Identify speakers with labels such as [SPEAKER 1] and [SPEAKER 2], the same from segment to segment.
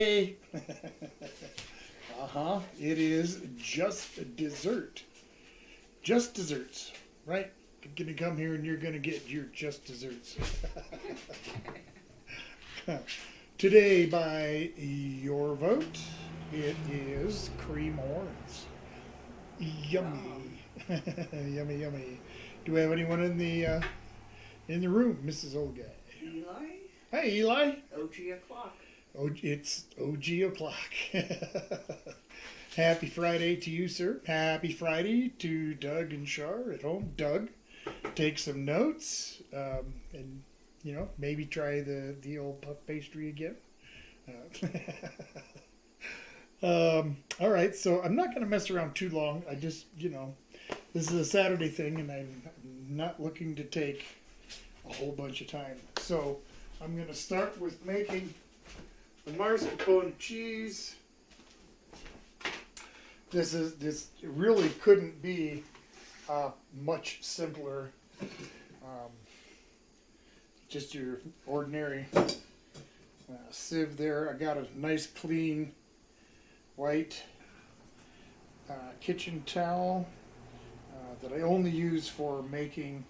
[SPEAKER 1] Hey. It is just dessert. Just desserts, right? You're gonna come here and you're gonna get your just desserts. Today, by your vote, it is cream horns. Yummy, yummy, yummy. Do we have anyone in the room, Mrs. Olga?
[SPEAKER 2] Eli?
[SPEAKER 1] Hey, Eli.
[SPEAKER 2] OG o'clock.
[SPEAKER 1] Oh, it's OG o'clock. Happy Friday to you, sir. Happy Friday to Doug and Char at home. Doug, take some notes, and maybe try the old puff pastry again. All right, so I'm not going to mess around too long. I just, this is a Saturday thing, and I'm not looking to take a whole bunch of time. So I'm going to start with making the mascarpone cheese. This really couldn't be much simpler. Just your ordinary sieve there. I got a nice clean white kitchen towel that I only use for making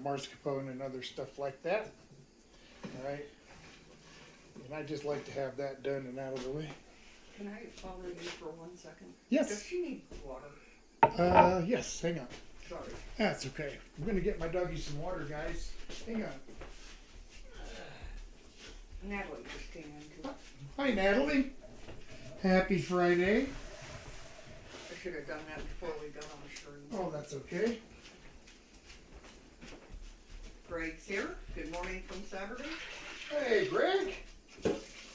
[SPEAKER 1] mascarpone and other stuff like that. All right. And I just like to have that done and out of the way.
[SPEAKER 2] Can I bother you for 1 second?
[SPEAKER 1] Yes.
[SPEAKER 2] Does she need water?
[SPEAKER 1] Yes, hang on.
[SPEAKER 2] Sorry.
[SPEAKER 1] That's okay. I'm going to get my doggy some water, guys. Hang on.
[SPEAKER 2] Natalie just came in too.
[SPEAKER 1] Hi, Natalie. Happy Friday.
[SPEAKER 2] I should have done that before we got on the screen.
[SPEAKER 1] Oh, that's okay.
[SPEAKER 2] Greg's here. Good morning from Saturday.
[SPEAKER 1] Hey, Greg.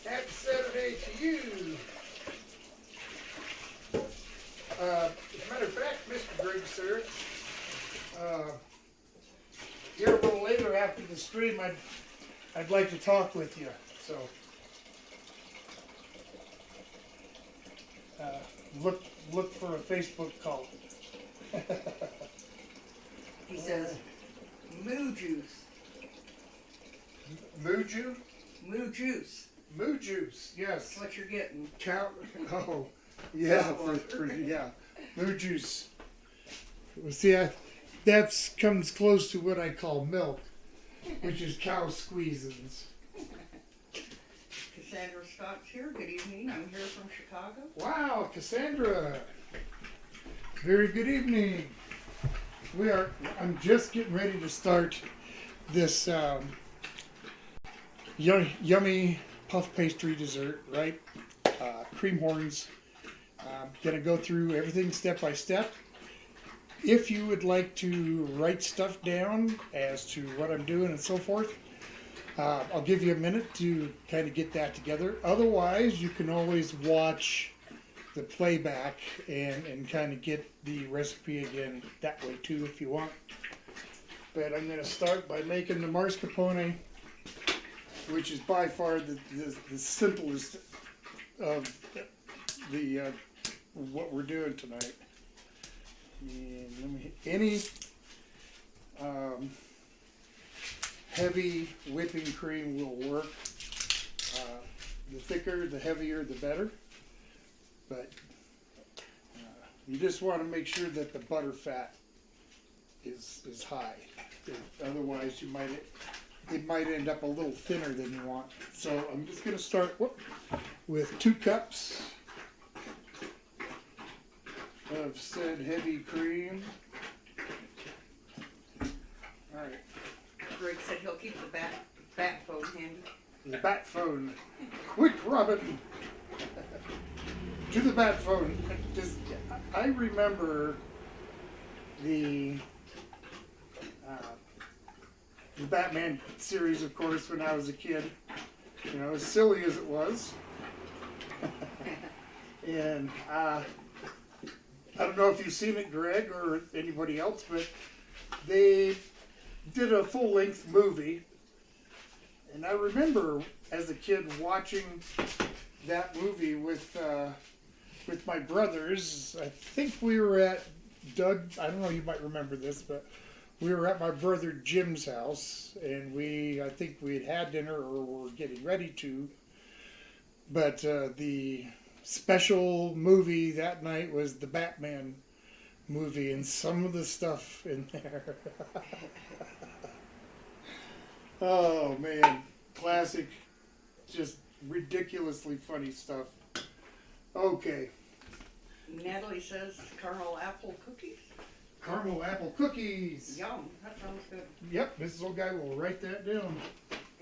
[SPEAKER 1] Happy Saturday to you. As a matter of fact, Mr. Greg, sir, here a little later after the stream, I'd like to talk with you. So, look for a Facebook call.
[SPEAKER 2] He says, moo juice.
[SPEAKER 1] Moo juice?
[SPEAKER 2] Moo juice.
[SPEAKER 1] Moo juice, yes.
[SPEAKER 2] That's what you're getting.
[SPEAKER 1] Cow. Oh, yeah, yeah. Moo juice. Well, see, that comes close to what I call milk, which is cow squeezins.
[SPEAKER 2] Cassandra Scott's here. Good evening. I'm here from Chicago.
[SPEAKER 1] Wow, Cassandra. Very good evening. I'm just getting ready to start this yummy puff pastry dessert, right? Cream horns. Gonna go through everything step by step. If you would like to write stuff down as to what I'm doing and so forth, I'll give you a minute to kind of get that together. Otherwise, you can always watch the playback and kind of get the recipe again that way too if you want. But I'm going to start by making the mascarpone, which is by far the simplest of the what we're doing tonight. And any heavy whipping cream will work. The thicker, the heavier, the better. But you just want to make sure that the butter fat is high. Otherwise, it might end up a little thinner than you want. So I'm just going to start with 2 cups of said heavy cream. All right.
[SPEAKER 2] Greg said he'll keep the bat phone handy.
[SPEAKER 1] The bat phone. Quick, Robin. To the bat phone. I remember the Batman series, of course, when I was a kid. As silly as it was. And I don't know if you've seen it, Greg, or anybody else, but they did a full-length movie. And I remember as a kid watching that movie with my brothers. I think we were at Doug, I don't know, you might remember this, but we were at my brother Jim's house, and I think we had dinner or were getting ready to. But the special movie that night was the Batman movie, and some of the stuff in there. Oh man, classic, just ridiculously funny stuff. Okay,
[SPEAKER 2] Natalie says caramel apple cookies.
[SPEAKER 1] caramel apple cookies.
[SPEAKER 2] Yum, that sounds good.
[SPEAKER 1] Yep, Mrs. Old Guy will write that down.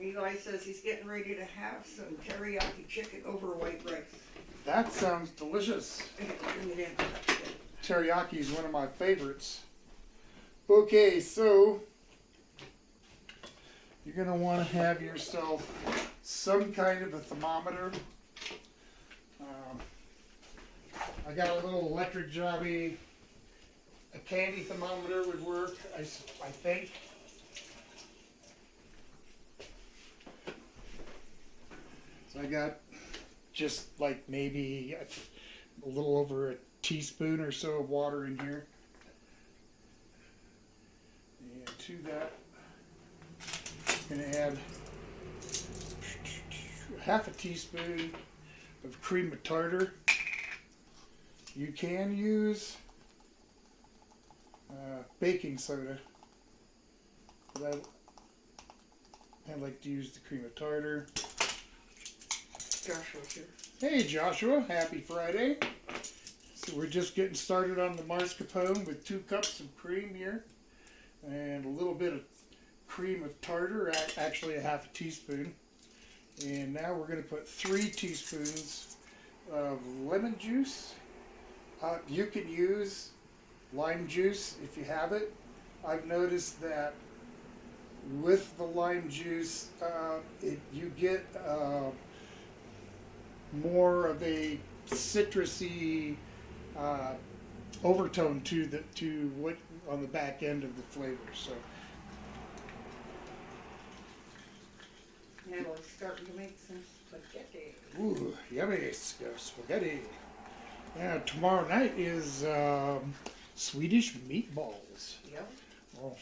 [SPEAKER 2] Eli says he's getting ready to have some teriyaki chicken over white rice.
[SPEAKER 1] That sounds delicious.
[SPEAKER 2] Bring it in.
[SPEAKER 1] Teriyaki is one of my favorites. Okay, so you're going to want to have yourself some kind of a thermometer. I got a little electric jobby. A candy thermometer would work, I think. So I got just like maybe a little over a teaspoon or so of water in here. And to that, I'm going to add half a teaspoon of cream of tartar. You can use baking soda, but I like to use the cream of tartar.
[SPEAKER 2] Joshua's here.
[SPEAKER 1] Hey Joshua, happy Friday. So we're just getting started on the mascarpone with 2 cups of cream here and a little bit of cream of tartar, actually a half a teaspoon. And now we're going to put 3 teaspoons of lemon juice. You can use lime juice if you have it. I've noticed that with the lime juice, you get more of a citrusy overtone to what on the back end of the flavor. So
[SPEAKER 2] Natalie's starting to make some spaghetti.
[SPEAKER 1] ooh, yummy spaghetti. Yeah, tomorrow night is Swedish meatballs.
[SPEAKER 2] Yep.
[SPEAKER 1] Oh.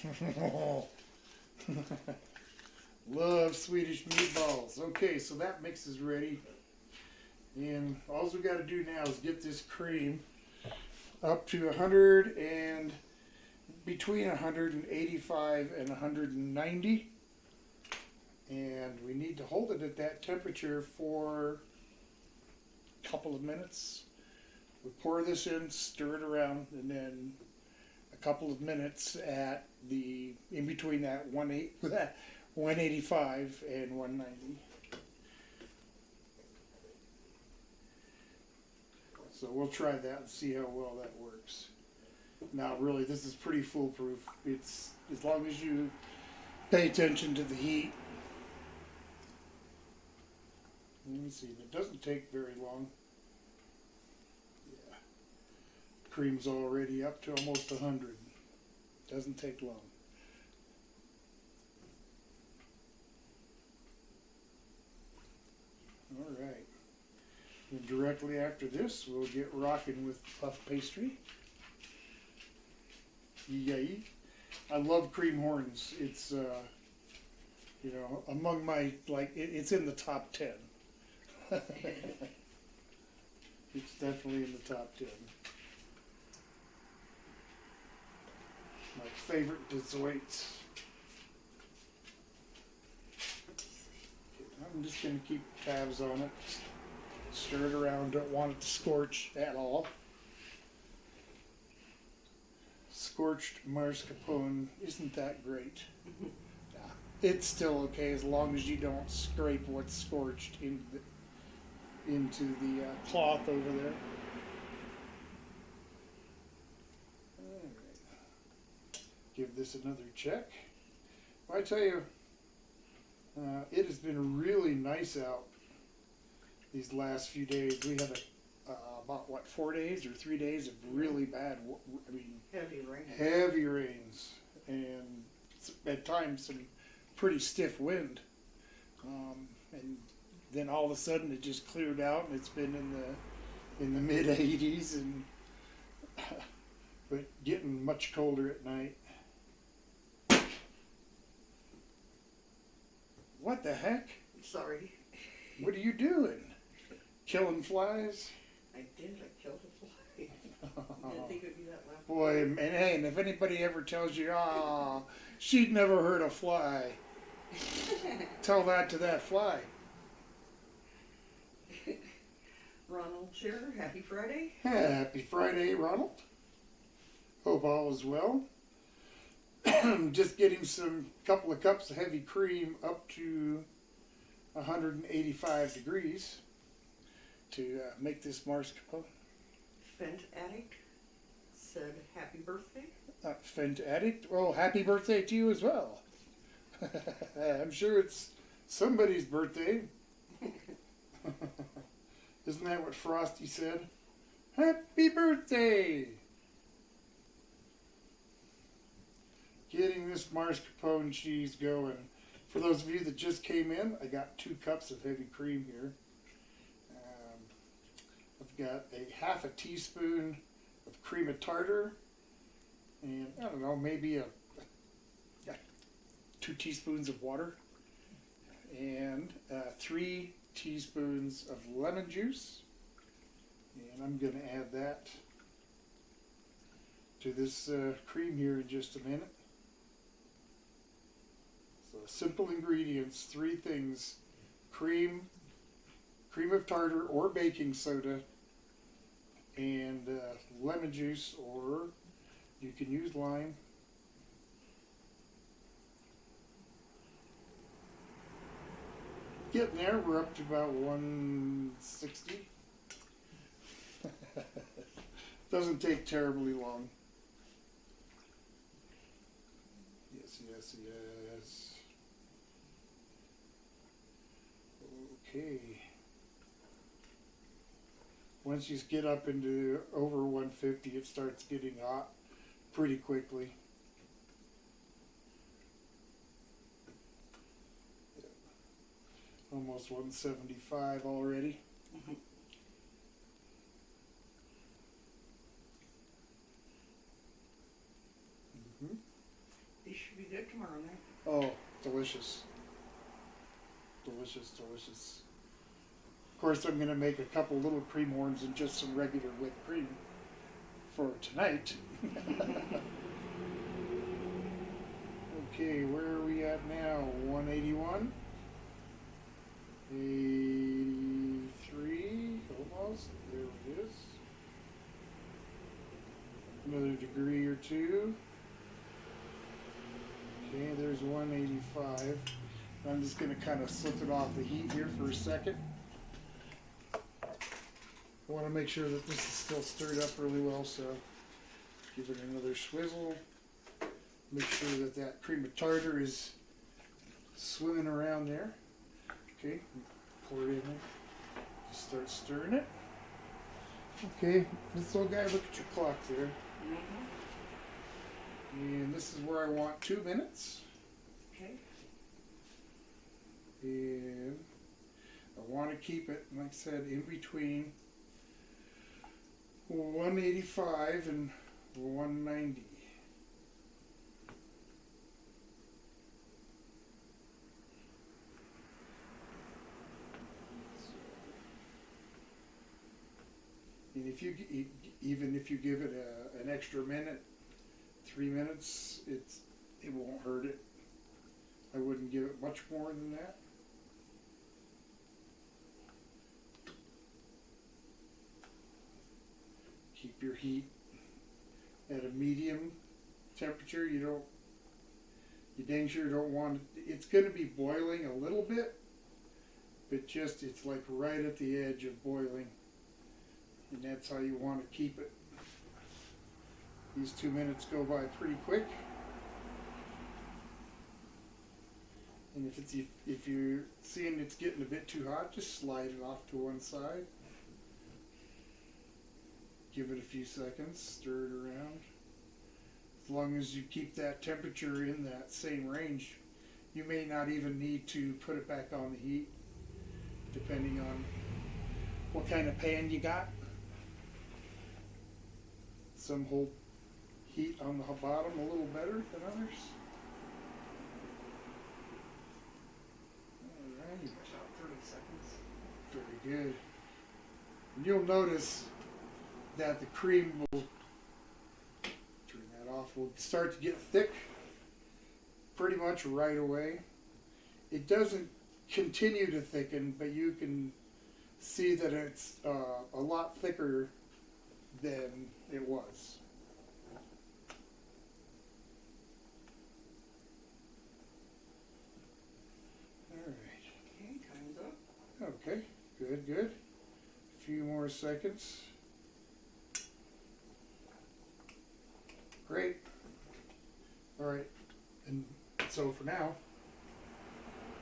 [SPEAKER 1] Love Swedish meatballs. Okay, so that mix is ready. And all we got to do now is get this cream up to 100 and between 185 and 190. And we need to hold it at that temperature for a couple of minutes. We pour this in, stir it around, and then a couple of minutes at the in between that 185 and 190. So we'll try that and see how well that works. Now, really, this is pretty foolproof. It's as long as you pay attention to the heat. Let me see. It doesn't take very long. Yeah, cream's already up to almost 100. Doesn't take long. All right. And directly after this, we'll get rocking with puff pastry. Yay. I love cream horns. It's, you know, among my, like, it's in the top 10. It's definitely in the top 10. My favorite desserts. I'm just going to keep tabs on it. Stir it around. Don't want it to scorch at all. Scorched mascarpone isn't that great. Yeah, it's still okay as long as you don't scrape what's scorched into the cloth over there. All right. Give this another check. Well, I tell you, it has been really nice out these last few days. We had about what 4 days or 3 days of really bad. I mean,
[SPEAKER 2] Heavy rain.
[SPEAKER 1] heavy rains and at times some pretty stiff wind. And then all of a sudden it just cleared out and it's been in the mid 80s and but getting much colder at night. What the heck?
[SPEAKER 2] Sorry.
[SPEAKER 1] What are you doing? killing flies.
[SPEAKER 2] I did, I killed a fly. Didn't think it would be that loud.
[SPEAKER 1] Boy, and hey, and if anybody ever tells you, "Ah, she'd never hurt a fly," tell that to that fly.
[SPEAKER 2] Ronald Scherer, happy Friday.
[SPEAKER 1] Happy Friday, Ronald. Hope all is well. Just getting some couple of cups of heavy cream up to 185 degrees to make this marzipan.
[SPEAKER 2] Fent Addict said happy birthday.
[SPEAKER 1] Fent Addict, well, happy birthday to you as well. I'm sure it's somebody's birthday. Isn't that what Frosty said? Happy birthday! Getting this mascarpone cheese going. For those of you that just came in, I got 2 cups of heavy cream here. I've got a half a teaspoon of cream of tartar, and I don't know, maybe 2 teaspoons of water, and 3 teaspoons of lemon juice. And I'm going to add that to this cream here in just a minute. So simple ingredients, 3 things: cream, cream of tartar or baking soda, and lemon juice, or you can use lime. Getting there, we're up to about 160. Doesn't take terribly long. Yes, yes, yes. Okay. Once you get up into over 150, it starts getting hot pretty quickly. Almost 175 already.
[SPEAKER 2] Mm-hmm.
[SPEAKER 1] Mm-hmm.
[SPEAKER 2] These should be good tomorrow night.
[SPEAKER 1] Oh, delicious. Delicious, delicious. Of course, I'm going to make a couple little cream horns and just some regular whipped cream for tonight. Okay, where are we at now? 181? 83, almost. There it is. Another degree or 2. Okay, there's 185. I'm just going to kind of slip it off the heat here for a second. I want to make sure that this is still stirred up really well, so give it another swizzle. Make sure that that cream of tartar is swimming around there. Okay, pour it in there. Just start stirring it. Okay, this little guy, look at your clock there.
[SPEAKER 2] Mm-hmm.
[SPEAKER 1] And this is where I want 2 minutes.
[SPEAKER 2] Okay.
[SPEAKER 1] And I want to keep it, like I said, in between 185 and 190. And if you even if you give it an extra minute, 3 minutes, it won't hurt it. I wouldn't give it much more than that. Keep your heat at a medium temperature. You dang sure don't want it. It's going to be boiling a little bit, but just it's like right at the edge of boiling, and that's how you want to keep it. These 2 minutes go by pretty quick. And if you're seeing it's getting a bit too hot, just slide it off to one side. Give it a few seconds, stir it around. As long as you keep that temperature in that same range, you may not even need to put it back on the heat, depending on what kind of pan you got. Some hold heat on the bottom a little better than others. Alright,
[SPEAKER 2] About 30 seconds.
[SPEAKER 1] very good. You'll notice that the cream will, turn that off, will start to get thick pretty much right away. It doesn't continue to thicken, but you can see that it's a lot thicker than it was.
[SPEAKER 2] Okay, time's up.
[SPEAKER 1] Okay, good, good. A few more seconds. Great. All right, and so for now,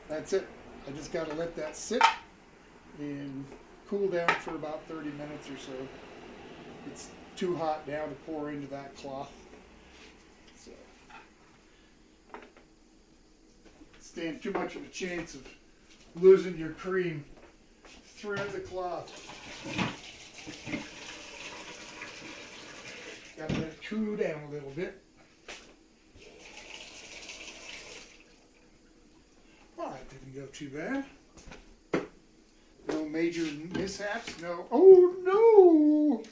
[SPEAKER 1] that's it. I just got to let that sit and cool down for about 30 minutes or so. It's too hot now to pour into that cloth. So, stand too much of a chance of losing your cream through the cloth. Got to let it cool down a little bit. Well, that didn't go too bad. No major mishaps, no. Oh no!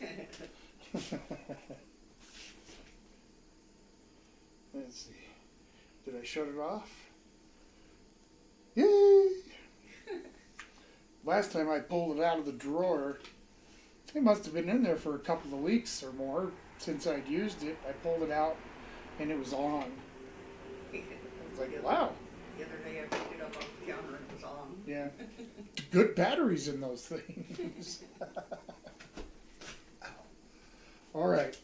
[SPEAKER 1] Let's see. Did I shut it off? Yay! Last time I pulled it out of the drawer, it must have been in there for a couple of weeks or more since I'd used it. I pulled it out and it was on. I was like, wow.
[SPEAKER 2] The other day I picked it up off the counter and it was on.
[SPEAKER 1] Yeah. Good batteries in those things. All right.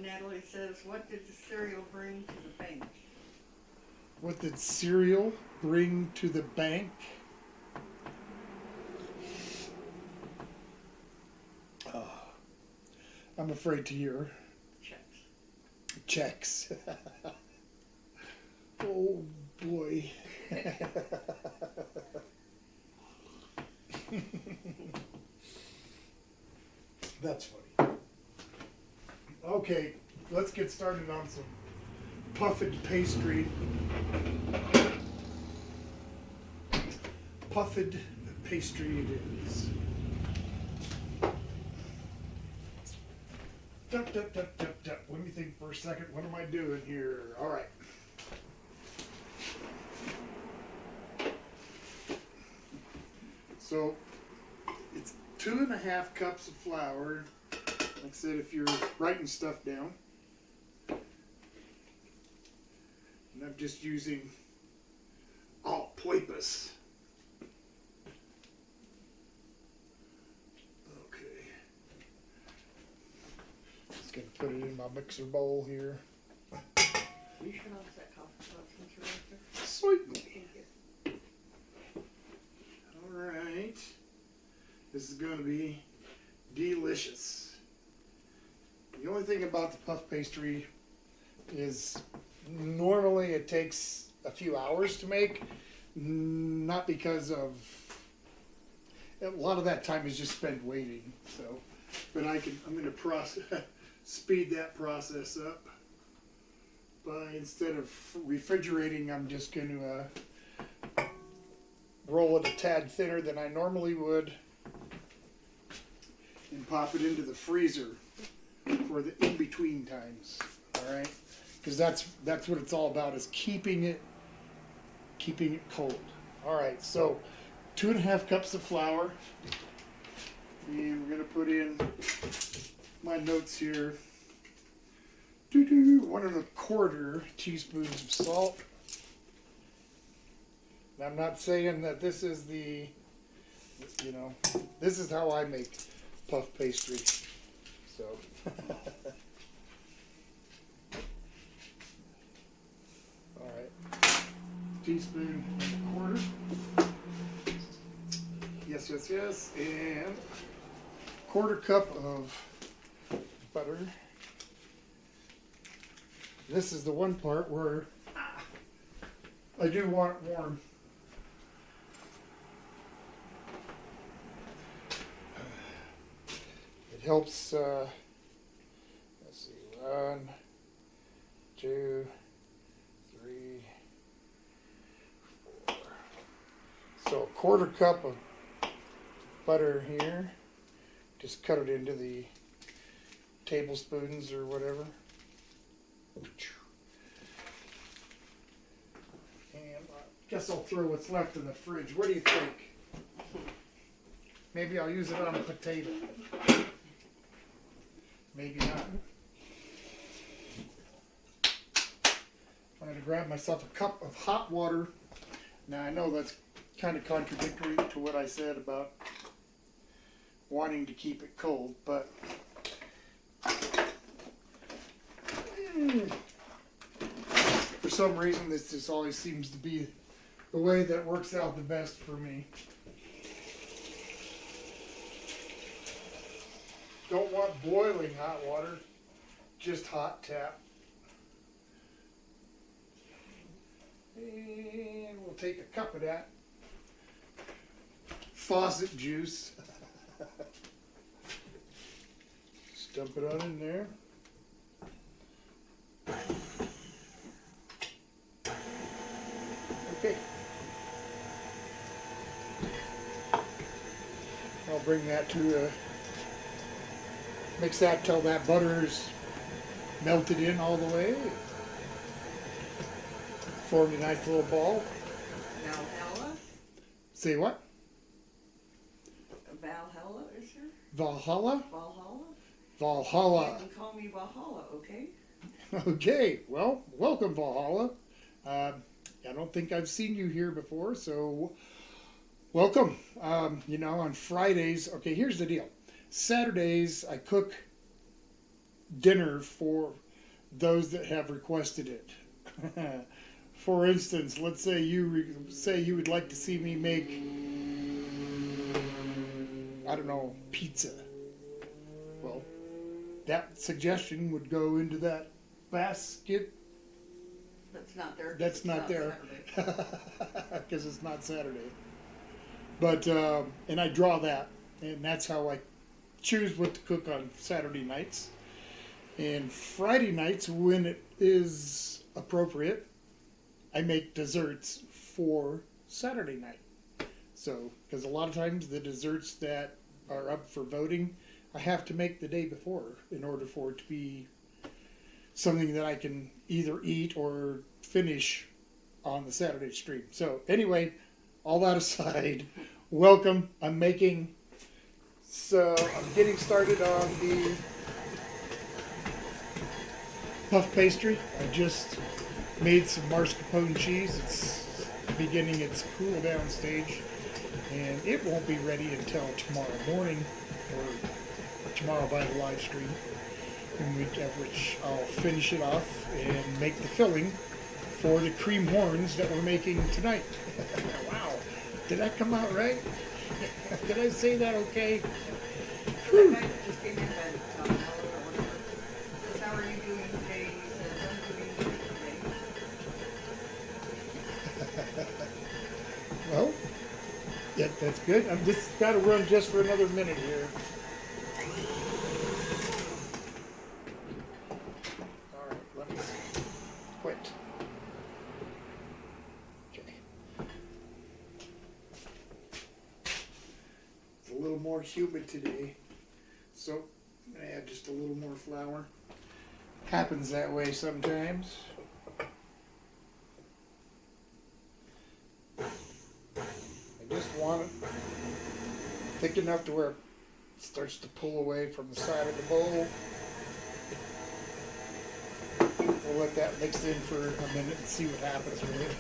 [SPEAKER 2] Natalie says, what did the cereal bring to the bank?
[SPEAKER 1] What did cereal bring to the bank? I'm afraid to hear.
[SPEAKER 2] Checks.
[SPEAKER 1] Checks. Oh boy. That's funny. Okay, let's get started on some puffed pastry. Puffed pastry it is. Dup, dup, dup, dup, dup. Let me think for a second. What am I doing here? All right. So it's 2.5 cups of flour. Like I said, if you're writing stuff down. And I'm just using all-purpose. Okay. Just gonna put it in my mixer bowl here.
[SPEAKER 2] You shut off that coffee pot since you're right there.
[SPEAKER 1] Sweet.
[SPEAKER 2] Thank you.
[SPEAKER 1] Alright. This is going to be delicious. The only thing about the puff pastry is normally it takes a few hours to make. Not because of... A lot of that time is just spent waiting. So, but I'm going to speed that process up. By instead of refrigerating, I'm just going to roll it a tad thinner than I normally would and pop it into the freezer for the in-between times. All right, because that's what it's all about, is keeping it cold. All right, so 2.5 cups of flour, and we're gonna put in my notes here. 1.25 teaspoons of salt. I'm not saying that this is the, this is how I make puff pastry. So, all right, teaspoon and 1/4. Yes, yes, yes, and 1/4 cup of butter. This is the one part where I do want it warm. It helps, let's see, 1, 2, 3, 4. So 1/4 cup of butter here. Just cut it into the tablespoons or whatever. And I guess I'll throw what's left in the fridge. What do you think? Maybe I'll use it on a potato. Maybe not. I'm going to grab myself a cup of hot water. Now I know that's kind of contradictory to what I said about wanting to keep it cold, but for some reason this just always seems to be the way that works out the best for me. Don't want boiling hot water, just hot tap. And we'll take a cup of that faucet juice. Just dump it on in there. Okay. I'll bring that to a mix that till that butter's melted in all the way. Formed a nice little ball.
[SPEAKER 2] Valhalla?
[SPEAKER 1] Say what?
[SPEAKER 2] Valhalla, is there?
[SPEAKER 1] Valhalla?
[SPEAKER 2] Valhalla?
[SPEAKER 1] Valhalla.
[SPEAKER 2] You can call me Valhalla, okay?
[SPEAKER 1] Okay, well, welcome Valhalla. I don't think I've seen you here before, so welcome. You know, on Fridays, okay, here's the deal. Saturdays, I cook dinner for those that have requested it. For instance, let's say you would like to see me make, I don't know, pizza. Well, that suggestion would go into that basket.
[SPEAKER 2] That's not there.
[SPEAKER 1] That's not there because it's not Saturday. But and I draw that, and that's how I choose what to cook on Saturday nights. And Friday nights, when it is appropriate, I make desserts for Saturday night. So, because a lot of times the desserts that are up for voting, I have to make the day before in order for it to be something that I can either eat or finish on the Saturday stream. So, anyway, all that aside, welcome. I'm getting started on the puff pastry. I just made some mascarpone cheese. It's beginning its cool down stage, and it won't be ready until tomorrow morning or tomorrow by the live stream, in which I'll finish it off and make the filling for the cream horns that we're making tonight. Wow, did that come out right? Did I say that okay?
[SPEAKER 2] That guy that just came in bed, Valhalla or whatever. Says, how are you doing today? He says, I'm doing great today.
[SPEAKER 1] Well, yeah, that's good. I'm just got to run just for another minute here. All right, let me see. Quit. Okay. It's a little more humid today, so I'm gonna add just a little more flour. Happens that way sometimes. I just want it thick enough to where it starts to pull away from the side of the bowl. We'll let that mix in for a minute and see what happens with it.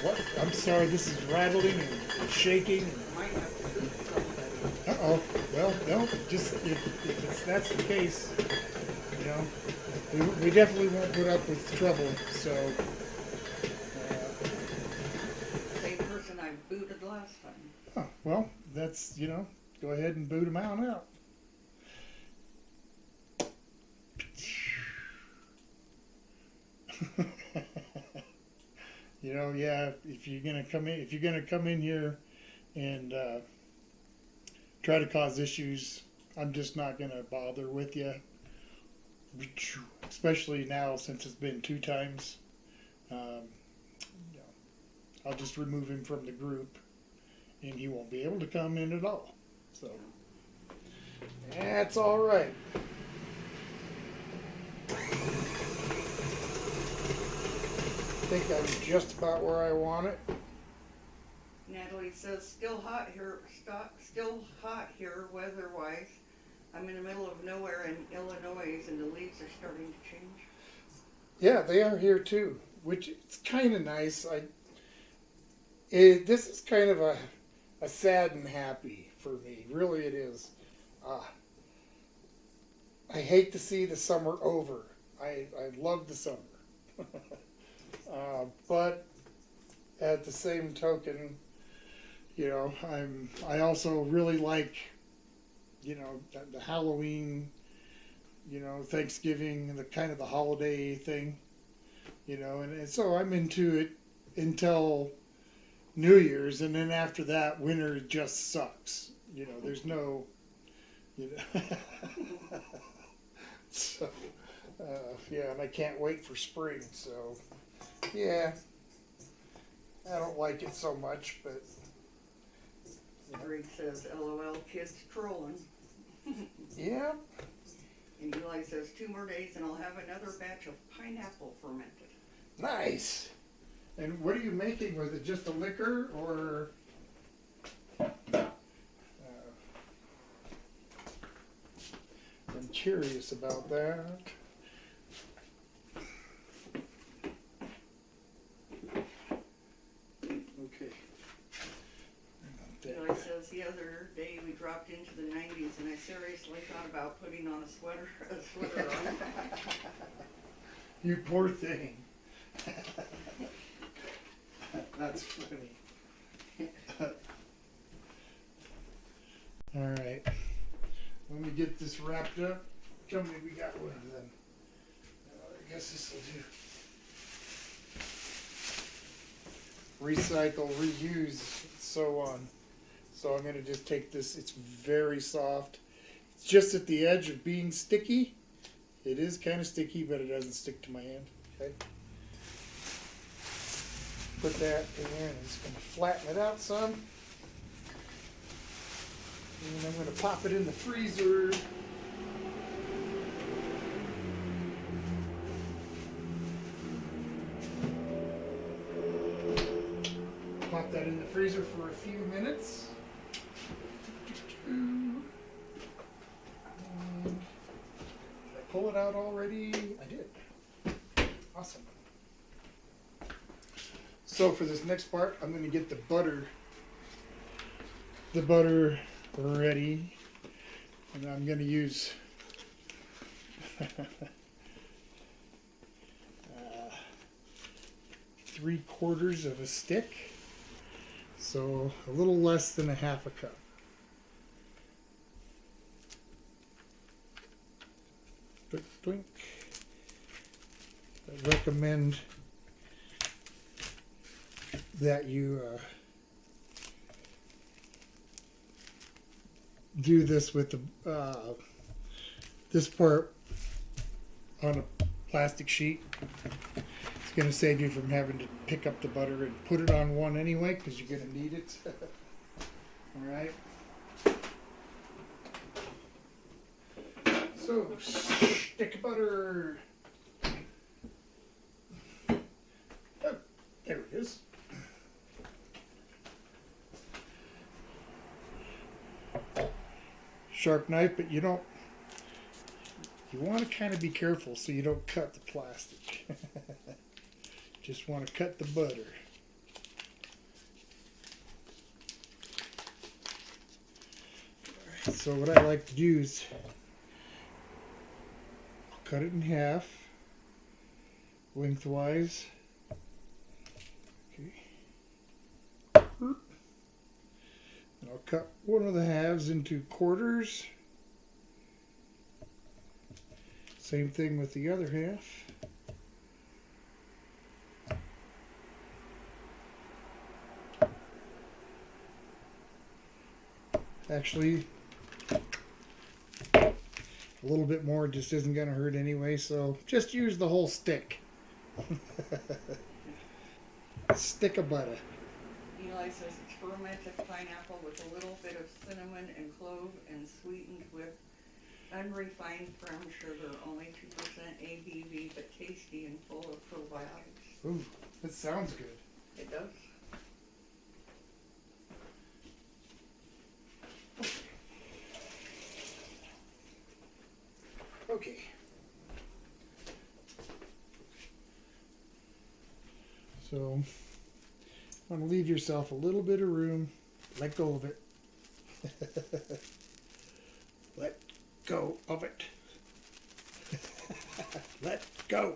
[SPEAKER 1] What? I'm sorry, this is rattling and shaking.
[SPEAKER 2] Might have to do something.
[SPEAKER 1] Uh-oh. Well, no, just if that's the case, you know, we definitely won't put up with trouble, so.
[SPEAKER 2] Same person I booted last time.
[SPEAKER 1] Huh, well, that's, you know, go ahead and boot them out. You know, yeah, if you're gonna come in here and try to cause issues, I'm just not gonna bother with you. especially now since it's been 2 times. Um, you know, I'll just remove him from the group, and he won't be able to come in at all. So that's all right. I think I'm just about where I want it.
[SPEAKER 2] Natalie says, still hot here, still hot here weather-wise. I'm in the middle of nowhere in Illinois and the leaves are starting to change.
[SPEAKER 1] Yeah, they are here too, which is kind of nice. This is kind of a sad and happy for me. Really, it is. I hate to see the summer over. I love the summer. But at the same token, you know, I also really like, you know, the Halloween, you know, Thanksgiving, the kind of the holiday thing, you know, and so I'm into it until New Year's, and then after that, winter just sucks. You know, there's no, you know, so yeah, and I can't wait for spring. So yeah, I don't like it so much, but.
[SPEAKER 2] Greg says, LOL, kids trolling.
[SPEAKER 1] Yeah.
[SPEAKER 2] And Eli says, 2 more days and I'll have another batch of pineapple fermented.
[SPEAKER 1] Nice. And what are you making with it? Just a liquor, or? I'm curious about that. Okay.
[SPEAKER 2] Eli says, the other day we dropped into the 90s and I seriously thought about putting on a sweater on.
[SPEAKER 1] You poor thing. That's funny. All right. Let me get this wrapped up. Tell me we got one then. I guess this will do. Recycle, reuse, so on. So I'm going to just take this. It's very soft. It's just at the edge of being sticky. It is kind of sticky, but it doesn't stick to my hand. Okay. Put that in there, and it's going to flatten it out some. And I'm going to pop it in the freezer. Pop that in the freezer for a few minutes. And did I pull it out already? I did. Awesome. So for this next part, I'm going to get the butter ready, and I'm going to use 3/4 of a stick, so a little less than a half a cup. Doink, doink. I recommend that you do this with the this part on a plastic sheet. It's going to save you from having to pick up the butter and put it on one anyway, because you're going to need it. All right. So, stick of butter. Oh, there it is. Sharp knife, but you want to kind of be careful so you don't cut the plastic. Just want to cut the butter. Alright, so what I like to do is cut it in half, lengthwise. Okay. And I'll cut one of the halves into quarters. Same thing with the other half. Actually, A little bit more just isn't going to hurt anyway, so just use the whole stick. Stick of butter.
[SPEAKER 2] Eli says it's fermented pineapple with a little bit of cinnamon and clove and sweetened with unrefined brown sugar, only 2% ABV, but tasty and full of probiotics.
[SPEAKER 1] Ooh, that sounds good.
[SPEAKER 2] It does.
[SPEAKER 1] Okay. So, I'm going to leave yourself a little bit of room. Let go of it. Let go of it. Let go.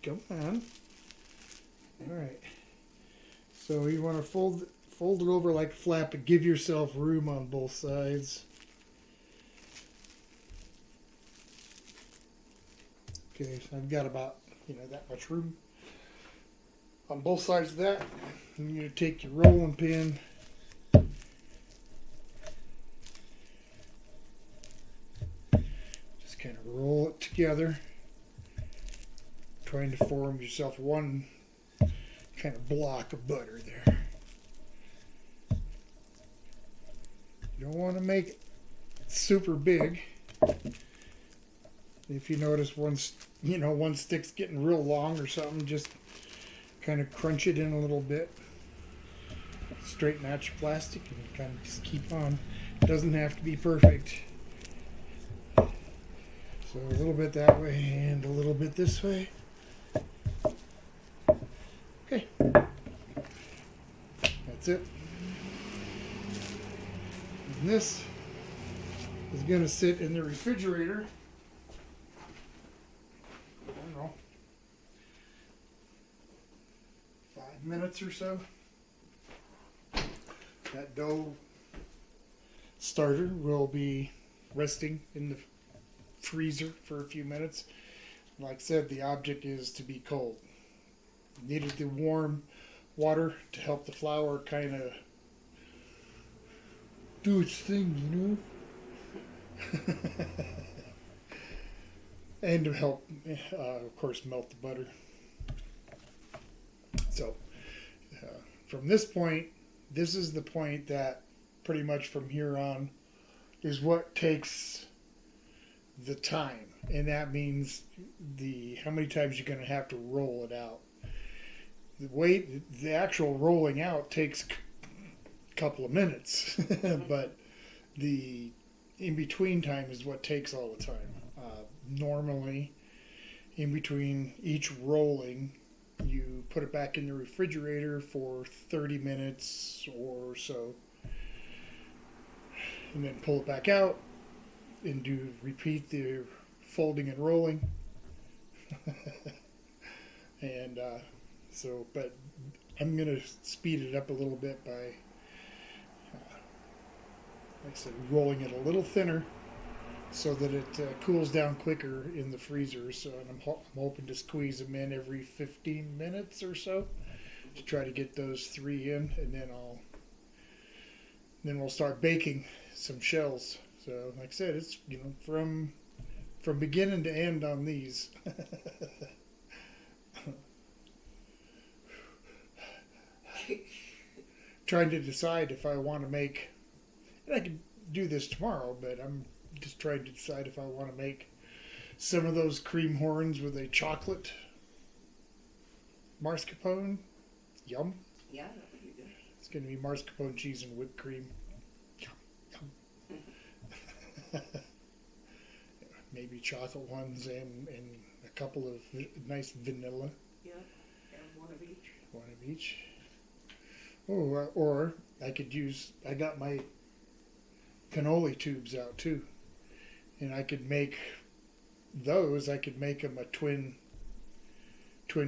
[SPEAKER 1] Come on. All right. So you want to fold it over like a flap and give yourself room on both sides. Okay, so I've got about that much room on both sides of that. I'm going to take your rolling pin. Just kind of roll it together, trying to form yourself one kind of block of butter there. You don't want to make it super big. If you notice one stick's getting real long or something, just kind of crunch it in a little bit. Straighten out your plastic and kind of just keep on. It doesn't have to be perfect. So a little bit that way and a little bit this way. Okay. That's it. And this is going to sit in the refrigerator. I don't know, 5 minutes or so. That dough starter will be resting in the freezer for a few minutes. Like I said, the object is to be cold. Needed the warm water to help the flour kind of do its thing, and to help, of course, melt the butter. So, from this point, this is the point that pretty much from here on is what takes the time. And that means how many times you're going to have to roll it out. The actual rolling out takes a couple of minutes, but the in-between time is what takes all the time. Normally, in between each rolling, you put it back in the refrigerator for 30 minutes or so, and then pull it back out and repeat the folding and rolling. And but I'm going to speed it up a little bit by, like I said, rolling it a little thinner so that it cools down quicker in the freezer. So I'm hoping to squeeze them in every 15 minutes or so to try to get those 3 in, and then we'll start baking some shells. So like I said, it's from beginning to end on these. Trying to decide if I want to make, and I can do this tomorrow, but I'm just trying to decide if I want to make some of those cream horns with a chocolate mascarpone. Yum.
[SPEAKER 2] Yeah, that would be good.
[SPEAKER 1] It's going to be mascarpone cheese and whipped cream. Yum, yum. Maybe chocolate ones and a couple of nice vanilla.
[SPEAKER 2] Yeah, have one of each.
[SPEAKER 1] One of each. Oh, or I got my cannoli tubes out too. And I could make those, I could make them a twin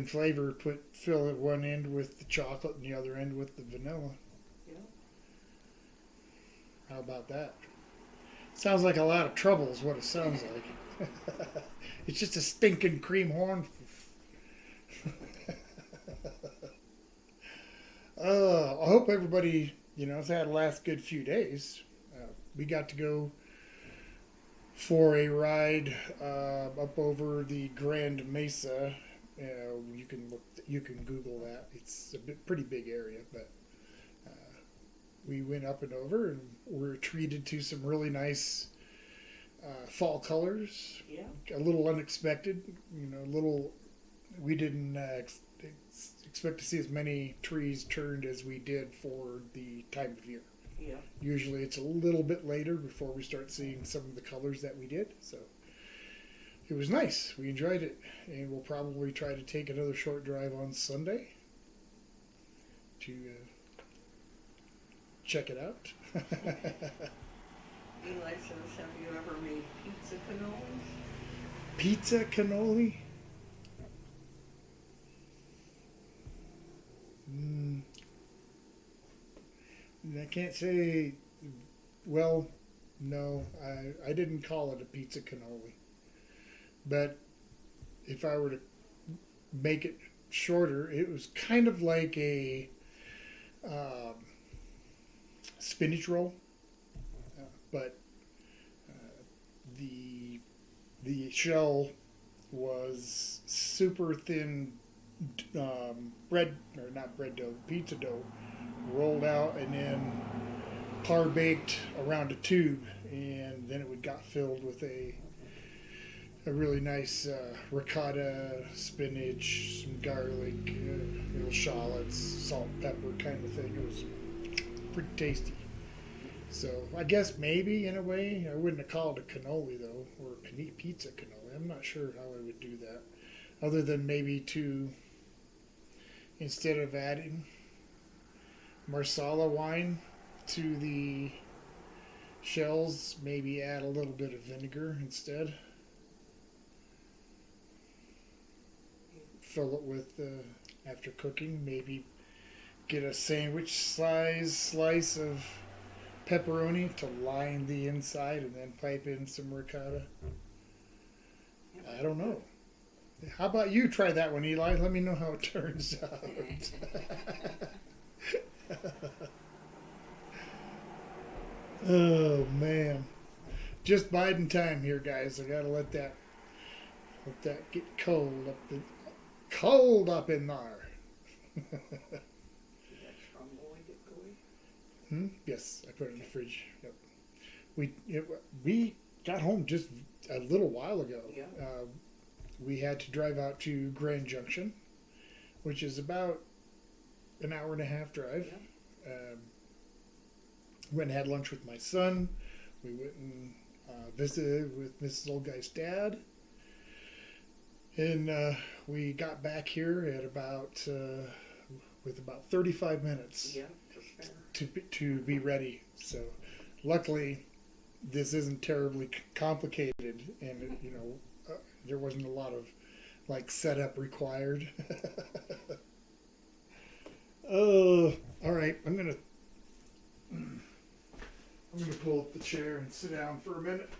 [SPEAKER 1] flavor, fill at one end with the chocolate and the other end with the vanilla.
[SPEAKER 2] Yeah.
[SPEAKER 1] How about that? Sounds like a lot of trouble is what it sounds like. It's just a stinking cream horn. I hope everybody it's had to last a good few days. We got to go for a ride up over the Grand Mesa. You can Google that. It's a pretty big area, but we went up and over, and were treated to some really nice fall colors.
[SPEAKER 2] Yeah.
[SPEAKER 1] A little unexpected, we didn't expect to see as many trees turned as we did for the time of year.
[SPEAKER 2] Yeah.
[SPEAKER 1] Usually it's a little bit later before we start seeing some of the colors that we did. So it was nice. We enjoyed it. And we'll probably try to take another short drive on Sunday to check it out.
[SPEAKER 2] Eli says, have you ever made pizza cannolis?
[SPEAKER 1] Pizza cannoli? I can't say. Well, no, I didn't call it a pizza cannoli. But if I were to make it shorter, it was kind of like a spinach roll, but the shell was super thin bread, or not bread dough, pizza dough, rolled out and then par baked around a tube, and then it got filled with a really nice ricotta, spinach, some garlic, little shallots, salt, pepper kind of thing. It was pretty tasty. So I guess maybe in a way I wouldn't have called it a cannoli though, or pizza cannoli. I'm not sure how I would do that, other than maybe instead of adding Marsala wine to the shells, maybe add a little bit of vinegar instead. Fill it with, after cooking, maybe get a sandwich size slice of pepperoni to line the inside, and then pipe in some ricotta. I don't know. How about you try that one, Eli? Let me know how it turns out. Oh man, just biding time here, guys. I gotta let that get cold up in there. Yes, I put it in the fridge. Yep. We got home just a little while ago.
[SPEAKER 2] Yeah.
[SPEAKER 1] We had to drive out to Grand Junction, which is about an hour and a half drive.
[SPEAKER 2] Yeah.
[SPEAKER 1] Went and had lunch with my son. We went and visited with Mrs. Old Guy's dad. And we got back here at with about 35 minutes.
[SPEAKER 2] Yeah,
[SPEAKER 1] to be ready. So luckily this isn't terribly complicated, and there wasn't a lot of setup required. All right, I'm gonna pull up the chair and sit down for a minute.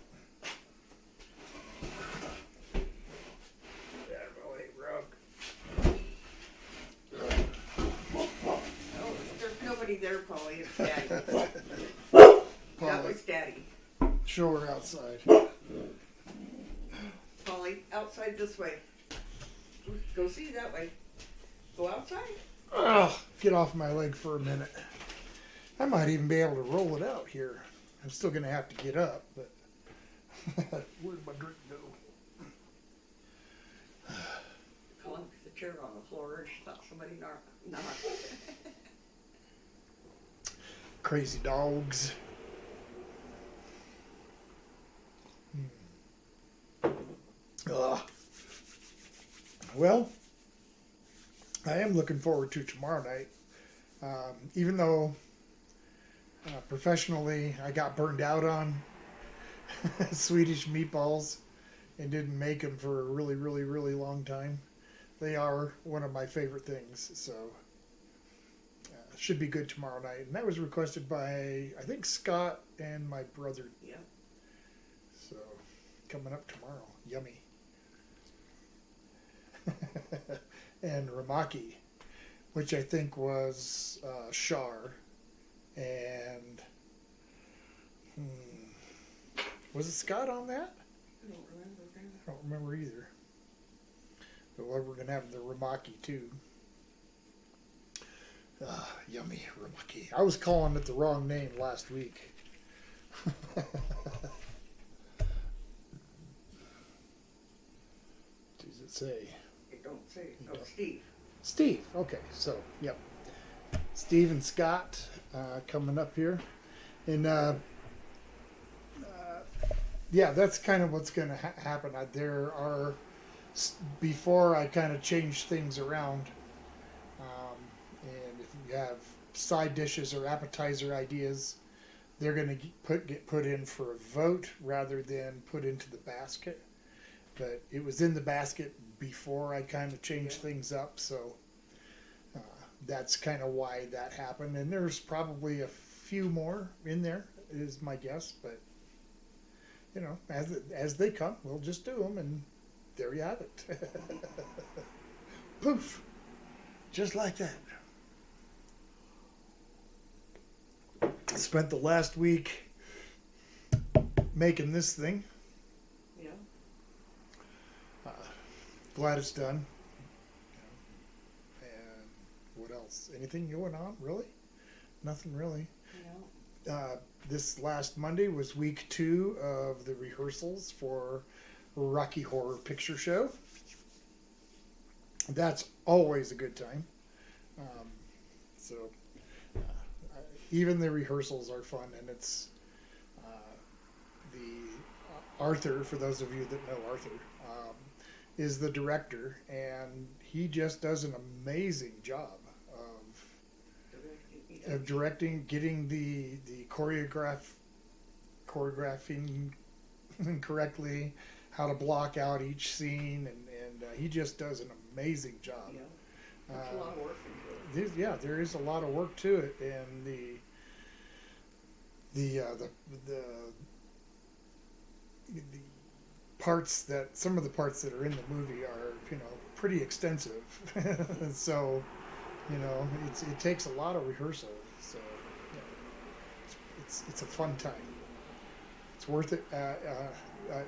[SPEAKER 2] There, Polly. It's Daddy. That was Daddy.
[SPEAKER 1] Show her outside.
[SPEAKER 2] Polly, outside this way. Go see that way. Go outside.
[SPEAKER 1] Oh, get off my leg for a minute. I might even be able to roll it out here. I'm still going to have to get up, but where'd my drink go?
[SPEAKER 2] Clunked the chair on the floor. She thought somebody knocked.
[SPEAKER 1] Crazy dogs. Well, I am looking forward to tomorrow night. Even though professionally I got burned out on Swedish meatballs and didn't make them for a really, really, really long time, they are one of my favorite things. So should be good tomorrow night. And that was requested by, I think, Scott and my brother.
[SPEAKER 2] Yeah.
[SPEAKER 1] So coming up tomorrow. Yummy. And Ramaki, which I think was Shar, and was it Scott on that?
[SPEAKER 2] I don't remember.
[SPEAKER 1] I don't remember either. But we're going to have the Ramaki too. Yummy Ramaki. I was calling it the wrong name last week. Does it say?
[SPEAKER 2] It don't say.
[SPEAKER 1] You
[SPEAKER 2] Oh,
[SPEAKER 1] don't.
[SPEAKER 2] Steve.
[SPEAKER 1] Steve. Okay, so yep. Steve and Scott coming up here, and yeah, that's kind of what's going to happen. There are before I kind of change things around, and if you have side dishes or appetizer ideas, they're going to get put in for a vote rather than put into the basket. But it was in the basket before I kind of changed things up, so that's kind of why that happened. And there's probably a few more in there, is my guess. But you know, as they come, we'll just do them, and there you have it. Poof, just like that. Spent the last week making this thing.
[SPEAKER 2] Yeah.
[SPEAKER 1] Glad it's done. And what else? Anything going on? Really? Nothing really.
[SPEAKER 2] No.
[SPEAKER 1] This last Monday was week 2 of the rehearsals for Rocky Horror Picture Show. That's always a good time. So even the rehearsals are fun, and it's the Arthur, for those of you that know Arthur, is the director, and he just does an amazing job of directing, getting the choreographing correctly, how to block out each scene, and he just does an amazing job.
[SPEAKER 2] Yeah. That's a lot of work into it.
[SPEAKER 1] Yeah, there is a lot of work to it, and the parts that some of the parts that are in the movie are, you know, pretty extensive. So, you know, it takes a lot of rehearsal. So yeah, it's a fun time. It's worth it.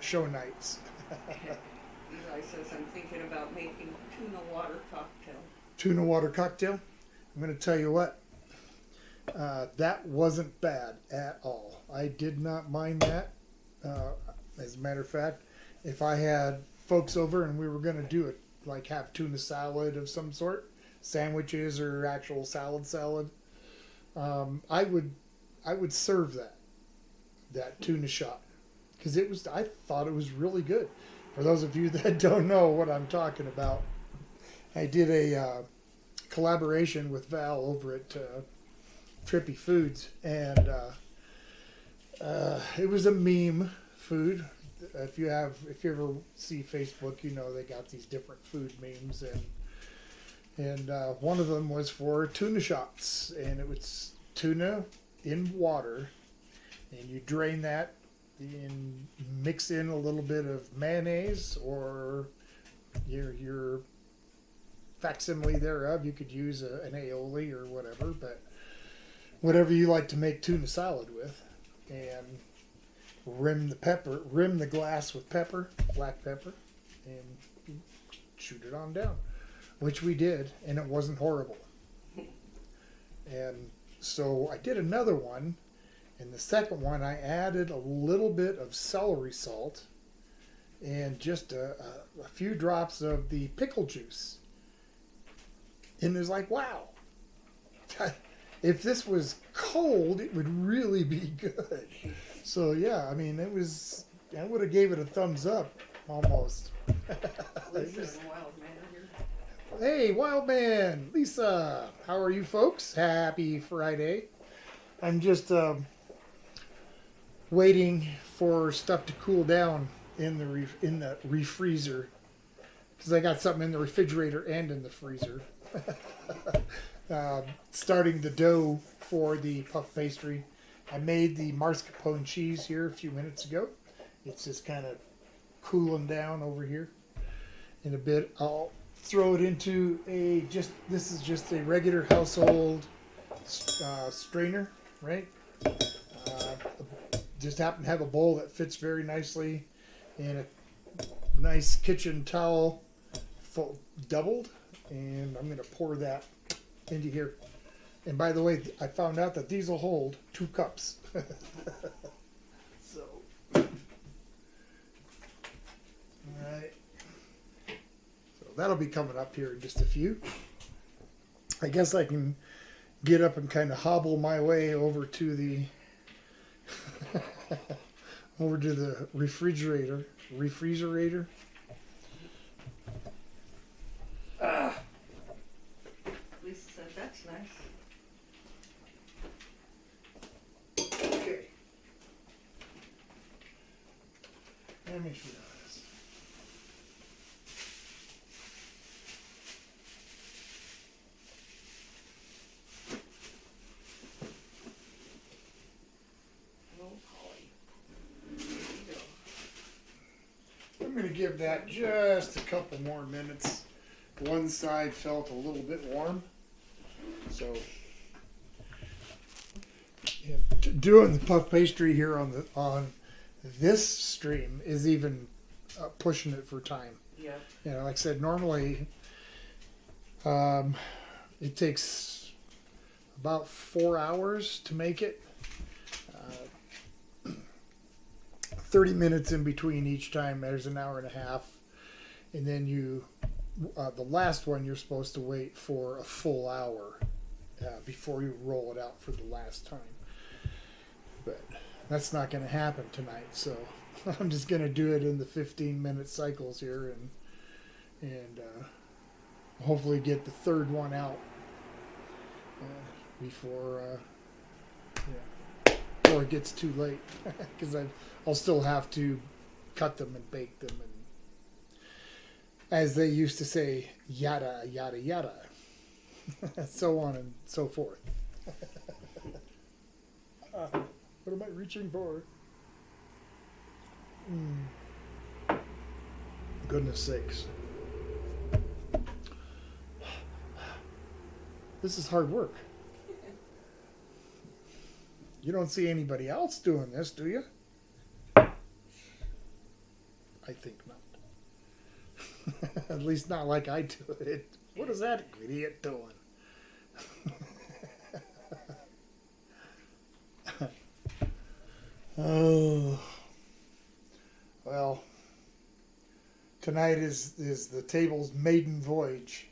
[SPEAKER 1] Show nights.
[SPEAKER 2] Eli says I'm thinking about making tuna water cocktail.
[SPEAKER 1] Tuna water cocktail. I'm going to tell you what. That wasn't bad at all. I did not mind that. As a matter of fact, if I had folks over and we were going to do it, like have tuna salad of some sort, sandwiches or actual salad, I would serve that tuna shot, because I thought it was really good. For those of you that don't know what I'm talking about, I did a collaboration with Val over at Trippy Foods, and it was a meme food. If you ever see Facebook, you know they got these different food memes, and one of them was for tuna shots, and it was tuna in water, and you drain that and mix in a little bit of mayonnaise or your facsimile thereof. You could use an aioli or whatever, but whatever you like to make tuna salad with, and rim the glass with pepper, black pepper, and shoot it on down, which we did, and it wasn't horrible. And so I did another one, and the second one I added a little bit of celery salt and just a few drops of the pickle juice, and it was like, wow. If this was cold, it would really be good. So yeah, I mean, I would have gave it a thumbs up, almost.
[SPEAKER 2] Lisa and Wild Man are here.
[SPEAKER 1] Hey, Wild Man, Lisa, how are you folks? Happy Friday. I'm just waiting for stuff to cool down in the refreezer, because I got something in the refrigerator and in the freezer. Starting the dough for the puff pastry. I made the mascarpone cheese here a few minutes ago. It's just kind of cooling down over here. In a bit, I'll throw it into this is just a regular household strainer. right? Just happen to have a bowl that fits very nicely, and a nice kitchen towel, full, doubled, and I'm gonna pour that into here. And by the way, I found out that these will hold 2 cups. So, all right. So that'll be coming up here in just a few. I guess I can get up and kind of hobble my way over to the refrigerator.
[SPEAKER 2] Lisa said, that's nice.
[SPEAKER 1] Okay. Let me feel this.
[SPEAKER 2] Oh, Holly. There you go.
[SPEAKER 1] I'm going to give that just a couple more minutes. One side felt a little bit warm, so yeah, doing the puff pastry here on this stream is even pushing it for time.
[SPEAKER 2] Yeah.
[SPEAKER 1] You know, like I said, normally it takes about 4 hours to make it. 30 minutes in between each time. There's an hour and a half, and then the last one you're supposed to wait for a full hour before you roll it out for the last time. But that's not going to happen tonight, so I'm just going to do it in the 15-minute cycles here, and hopefully get the third one out before it gets too late, because I'll still have to cut them and bake them, and as they used to say, yada yada yada, so on and so forth. What am I reaching for? Goodness sakes. This is hard work. You don't see anybody else doing this, do you? I think not. At least not like I do it. What is that idiot doing? Oh. Well, tonight is the table's maiden voyage.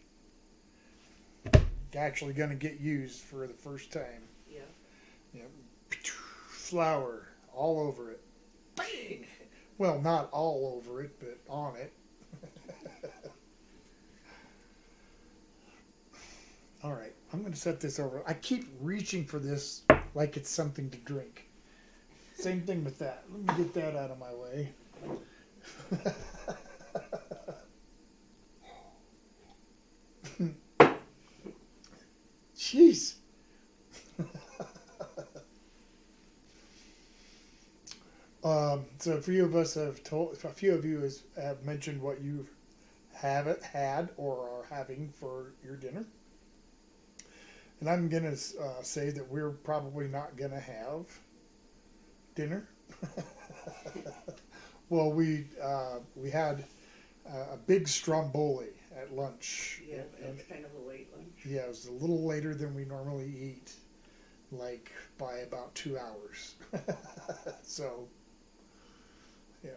[SPEAKER 1] Actually going to get used for the first time.
[SPEAKER 2] Yeah.
[SPEAKER 1] Yep. Flour all over it. Bang! Well, not all over it, but on it. All right, I'm going to set this over. I keep reaching for this like it's something to drink. Same thing with that. Let me get that out of my way. Jeez. So a few of us have have mentioned what you have had or are having for your dinner. And I'm going to say that we're probably not going to have dinner. Well, we had a big stromboli at lunch.
[SPEAKER 2] Yeah, that's kind of a late lunch.
[SPEAKER 1] Yeah, it was a little later than we normally eat, like by about 2 hours. So, yeah,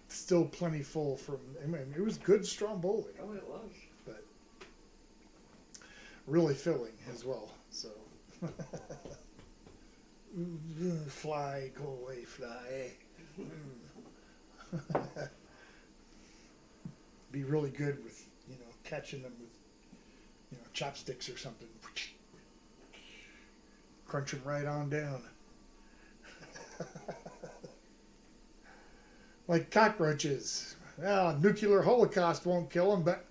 [SPEAKER 1] still plenty full from. I mean, it was good stromboli.
[SPEAKER 2] Oh, it was.
[SPEAKER 1] But really filling as well. So, fly, go away, fly. Be really good with catching them with chopsticks or something. Crunch them right on down. Like cockroaches. Well, nuclear holocaust won't kill them, but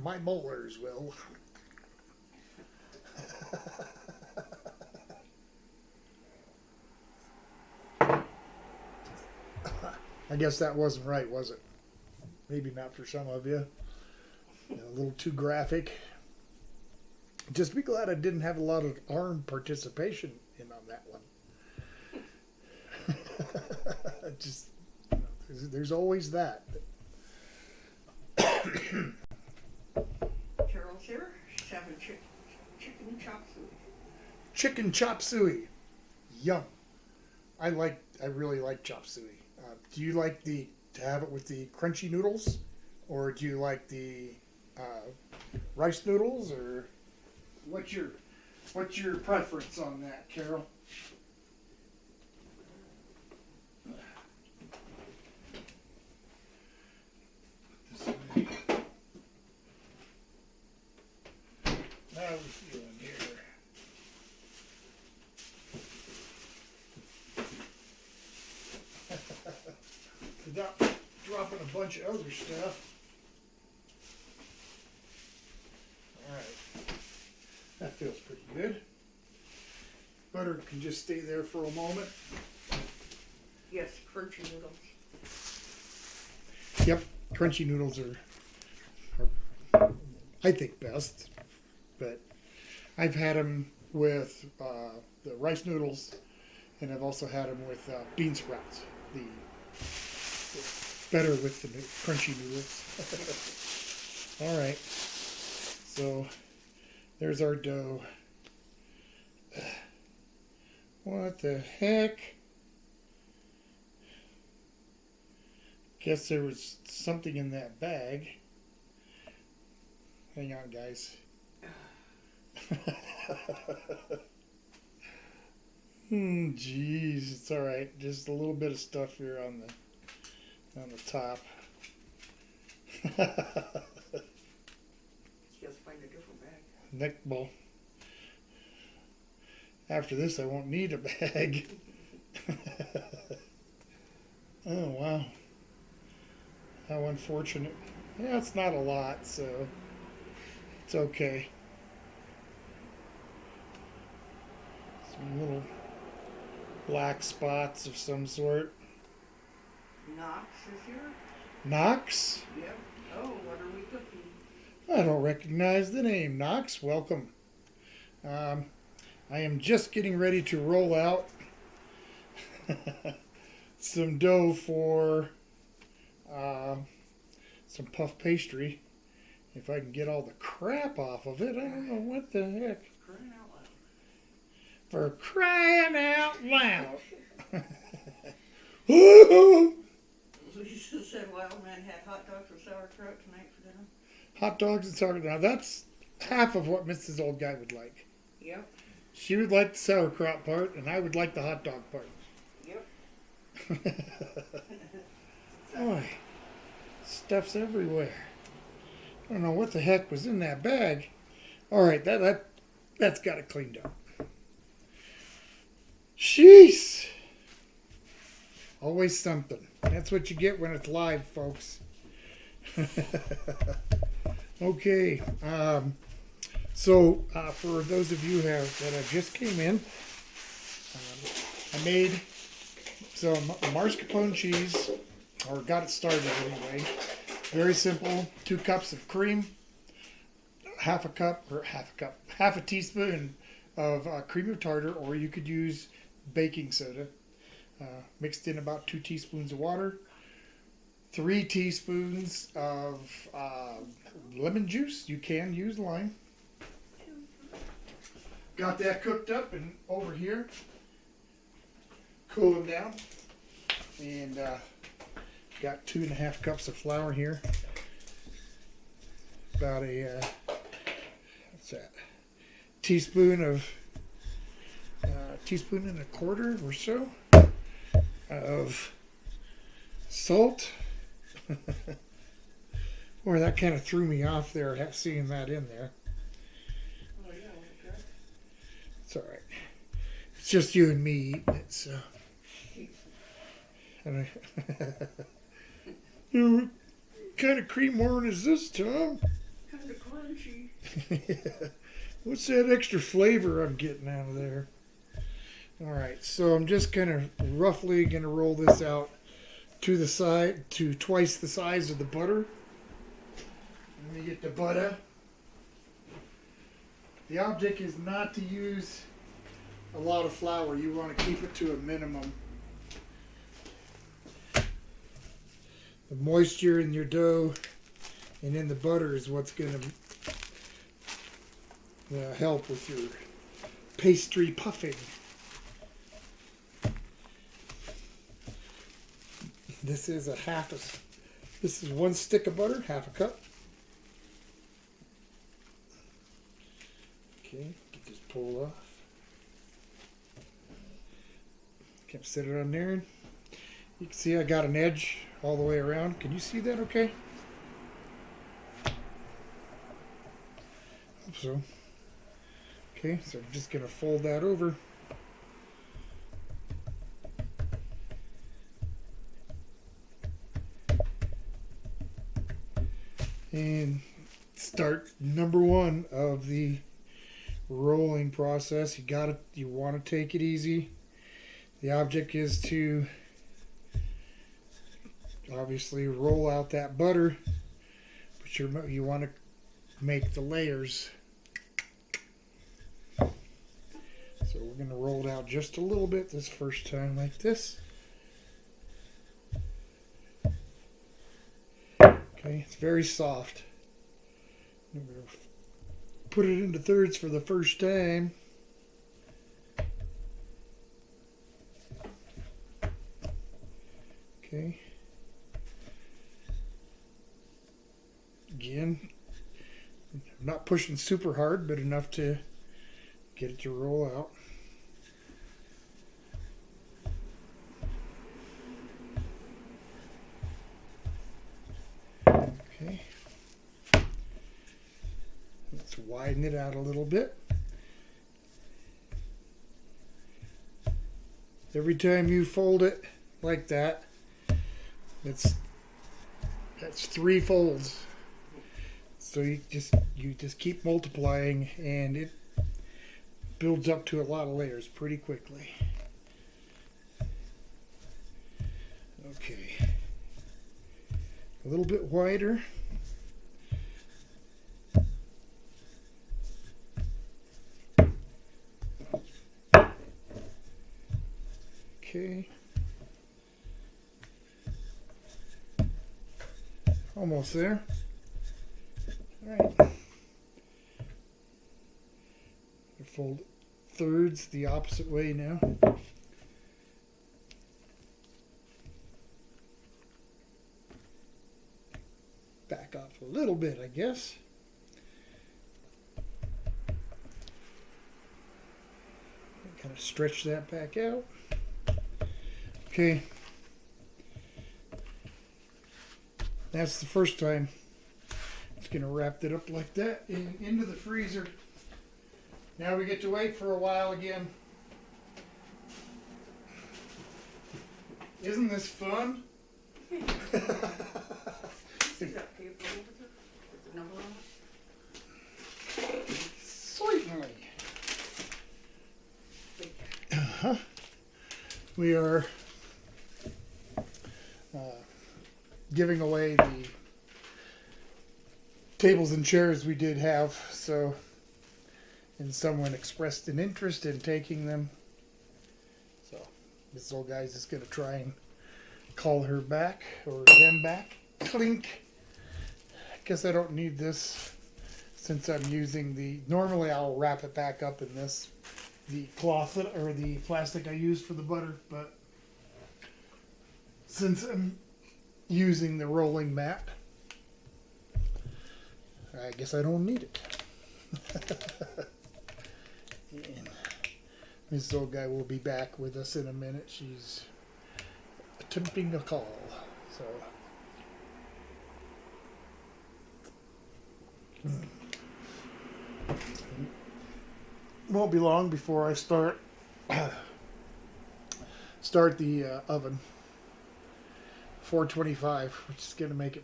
[SPEAKER 1] my molars will. I guess that wasn't right, was it? Maybe not for some of you. A little too graphic. Just be glad I didn't have a lot of arm participation in on that one. Just, you know, there's always that.
[SPEAKER 2] Carol's here. She's having chicken chop suey.
[SPEAKER 1] Chicken chop suey. Yum. I really like chop suey. Do you like to have it with the crunchy noodles, or do you like the rice noodles, or what's your preference on that, Carol? This way. How are we feeling here? Without dropping a bunch of other stuff. Alright. That feels pretty good. Butter can just stay there for a moment.
[SPEAKER 2] Yes, crunchy noodles.
[SPEAKER 1] Yep, crunchy noodles are I think best. But I've had them with the rice noodles, and I've also had them with bean sprouts. The better with the crunchy noodles. All right, so there's our dough. What the heck? Guess there was something in that bag. Hang on, guys. Jeez, it's all right. Just a little bit of stuff here on the top.
[SPEAKER 2] Just find a different bag.
[SPEAKER 1] Neck ball. After this, I won't need a bag. Oh wow, how unfortunate. Yeah, it's not a lot, so it's okay. Some little black spots of some sort.
[SPEAKER 2] Knox is here?
[SPEAKER 1] Knox?
[SPEAKER 2] Yep. Oh, what are we cooking?
[SPEAKER 1] I don't recognize the name. Knox, welcome. I am just getting ready to roll out some dough for some puff pastry. If I can get all the crap off of it, I don't know what the heck.
[SPEAKER 2] Crying out loud.
[SPEAKER 1] For crying out loud.
[SPEAKER 2] Lisa said Wild Man had hot dogs with sauerkraut tonight for dinner.
[SPEAKER 1] Hot dogs and sauerkraut. Now that's half of what Mrs. Old Guy would like.
[SPEAKER 2] Yep.
[SPEAKER 1] She would like the sauerkraut part, and I would like the hot dog part.
[SPEAKER 2] Yep.
[SPEAKER 1] Boy, stuff's everywhere. I don't know what the heck was in that bag. All right, that's got it cleaned up. Jeez. Always something. That's what you get when it's live, folks. Okay. So for those of you that have just came in, I made some mascarpone cheese, or got it started anyway. Very simple. 2 cups of cream, half a teaspoon of cream of tartar, or you could use baking soda. Mixed in about 2 teaspoons of water, 3 teaspoons of lemon juice. You can use lime. Got that cooked up and over here, cool them down, and got 2.5 cups of flour here. About a what's that? Teaspoon of teaspoon and a quarter or so of salt. Boy, that kind of threw me off there, seeing that in there.
[SPEAKER 2] Oh, yeah, okay.
[SPEAKER 1] It's all right. It's just you and me eating it, so. And what kind of cream horn is this, Tom?
[SPEAKER 2] Kind of crunchy.
[SPEAKER 1] What's that extra flavor I'm getting out of there? All right, so I'm just kind of roughly going to roll this out to the side, to twice the size of the butter. Let me get the butter. The object is not to use a lot of flour. You want to keep it to a minimum. The moisture in your dough and in the butter is what's going to help with your pastry puffing. This is this is 1 stick of butter, half a cup. Okay, just pull off. Okay, set it on there. You can see I got an edge all the way around. Can you see that okay? Hope so. Okay, so I'm just going to fold that over. And start number 1 of the rolling process. You want to take it easy. The object is to obviously roll out that butter, but you want to make the layers. So we're going to roll it out just a little bit this first time, like this. Okay, it's very soft. I'm going to put it into thirds for the first time. Okay. Again, I'm not pushing super hard, but enough to get it to roll out. Okay. Let's widen it out a little bit. Every time you fold it like that, that's 3 folds. So you just keep multiplying, and it builds up to a lot of layers pretty quickly. Okay. A little bit wider. Okay. Almost there. All right. Fold thirds the opposite way now. Back off a little bit, I guess. Kind of stretch that back out. Okay. That's the first time. Just going to wrap it up like that and into the freezer. Now we get to wait for a while again. Isn't this fun?
[SPEAKER 2] See that paper over there with the number on it?
[SPEAKER 1] Certainly. We are giving away the tables and chairs we did have, so, and someone expressed an interest in taking them. So this old guy's just going to try and call her back, or them back. Clink. I guess I don't need this since I'm using normally I'll wrap it back up in the cloth or the plastic I used for the butter, but since I'm using the rolling mat, I guess I don't need it. And this old guy will be back with us in a minute. She's attempting a call, so. Won't be long before I start the oven. 425, which is going to make it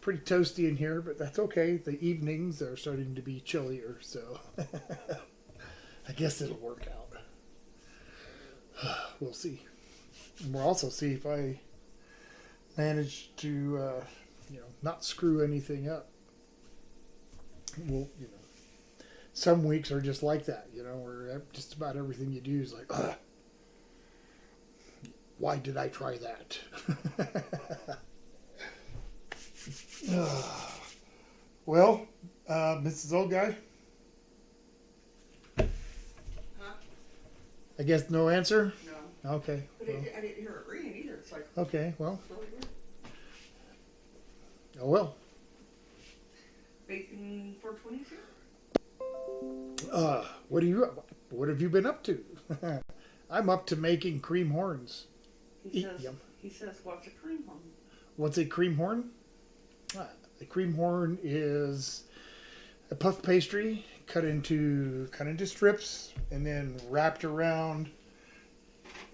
[SPEAKER 1] pretty toasty in here, but that's okay. The evenings are starting to be chillier, so I guess it'll work out. We'll see. And we'll also see if I manage to, not screw anything up. We'll, some weeks are just like that, you know, where just about everything you do is like, ugh, why did I try that? Well, Mrs. Old Guy,
[SPEAKER 2] Huh?
[SPEAKER 1] I guess no answer?
[SPEAKER 2] No.
[SPEAKER 1] Okay.
[SPEAKER 2] But
[SPEAKER 1] Well,
[SPEAKER 2] I didn't hear it ringing either. It's like,
[SPEAKER 1] okay, well,
[SPEAKER 2] really weird.
[SPEAKER 1] oh well.
[SPEAKER 2] Bacon 422?
[SPEAKER 1] What have you been up to? I'm up to making cream horns. Yum.
[SPEAKER 2] He says, what's a cream horn?
[SPEAKER 1] What's a cream horn? A cream horn is a puff pastry cut into strips and then wrapped around.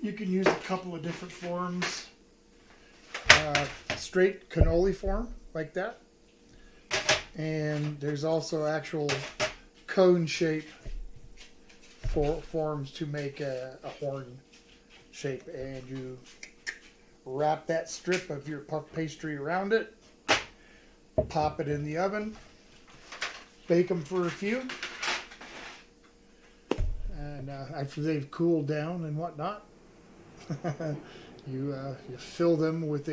[SPEAKER 1] You can use a couple of different forms. Straight cannoli form like that, and there's also actual cone shape forms to make a horn shape, and you wrap that strip of your puff pastry around it, pop it in the oven, bake them for a few, and after they've cooled down and whatnot, you fill them with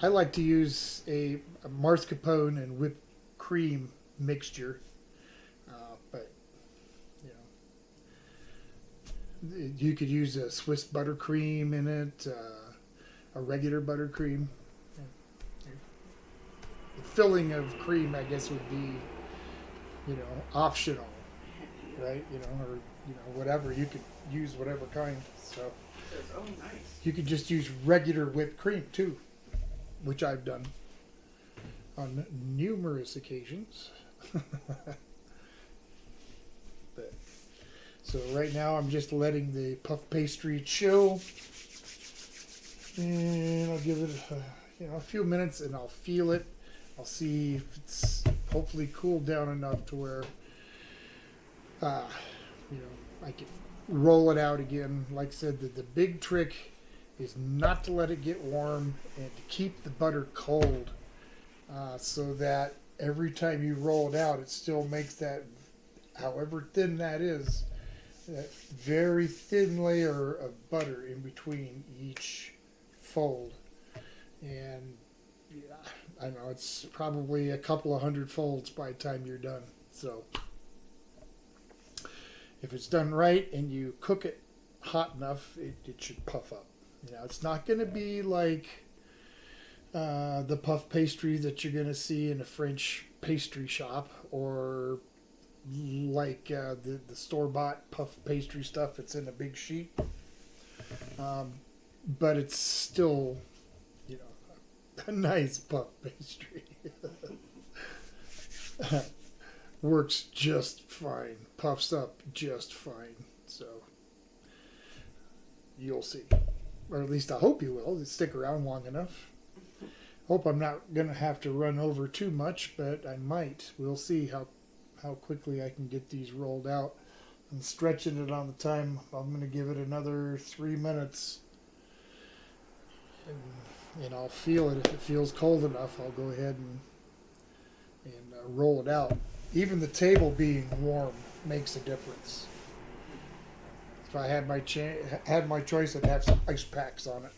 [SPEAKER 1] I like to use a mascarpone and whipped cream mixture, but you know, you could use a Swiss buttercream in it, a regular buttercream. The filling of cream, I guess, would be, you know, optional, right? You know, or you know, whatever. You could use whatever kind. So
[SPEAKER 2] It says, oh, nice.
[SPEAKER 1] you could just use regular whipped cream too, which I've done on numerous occasions. But, so right now I'm just letting the puff pastry chill, and I'll give it a few minutes, and I'll feel it. I'll see if it's hopefully cooled down enough to where I can roll it out again. Like I said, the big trick is not to let it get warm and to keep the butter cold, so that every time you roll it out, it still makes that, however thin that is, that very thin layer of butter in between each fold. And yeah, I know it's probably a couple of hundred folds by the time you're done. So if it's done right and you cook it hot enough, it should puff up. You know, it's not going to be like the puff pastry that you're going to see in a French pastry shop, or like the store-bought puff pastry stuff that's in a big sheet. But it's still, you know, a nice puff pastry. Works just fine. Puffs up just fine. So you'll see. Or at least I hope you will. Stick around long enough. Hope I'm not going to have to run over too much, but I might. We'll see how quickly I can get these rolled out. I'm stretching it on the time. I'm going to give it another 3 minutes. And I'll feel it. If it feels cold enough, I'll go ahead and roll it out. Even the table being warm makes a difference. If I had my choice, I'd have some ice packs on it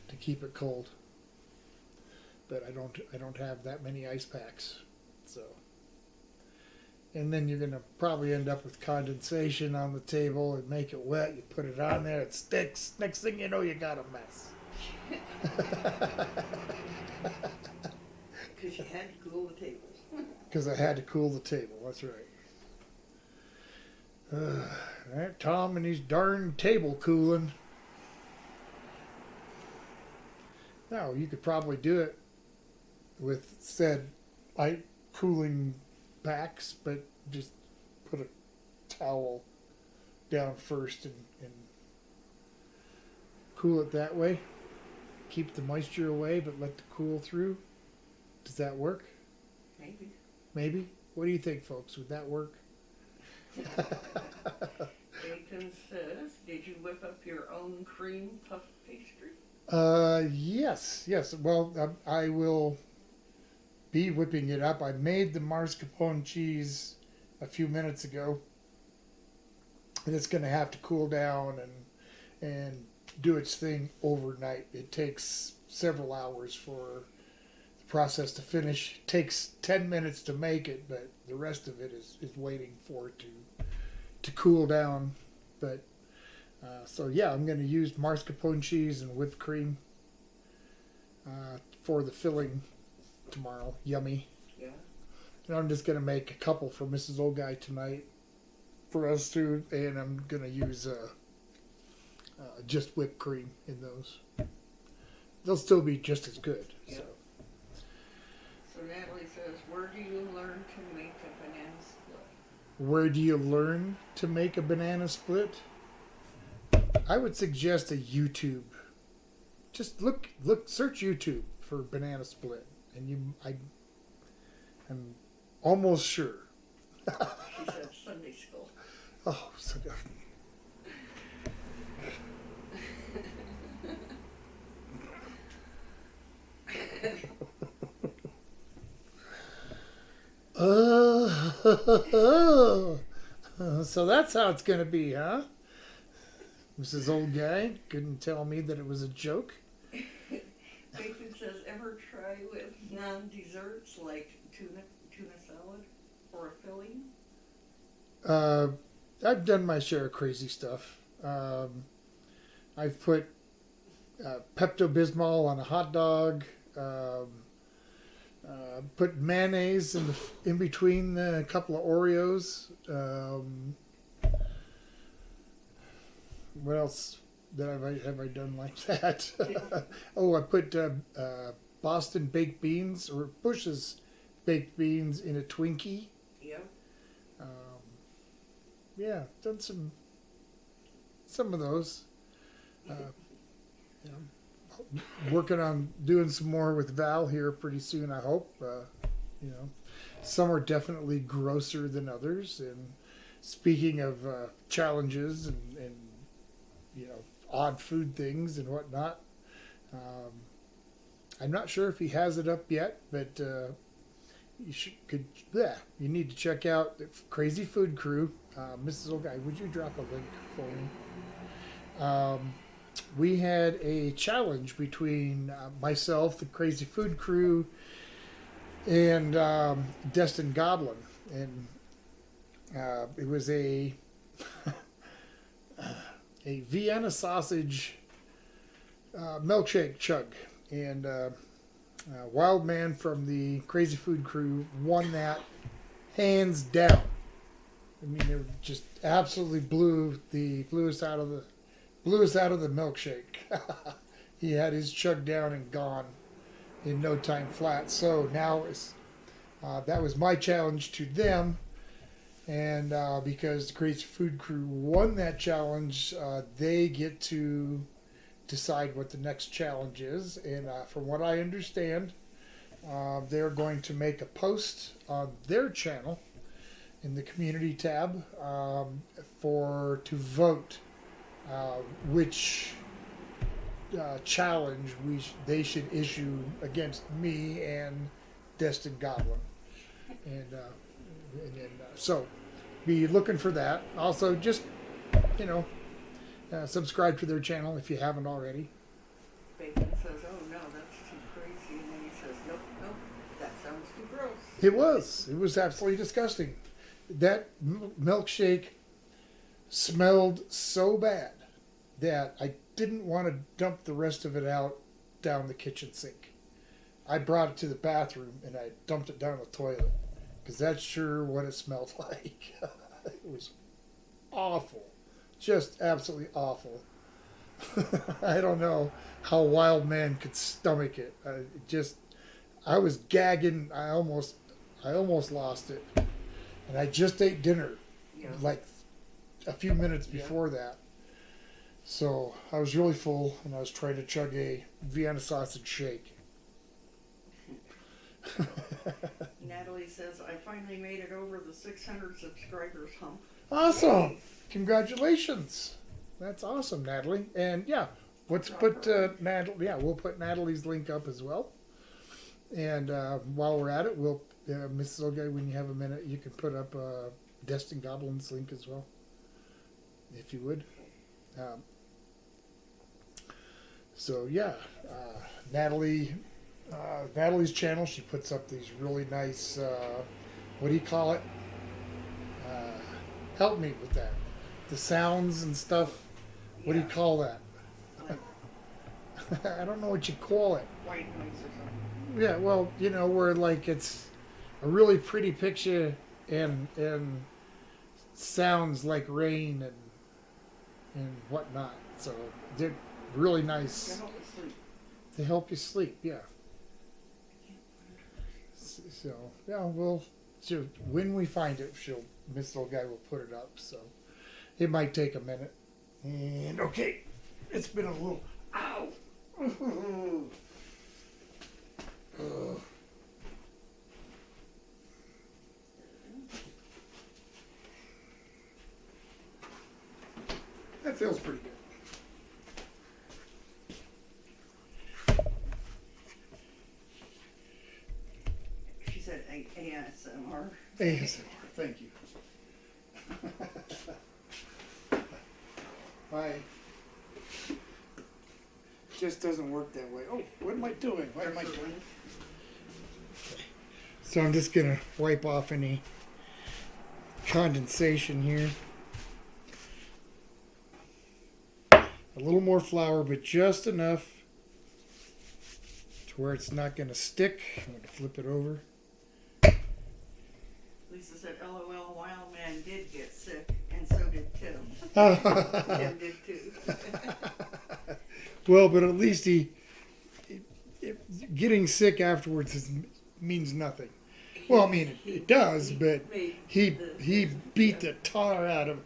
[SPEAKER 1] to keep it cold. But I don't have that many ice packs. So, and then you're gonna probably end up with condensation on the table and make it wet. You put it on there, it sticks. Next thing you know, you got a mess.
[SPEAKER 2] Because you had to cool the tables.
[SPEAKER 1] Because I had to cool the table. That's right. That Tom and his darn table cooling. Now you could probably do it with said cooling packs, but just put a towel down first and cool it that way. Keep the moisture away, but let the cool through. Does that work?
[SPEAKER 2] Maybe.
[SPEAKER 1] Maybe. What do you think, folks? Would that work?
[SPEAKER 2] Bacon says, did you whip up your own cream puff pastry?
[SPEAKER 1] Yes. Well, I will be whipping it up. I made the mascarpone cheese a few minutes ago, and it's going to have to cool down and do its thing overnight. It takes several hours for the process to finish. It takes 10 minutes to make it, but the rest of it is waiting for it to cool down. But so yeah, I'm going to use mascarpone cheese and whipped cream for the filling tomorrow. Yummy.
[SPEAKER 2] Yeah.
[SPEAKER 1] And I'm just going to make a couple for Mrs. Old Guy tonight for us too, and I'm going to use just whipped cream in those. They'll still be just as good.
[SPEAKER 2] Yep. So Natalie says, where do you learn to make a banana split?
[SPEAKER 1] Where do you learn to make a banana split? I would suggest a YouTube. Just search YouTube for banana split, and I'm almost sure.
[SPEAKER 2] She said Sunday school.
[SPEAKER 1] Oh, so good. So that's how it's going to be, huh? Mrs. Old Guy couldn't tell me that it was a joke.
[SPEAKER 2] Bacon says, ever try with non-desserts like tuna salad or a filling?
[SPEAKER 1] I've done my share of crazy stuff. I've put Pepto-Bismol on a hot dog. Put mayonnaise in between a couple of Oreos. What else have I done like that? Oh, I put Boston baked beans or Bush's baked beans in a Twinkie.
[SPEAKER 2] Yep.
[SPEAKER 1] Yeah, done some of those. You know, working on doing some more with Val here pretty soon, I hope. You know, some are definitely grosser than others. And speaking of challenges and you know, odd food things and whatnot, I'm not sure if he has it up yet, but you need to check out the Crazy Food Crew. Mrs. Old Guy, would you drop a link for me? We had a challenge between myself, the Crazy Food Crew, and Destin Goblin, and it was a Vienna sausage milkshake chug, and Wild Man from the Crazy Food Crew won that hands down. I mean, it just absolutely blew us out of the milkshake. He had his chug down and gone in no time flat. So now that was my challenge to them, and because the Crazy Food Crew won that challenge, they get to decide what the next challenge is. And from what I understand, they're going to make a post on their channel in the community tab to vote which challenge they should issue against me and Destin Goblin, and then so be looking for that. Also, just subscribe to their channel if you haven't already.
[SPEAKER 2] Bacon says, "Oh no, that's too crazy," and then he says, "Nope, that sounds too gross."
[SPEAKER 1] It was absolutely disgusting. That milkshake smelled so bad that I didn't want to dump the rest of it out down the kitchen sink. I brought it to the bathroom and I dumped it down the toilet because that's sure what it smelled like. It was awful, just absolutely awful. I don't know how Wild Man could stomach it. I was gagging. I almost lost it, and I just ate dinner like a few minutes before that. So I was really full, and I was trying to chug a Vienna sausage shake.
[SPEAKER 2] Natalie says, "I finally made it over the 600 subscribers hump."
[SPEAKER 1] Awesome! Congratulations! That's awesome, Natalie. And yeah, we'll put Natalie's link up as well. And while we're at it, we'll, Mrs. Olga, when you have a minute, you can put up a Destin Goblins link as well, if you would. So yeah, Natalie, Natalie's channel, she puts up these really nice, what do you call it? Help me with that. The sounds and stuff. What do you call that?
[SPEAKER 2] Like
[SPEAKER 1] I don't know what you call it.
[SPEAKER 2] white noise or something.
[SPEAKER 1] Yeah, well, you know, where like it's a really pretty picture and sounds like rain and whatnot. So they're really
[SPEAKER 2] To
[SPEAKER 1] nice
[SPEAKER 2] help us sleep.
[SPEAKER 1] to help you sleep. Yeah. So yeah, when we find it, Miss Little Guy will put it up. So it might take a minute. And okay, it's been a little. Ow. Ugh. That feels pretty good.
[SPEAKER 2] She said ASMR.
[SPEAKER 1] ASMR, thank you. My just doesn't work that way. Oh, what am I doing? What am I doing? So I'm just gonna wipe off any condensation here. A little more flour, but just enough to where it's not gonna stick. I'm gonna flip it over.
[SPEAKER 2] Lisa said, LOL, Wild Man did get sick, and so did Tim. Tim did too.
[SPEAKER 1] Well, but at least getting sick afterwards means nothing. Well, I mean, it does, but he beat the tar out of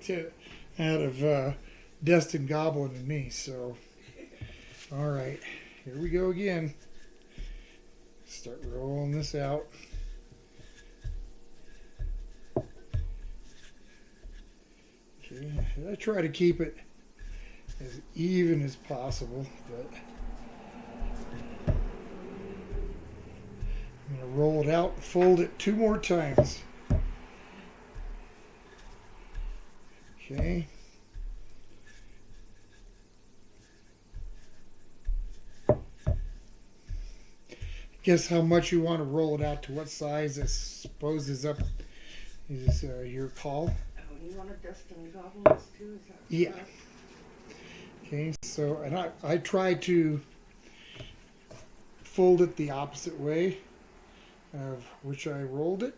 [SPEAKER 1] Destin Goblin and me. So, all right, here we go again. Start rolling this out. Okay, I try to keep it as even as possible, but I'm going to roll it out and fold it 2 more times. Okay. Guess how much you want to roll it out to what size, I suppose, is your call.
[SPEAKER 2] Oh, you want a Destin Goblins too? Is that
[SPEAKER 1] Yeah.
[SPEAKER 2] correct?
[SPEAKER 1] Okay, so, and I try to fold it the opposite way of which I rolled it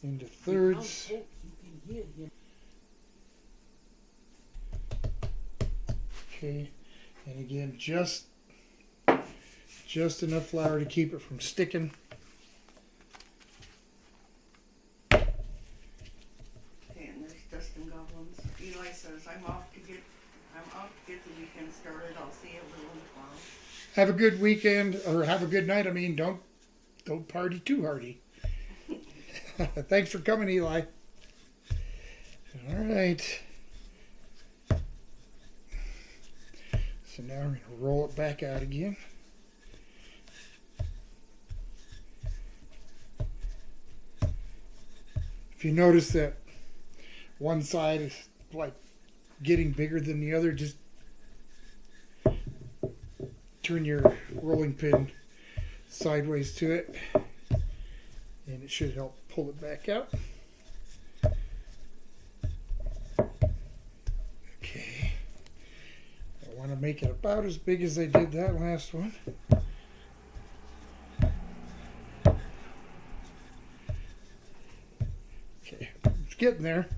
[SPEAKER 1] into thirds. Okay, and again, just enough flour to keep it from sticking.
[SPEAKER 2] Okay, and there's Destin Goblins. Eli says, I'm off to get the weekend started. I'll see everyone tomorrow.
[SPEAKER 1] Have a good weekend, or have a good night. I mean, don't party too hardy. Thanks for coming, Eli. All right. So now we're going to roll it back out again. If you notice that one side is like getting bigger than the other, just turn your rolling pin sideways to it and it should help pull it back out. Okay. I want to make it about as big as I did that last one. Okay, it's getting there.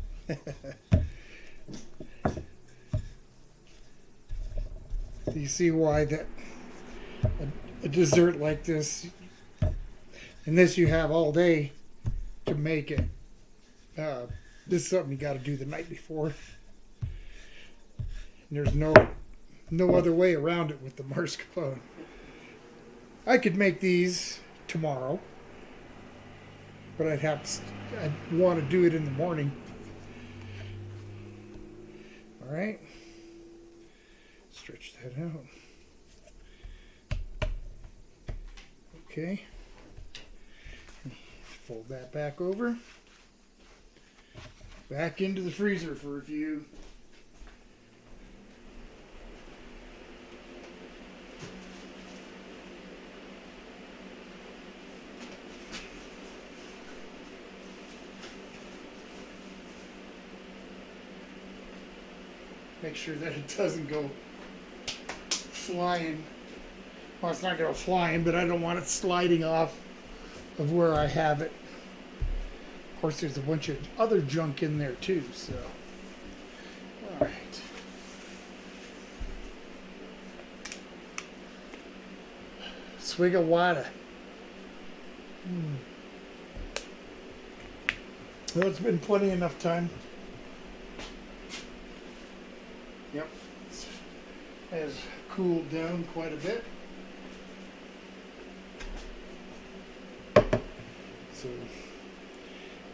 [SPEAKER 1] Do you see why that a dessert like this, unless you have all day to make it, this is something you got to do the night before. And there's no other way around it with the mascarpone. I could make these tomorrow, but I'd want to do it in the morning. All right, stretch that out. Okay. Fold that back over. Back into the freezer for a few. Make sure that it doesn't go flying. Well, it's not going to flying, but I don't want it sliding off of where I have it. Of course, there's a bunch of other junk in there too, so. All right. Swig of water. Well, it's been plenty enough time. Yep. It has cooled down quite a bit.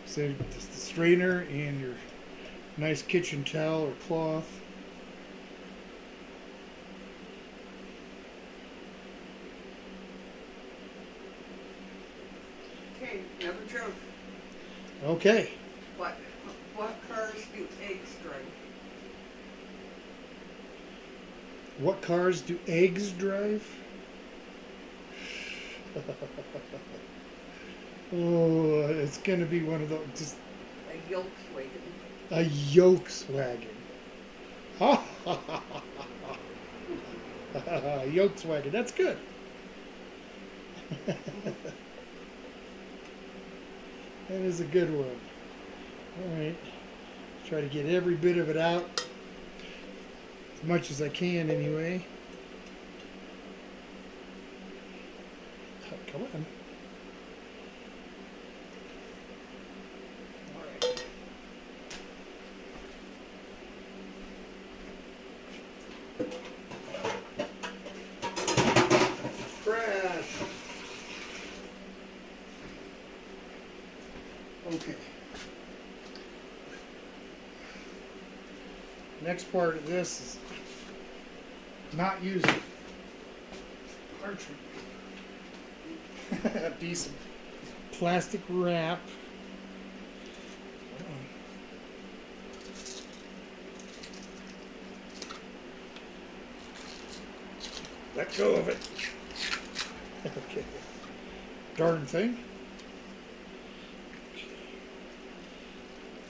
[SPEAKER 1] So it's the strainer and your nice kitchen towel or cloth.
[SPEAKER 2] Okay, another joke.
[SPEAKER 1] Okay.
[SPEAKER 2] What cars do eggs drive?
[SPEAKER 1] What cars do eggs drive? Oh, it's gonna be one of those. Just
[SPEAKER 2] A Volkswagen.
[SPEAKER 1] a Volkswagen. Ha ha ha ha ha. Volkswagen. That's good. That is a good one. All right. Try to get every bit of it out. As much as I can, anyway. Oh, come on. All right. Crash. Okay. Next part of this is not using parchment. Be some plastic wrap. Let go of it. Okay. Darn thing.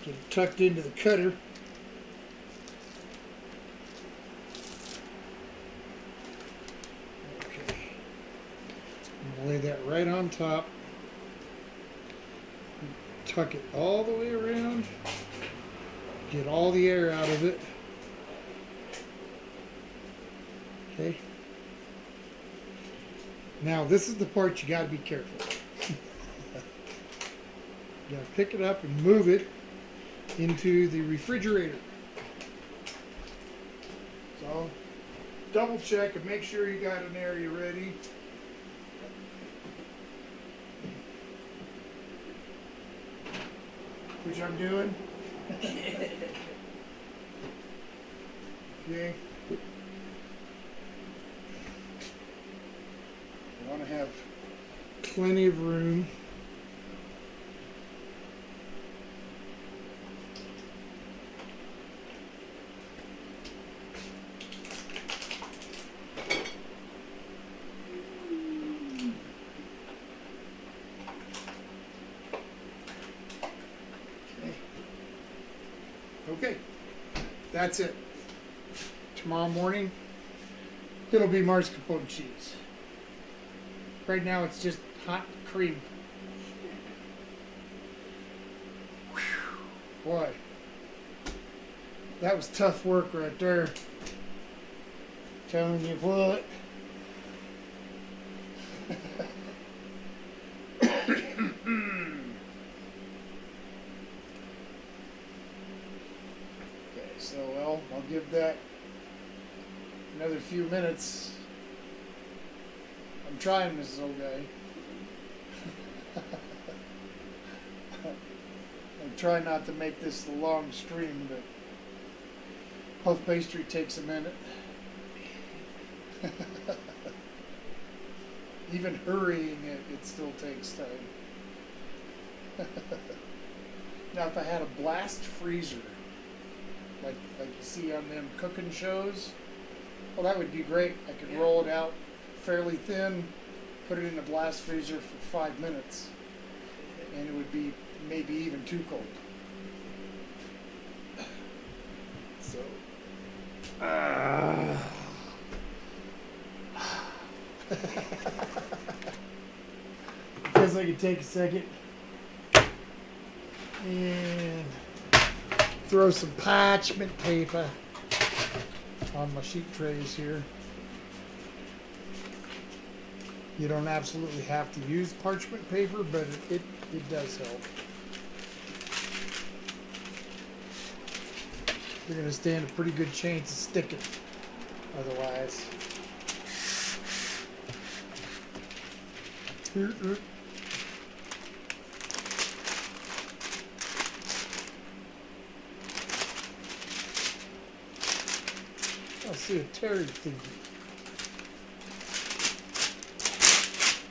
[SPEAKER 1] Get it tucked into the cutter. Lay that right on top. Tuck it all the way around. Get all the air out of it. Okay. Now this is the part you got to be careful. You got to pick it up and move it into the refrigerator. So double check and make sure you got an area ready. Which I'm doing. Okay. I want to have plenty of room. Okay, that's it. Tomorrow morning, it'll be mascarpone cheese. Right now, it's just hot cream. Whew, boy, that was tough work right there. Telling you what. So, well, I'll give that another few minutes. I'm trying, Mrs. Old Guy. I'm trying not to make this a long stream, but puff pastry takes a minute. even hurrying it, it still takes time. Now, if I had a blast freezer, like you see on them cooking shows, well, that would be great. I could roll it out fairly thin, put it in a blast freezer for 5 minutes, and it would be maybe even too cold. So, guess I could take a second and throw some parchment paper on my sheet trays here. You don't absolutely have to use parchment paper, but it does help. You're going to stand a pretty good chance of sticking otherwise. I see a Terry thing.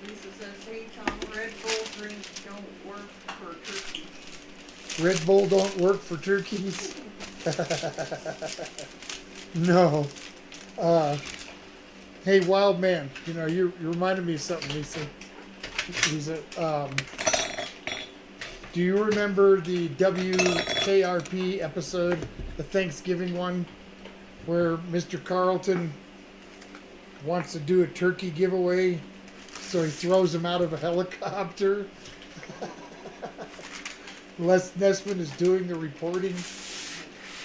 [SPEAKER 2] Lisa says, hey Tom, Red Bull drinks don't work for turkeys.
[SPEAKER 1] Red Bull don't work for turkeys? No. Hey, wild man, you know, you reminded me of something, Lisa. Do you remember the WKRP episode, the Thanksgiving one, where Mr. Carlton wants to do a turkey giveaway, so he throws him out of a helicopter? Les Nessman is doing the reporting.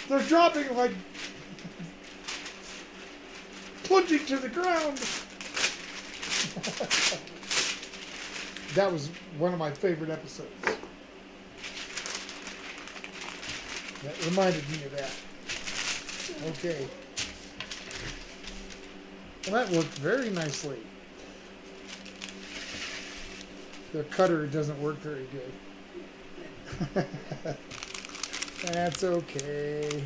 [SPEAKER 1] They're dropping like plunging to the ground. That was one of my favorite episodes. That reminded me of that. Okay. Well, that worked very nicely. The cutter doesn't work very good. That's okay.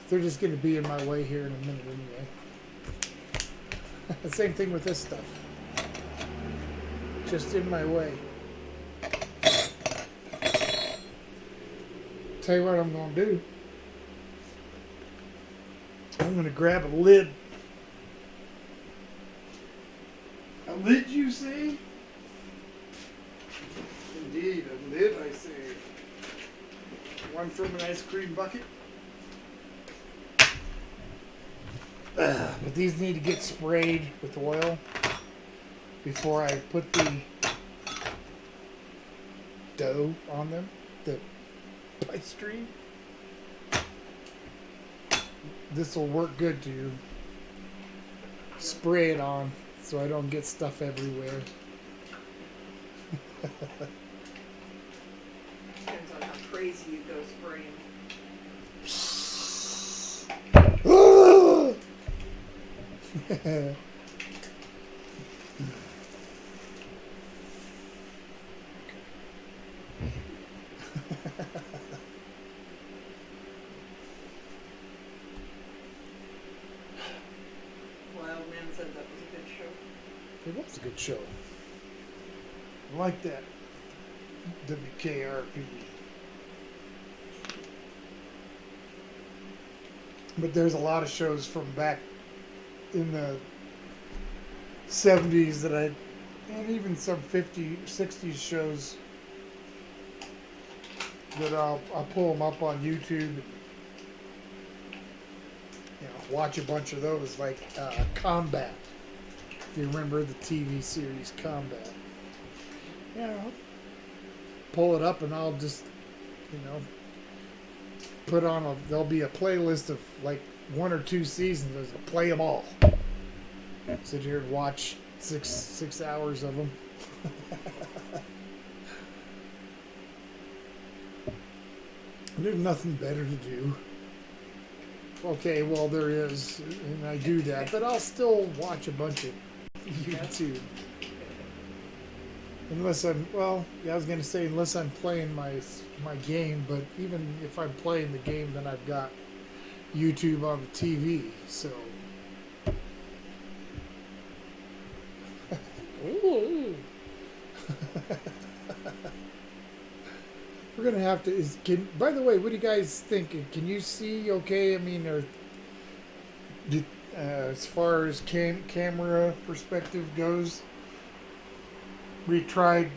[SPEAKER 1] They're just going to be in my way here in a minute anyway. Same thing with this stuff. Just in my way. Tell you what I'm going to do. I'm going to grab a lid. A lid, you say? Indeed, a lid, I say. One from an ice cream bucket. But these need to get sprayed with oil before I put the dough on them, the pastry. This will work good to spray it on so I don't get stuff everywhere.
[SPEAKER 2] Depends on how crazy you go spraying. Wild Man said that was a good show.
[SPEAKER 1] It was a good show. I like that. WKRP. But there's a lot of shows from back in the 70s that and even some 50s, 60s shows that I'll pull them up on YouTube. You know, watch a bunch of those, like Combat. If you remember the TV series Combat. You know, pull it up and I'll just, you know, put on there'll be a playlist of like 1 or 2 seasons. Play them all. Sit here and watch six hours of them. There's nothing better to do. Okay, well there is, and I do that, but I'll still watch a bunch of YouTube. Unless I'm, I was going to say unless I'm playing my game, but even if I'm playing the game, then I've got YouTube on the TV, so
[SPEAKER 3] We're gonna have to. By the way, what do you guys think? Can you see? Okay, I mean, as far as camera perspective goes, we tried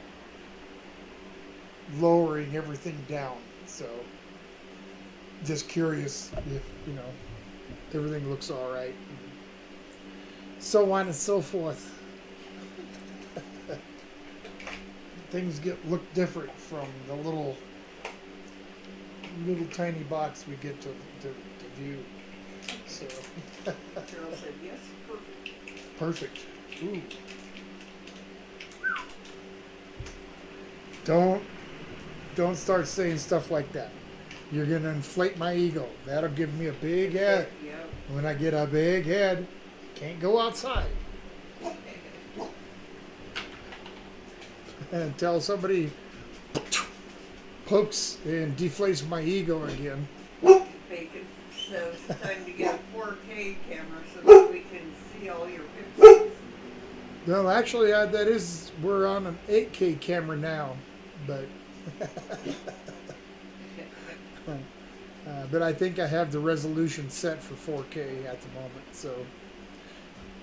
[SPEAKER 3] lowering everything down. So, just curious if everything looks all right, so on and so forth. Things look different from the little tiny box we get to view. So
[SPEAKER 2] Cheryl said, yes, perfect.
[SPEAKER 3] perfect. Ooh. Don't start saying stuff like that. You're gonna inflate my ego. That'll give me a big head.
[SPEAKER 2] Yep.
[SPEAKER 3] When I get a big head, can't go outside. Until somebody pokes and deflates my ego again.
[SPEAKER 2] Bacon. So it's time to get a 4K camera so that we can see all your pictures.
[SPEAKER 3] No, actually, we're on an 8K camera now, but but I think I have the resolution set for 4K at the moment. So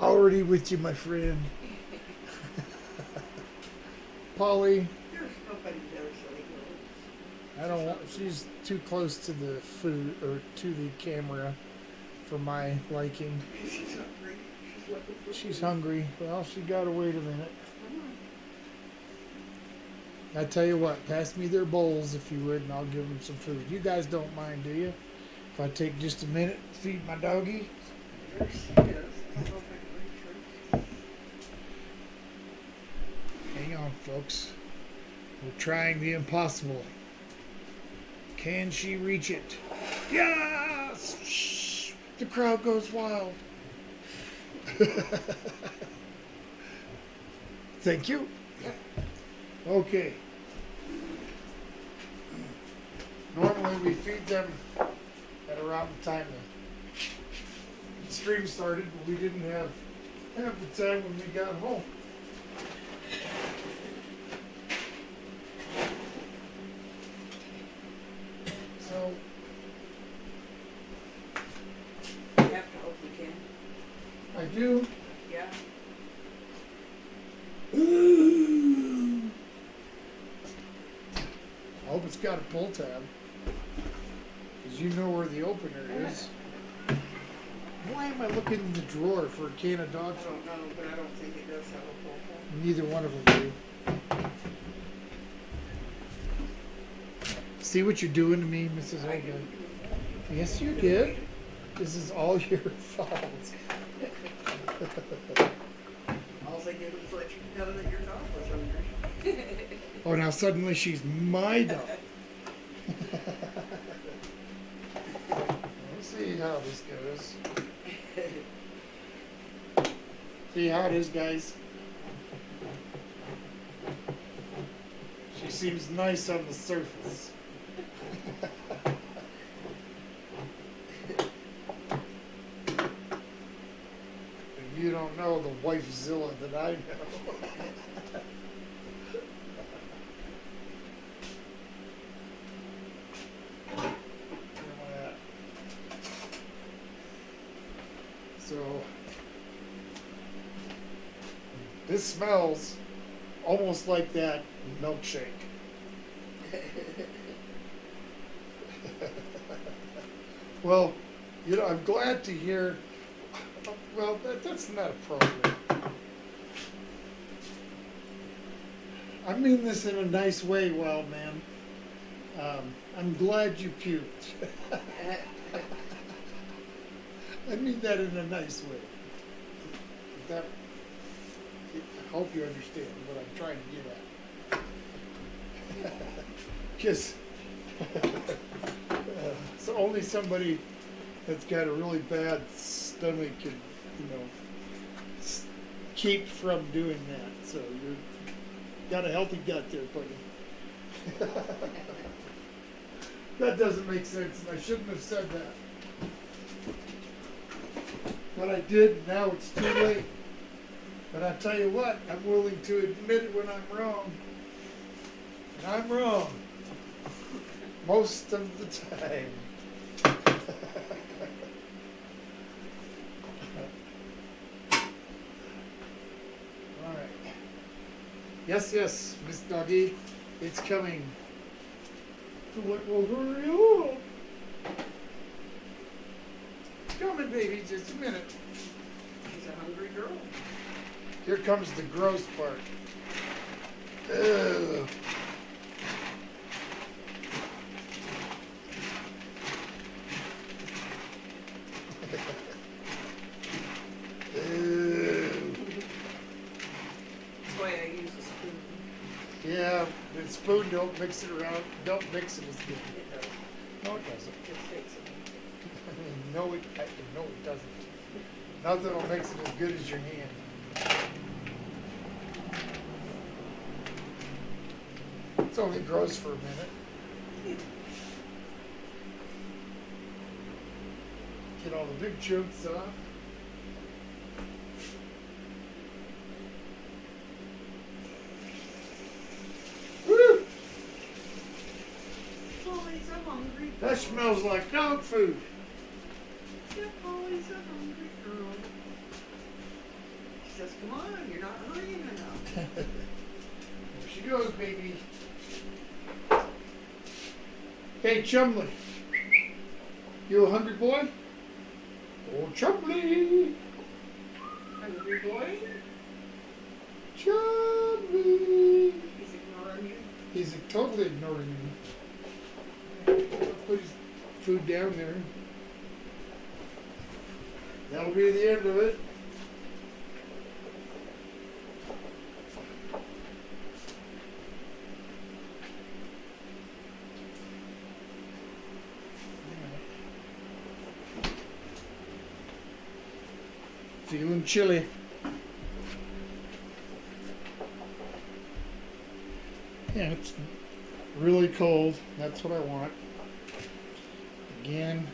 [SPEAKER 3] already with you, my friend. Polly,
[SPEAKER 2] There's nobody there, so
[SPEAKER 3] I don't want. She's too close to the food or to the camera for my liking.
[SPEAKER 2] she's hungry. She's looking for
[SPEAKER 3] She's
[SPEAKER 2] food.
[SPEAKER 3] hungry. Well, she gotta wait a minute. I tell you what, pass me their bowls if you would, and I'll give them some food. You guys don't mind, do you? If I take just a minute to feed my doggy?
[SPEAKER 2] There she is. I don't know if I can reach her.
[SPEAKER 3] Hang on, folks. We're trying the impossible. Can she reach it? Yes! Shh! The crowd goes wild. Thank you. Okay. Normally we feed them at around the time the stream started, but we didn't have the time when we got home. So
[SPEAKER 2] You have to hope we can.
[SPEAKER 3] I do.
[SPEAKER 2] Yeah.
[SPEAKER 3] I hope it's got a pull tab, because you know where the opener is. Why am I looking in the drawer for a can of dog
[SPEAKER 2] I
[SPEAKER 3] food?
[SPEAKER 2] don't know, but I don't think it does have a pull.
[SPEAKER 3] Neither one of them do. See what you're doing to me, Mrs.
[SPEAKER 2] I
[SPEAKER 3] Olga?
[SPEAKER 2] didn't do that.
[SPEAKER 3] Yes, you did. This is all your fault.
[SPEAKER 2] All they did was let you know that your dog was hungry.
[SPEAKER 3] Oh, now suddenly she's my dog. Let's see how this goes. See how it is, guys. She seems nice on the surface. And you don't know the wifezilla that I know. So this smells almost like that milkshake. Well, I'm glad to hear. Well, that's not appropriate. I mean this in a nice way, well, man. I'm glad you puked. I mean that in a nice way. That, I hope you understand what I'm trying to get at. Because so only somebody that's got a really bad stomach can, keep from doing that. So you've got a healthy gut there, buddy. That doesn't make sense, and I shouldn't have said that. But I did, now it's too late. But I tell you what, I'm willing to admit it when I'm wrong. And I'm wrong. Most of the time. All right. Yes, yes, Miss Doggy, it's coming. What will hurry up? It's coming, baby. Just a minute.
[SPEAKER 2] She's a hungry girl.
[SPEAKER 3] Here comes the gross part. Ugh.
[SPEAKER 2] That's why I use a spoon.
[SPEAKER 3] Yeah, the spoon don't mix it around. Don't mix it as good.
[SPEAKER 2] It does.
[SPEAKER 3] No, it doesn't.
[SPEAKER 2] It just takes it.
[SPEAKER 3] No, it doesn't. Nothing will mix it as good as your hand. It's only gross for a minute. Get all the big chunks off. Woo!
[SPEAKER 2] Polly's a hungry girl.
[SPEAKER 3] That smells like dog food.
[SPEAKER 2] Yeah, Polly's a hungry girl. She says, come on, you're not hurrying enough.
[SPEAKER 3] There she goes, baby. Hey, Chumley. You a hungry boy? Oh, Chumley.
[SPEAKER 2] Hungry boy?
[SPEAKER 3] Chumley.
[SPEAKER 2] He's ignoring you.
[SPEAKER 3] He's totally ignoring me. Put his food down there. That'll be the end of it. Feeling chilly. Yeah, it's really cold. That's what I want. Again,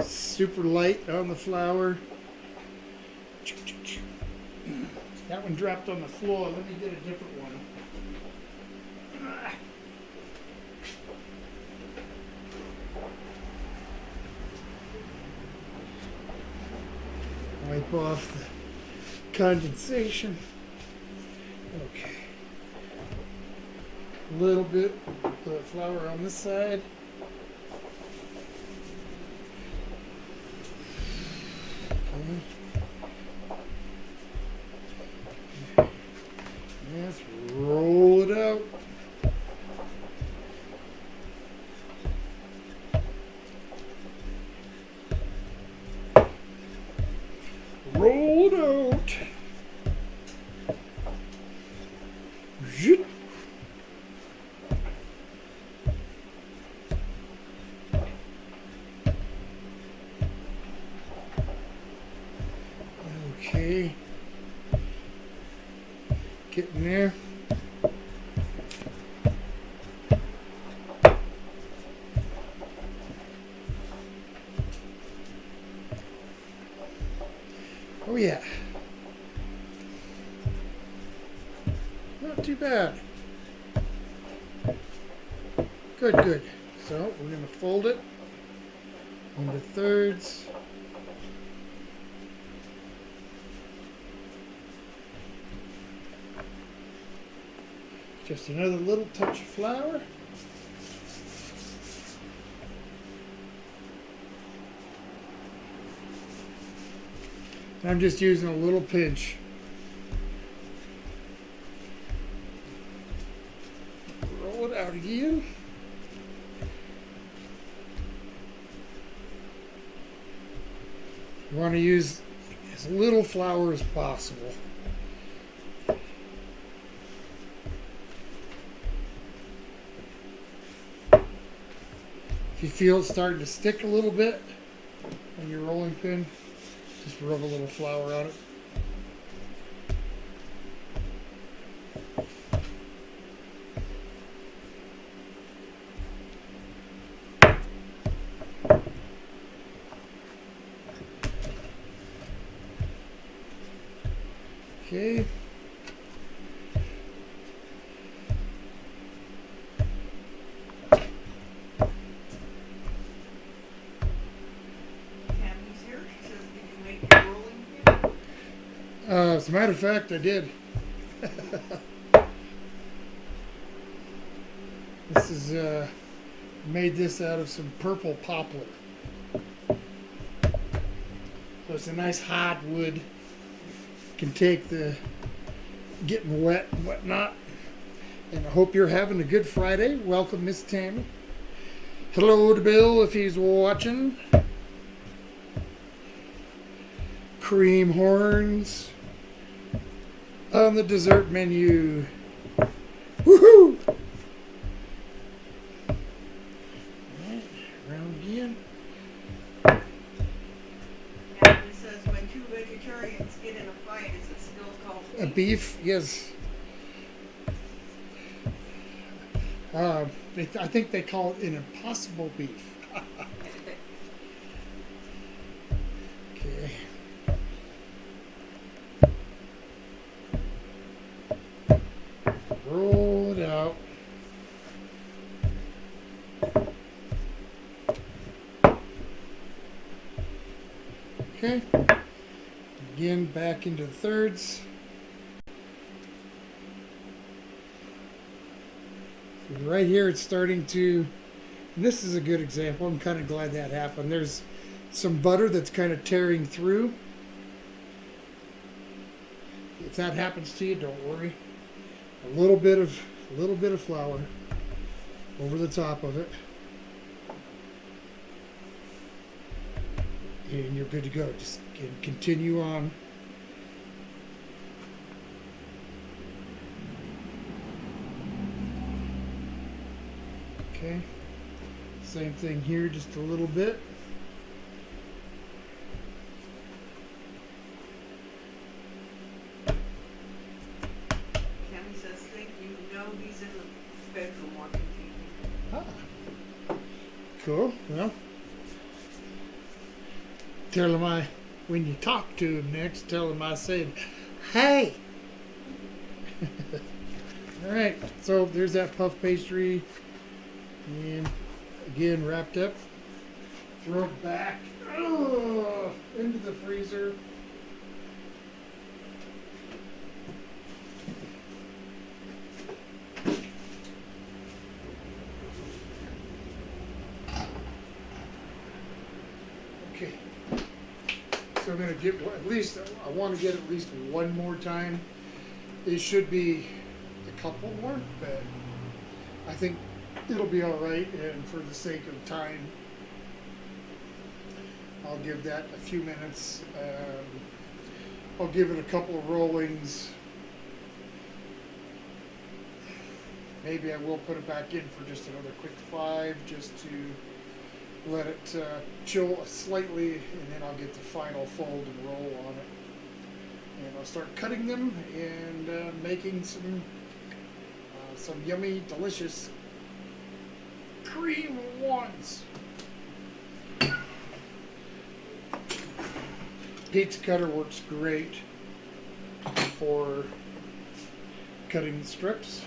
[SPEAKER 3] super light on the flour. That one dropped on the floor. Let me get a different one. Wipe off the condensation. Okay. A little bit of flour on this side. Okay. Let's roll it out. Roll it out. Zit. Okay. Getting there. Oh yeah. Not too bad. Good, good. So we're going to fold it into thirds. Just another little touch of flour. I'm just using a little pinch. Roll it out again. You want to use as little flour as possible. If you feel it starting to stick a little bit on your rolling pin, just rub a little flour on it. Okay.
[SPEAKER 1] As a matter of fact, I did. This is made this out of some purple poplar. So it's a nice hot wood. Can take the getting wet and whatnot. And I hope you're having a good Friday. Welcome, Miss Tammy. Hello to Bill if he's watching. Cream horns on the dessert menu. Woohoo! Alright, round again.
[SPEAKER 2] Now, it says when two vegetarians get in a fight, is it still called
[SPEAKER 1] A beef, yes. I think they call it an impossible beef. Okay. Roll it out. Okay. Again, back into the thirds. Right here, it's starting to. And this is a good example. I'm kind of glad that happened. There's some butter that's kind of tearing through. If that happens to you, don't worry. A little bit of flour over the top of it, and you're good to go. Just continue on. Okay, same thing here, just a little bit.
[SPEAKER 2] Tammy says, think you know he's in the bedroom watching TV.
[SPEAKER 1] Ah, cool. Well, tell him when you talk to him next, tell him I said, hey. All right, so there's that puff pastry. And again, wrapped up, throw it back into the freezer. Okay, so I'm gonna get at least. I want to get at least one more time. It should be a couple more, but I think it'll be all right, and for the sake of time, I'll give that a few minutes. I'll give it a couple of rollings. Maybe I will put it back in for just another quick 5, just to let it chill slightly, and then I'll get the final fold and roll on it. And I'll start cutting them and making some yummy, delicious cream ones. Pizza cutter works great for cutting the strips.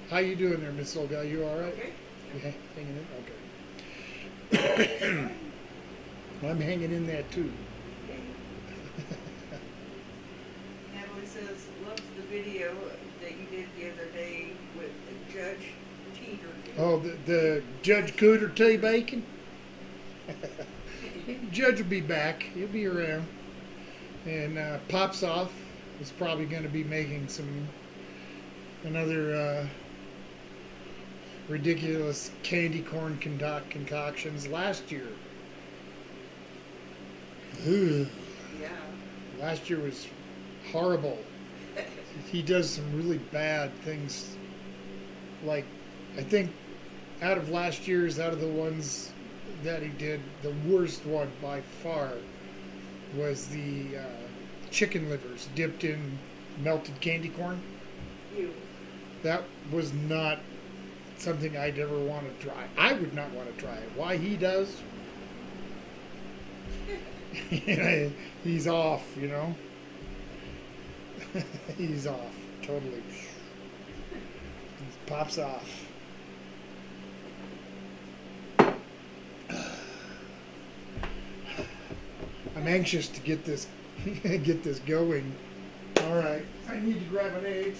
[SPEAKER 1] How you doing there, Miss Olga? You all right?
[SPEAKER 2] Okay.
[SPEAKER 1] You hanging in? Okay. I'm hanging in there too.
[SPEAKER 2] Natalie says, loves the video that you did the other day with Judge Teeter.
[SPEAKER 1] Oh, the Judge Cooter T. Bacon? Judge will be back. He'll be around. And Pops Off is probably going to be making another ridiculous candy corn concoctions last year. Ugh.
[SPEAKER 2] Yeah.
[SPEAKER 1] Last year was horrible. He does some really bad things. Like, I think out of the ones that he did, the worst one by far was the chicken livers dipped in melted candy corn.
[SPEAKER 2] You.
[SPEAKER 1] That was not something I'd ever want to try. I would not want to try it. Why he does? He's off, you know. He's off totally. He pops off. I'm anxious to get this get this going. All right, I need to grab an egg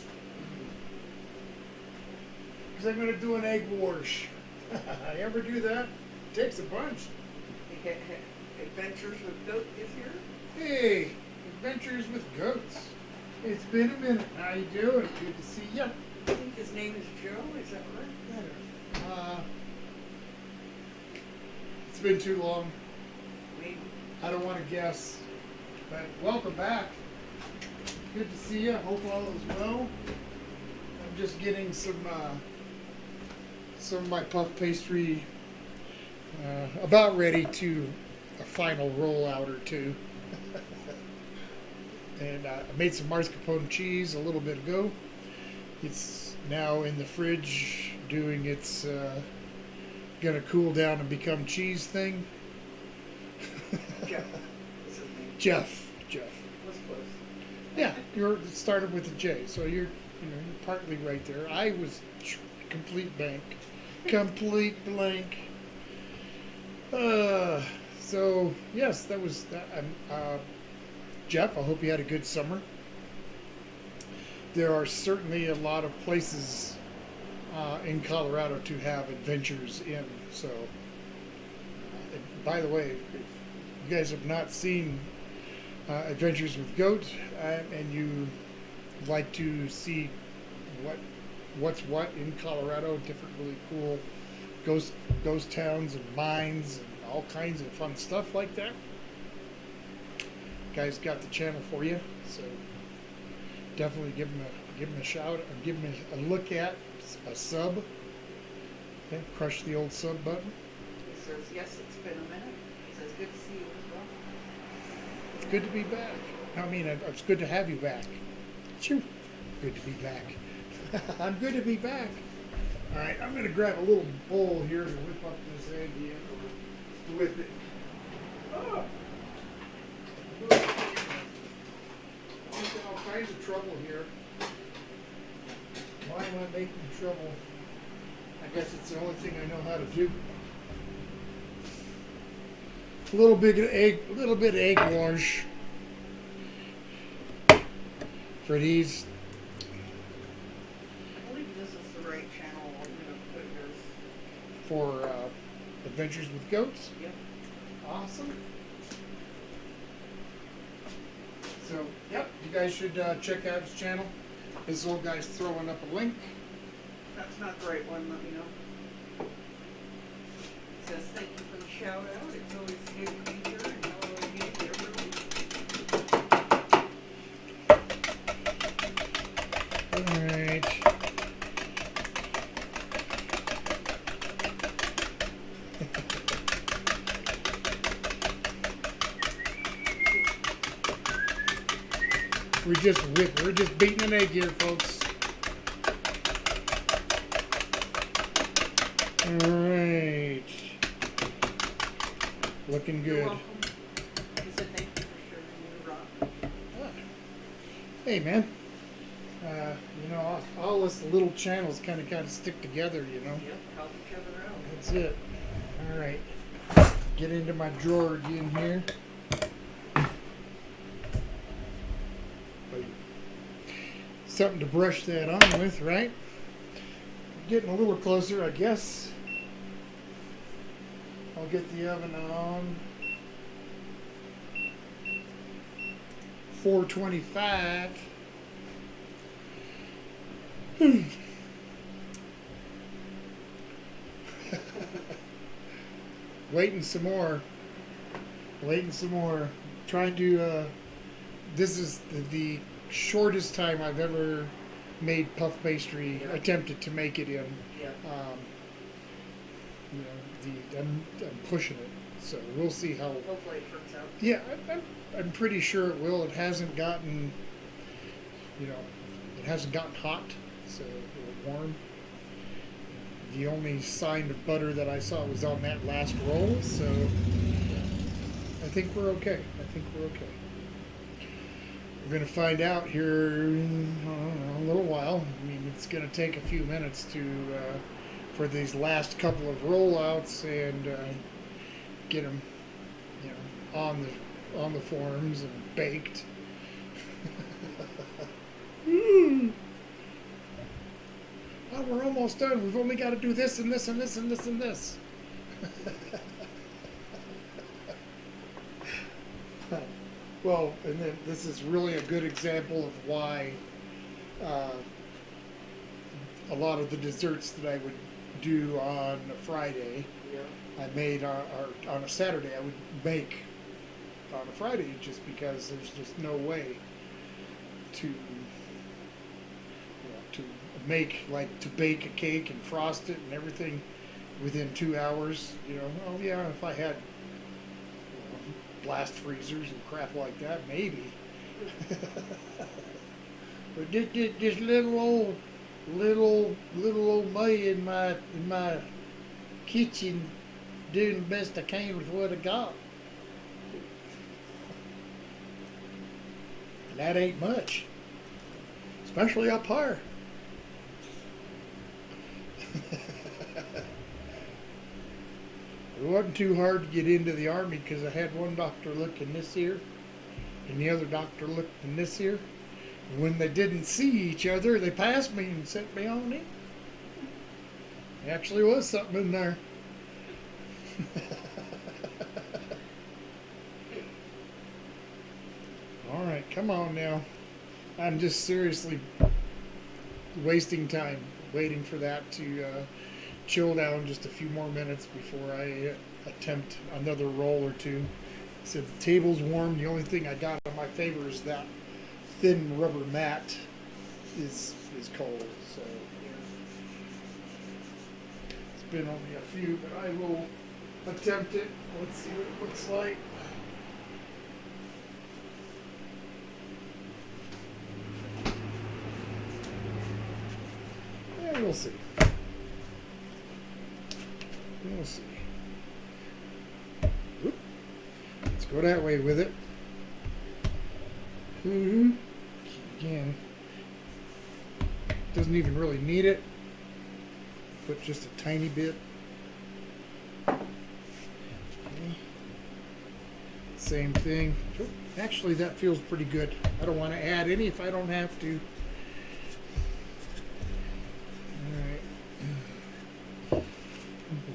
[SPEAKER 1] because I'm going to do an egg wash. I ever do that? Takes a bunch.
[SPEAKER 2] Adventures with Goat this year?
[SPEAKER 1] Hey, Adventures with Goats. It's been a minute. How you doing? Good to see you.
[SPEAKER 2] I think his name is Joe, is that right?
[SPEAKER 1] It's been too long.
[SPEAKER 2] Maybe.
[SPEAKER 1] I don't want to guess. But welcome back. Good to see you. Hope all is well. I'm just getting some of my puff pastry about ready to a final rollout or two. And I made some mascarpone cheese a little bit ago. It's now in the fridge doing its gonna cool down and become cheese thing.
[SPEAKER 2] Jeff. What's his name?
[SPEAKER 1] Jeff.
[SPEAKER 2] Was close.
[SPEAKER 1] Yeah, it started with a J, so you're partly right there. I was complete blank. So yes, that was Jeff. I hope you had a good summer. There are certainly a lot of places in Colorado to have adventures in. So, by the way, if you guys have not seen Adventures with Goat, and you like to see what's what in Colorado, different really cool ghost towns and mines and all kinds of fun stuff like that, guys got the channel for you. So definitely give them a shout or give them a look at a sub. Okay, crush the old sub button.
[SPEAKER 2] He says, yes, it's been a minute. He says, good to see you as well.
[SPEAKER 1] It's good to be back. I mean, it's good to have you back. Shoo. Good to be back. I'm good to be back. All right, I'm going to grab a little bowl here to whip up this egg in with it. Oh. I'm in all kinds of trouble here. Why am I making trouble? I guess it's the only thing I know how to do. A little bit of egg wash for these.
[SPEAKER 2] I believe this is the right channel. I'm going to put yours.
[SPEAKER 1] For Adventures with Goats.
[SPEAKER 2] Yep.
[SPEAKER 1] Awesome. So, yep, you guys should check out his channel. This old guy's throwing up a link.
[SPEAKER 2] That's not the right one, let me know. It says, thank you for the shout out. It's always good to be here and hello again to everyone.
[SPEAKER 1] Alright. We're just beating an egg here, folks. Alright. Looking
[SPEAKER 2] You're
[SPEAKER 1] good.
[SPEAKER 2] welcome. He said, thank you for sharing your rock.
[SPEAKER 1] Hey, man. All this little channels kind of stick together, you know.
[SPEAKER 2] Yep, help each other out.
[SPEAKER 1] That's it. All right. Get into my drawer again here. Something to brush that on with, right? Getting a little closer, I guess. I'll get the oven on. 425. Waiting some more. Trying to, this is the shortest time I've ever made puff pastry, attempted to make it in.
[SPEAKER 2] Yep.
[SPEAKER 1] I'm pushing it, so we'll see how.
[SPEAKER 2] Hopefully it turns out.
[SPEAKER 1] Yeah, I'm pretty sure it will. It hasn't gotten, it hasn't gotten hot, so it'll warm. The only sign of butter that I saw was on that last roll, so I think we're okay. We're going to find out here in a little while. I mean, it's going to take a few minutes for these last couple of rollouts and get them, on on the forms and baked. Oh, we're almost done. We've only got to do this and this and this and this and this. Well, and then this is really a good example of why a lot of the desserts that I would do on a Friday,
[SPEAKER 3] Yeah.
[SPEAKER 1] I made or on a Saturday. I would make on a Friday just because there's just no way to to make, like, to bake a cake and frost it and everything within 2 hours. Oh yeah, if I had blast freezers and crap like that, maybe. But this little old me in my kitchen doing the best I can with what I got. And that ain't much, especially up here. It wasn't too hard to get into the Army because I had one doctor look in this ear and the other doctor looked in this ear. And when they didn't see each other, they passed me and sent me on in. There actually was something in there. All right, come on now. I'm just seriously wasting time waiting for that to chill down just a few more minutes before I attempt another roll or two. So the table's warm. The only thing I got in my favor is that thin rubber mat is cold. So it's been only a few, but I will attempt it. Let's see what it looks like. Yeah, we'll see. We'll see. Oop. Let's go that way with it. Again, doesn't even really need it. Put just a tiny bit. Okay. Same thing. Actually, that feels pretty good. I don't want to add any if I don't have to.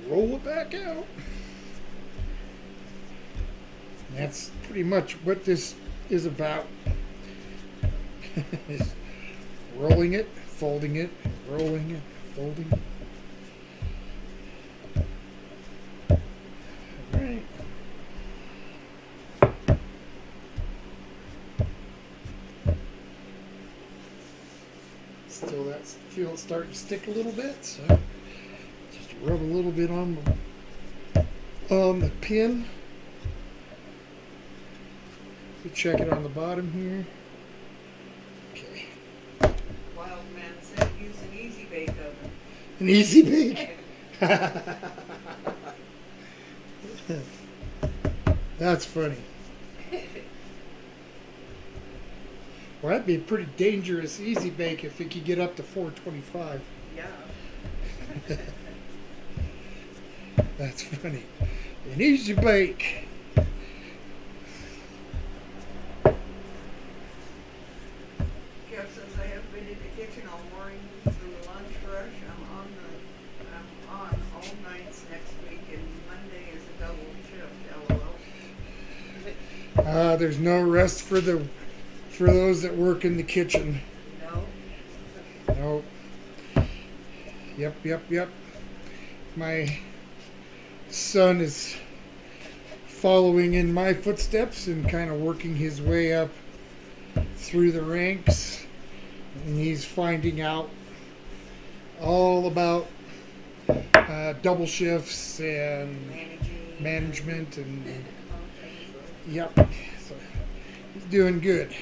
[SPEAKER 1] Roll it back out. And that's pretty much what this is about. Rolling it, folding it, rolling it, folding it. All right. Still, that feel it starting to stick a little bit, so just rub a little bit on the pin. So check it on the bottom here. Okay.
[SPEAKER 2] Wild man said use an easy bake oven.
[SPEAKER 1] An easy bake. That's funny. Well, that'd be a pretty dangerous easy bake if it could get up to 425.
[SPEAKER 2] Yeah.
[SPEAKER 1] That's funny. An easy bake.
[SPEAKER 2] Jeff says I haven't been in the kitchen all morning for the lunch rush. I'm on all nights next week, and Monday is a double shift. LOL.
[SPEAKER 1] There's no rest for those that work in the kitchen.
[SPEAKER 2] No.
[SPEAKER 1] No. Yep. My son is following in my footsteps and kind of working his way up through the ranks. And he's finding out all about double shifts and management and yep. So he's doing good.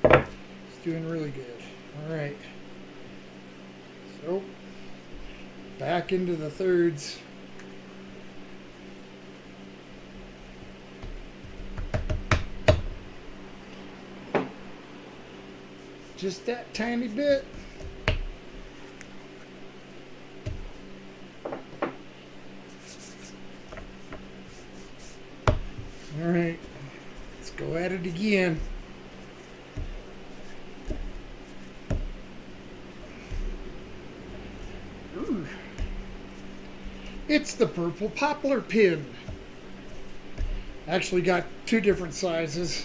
[SPEAKER 1] He's doing really good. All right. So back into the thirds. Just that tiny bit. All right, let's go can. Ooh. It's the purple poplar pin. Actually got two different sizes.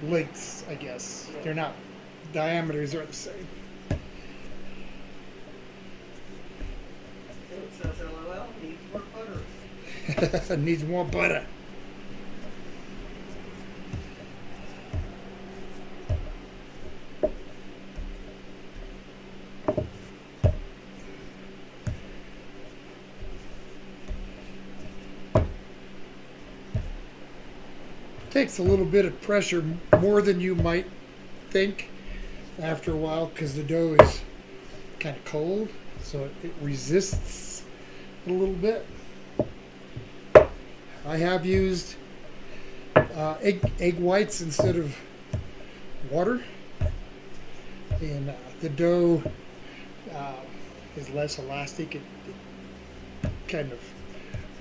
[SPEAKER 1] Lengths, I guess. They're not, diameters are the same.
[SPEAKER 2] It says LOL, needs more butter.
[SPEAKER 1] Needs more butter. Takes a little bit of pressure, more than you might think after a while, because the dough is kind of cold, so it resists a little bit. I have used egg whites instead of water, and the dough is less elastic. It kind of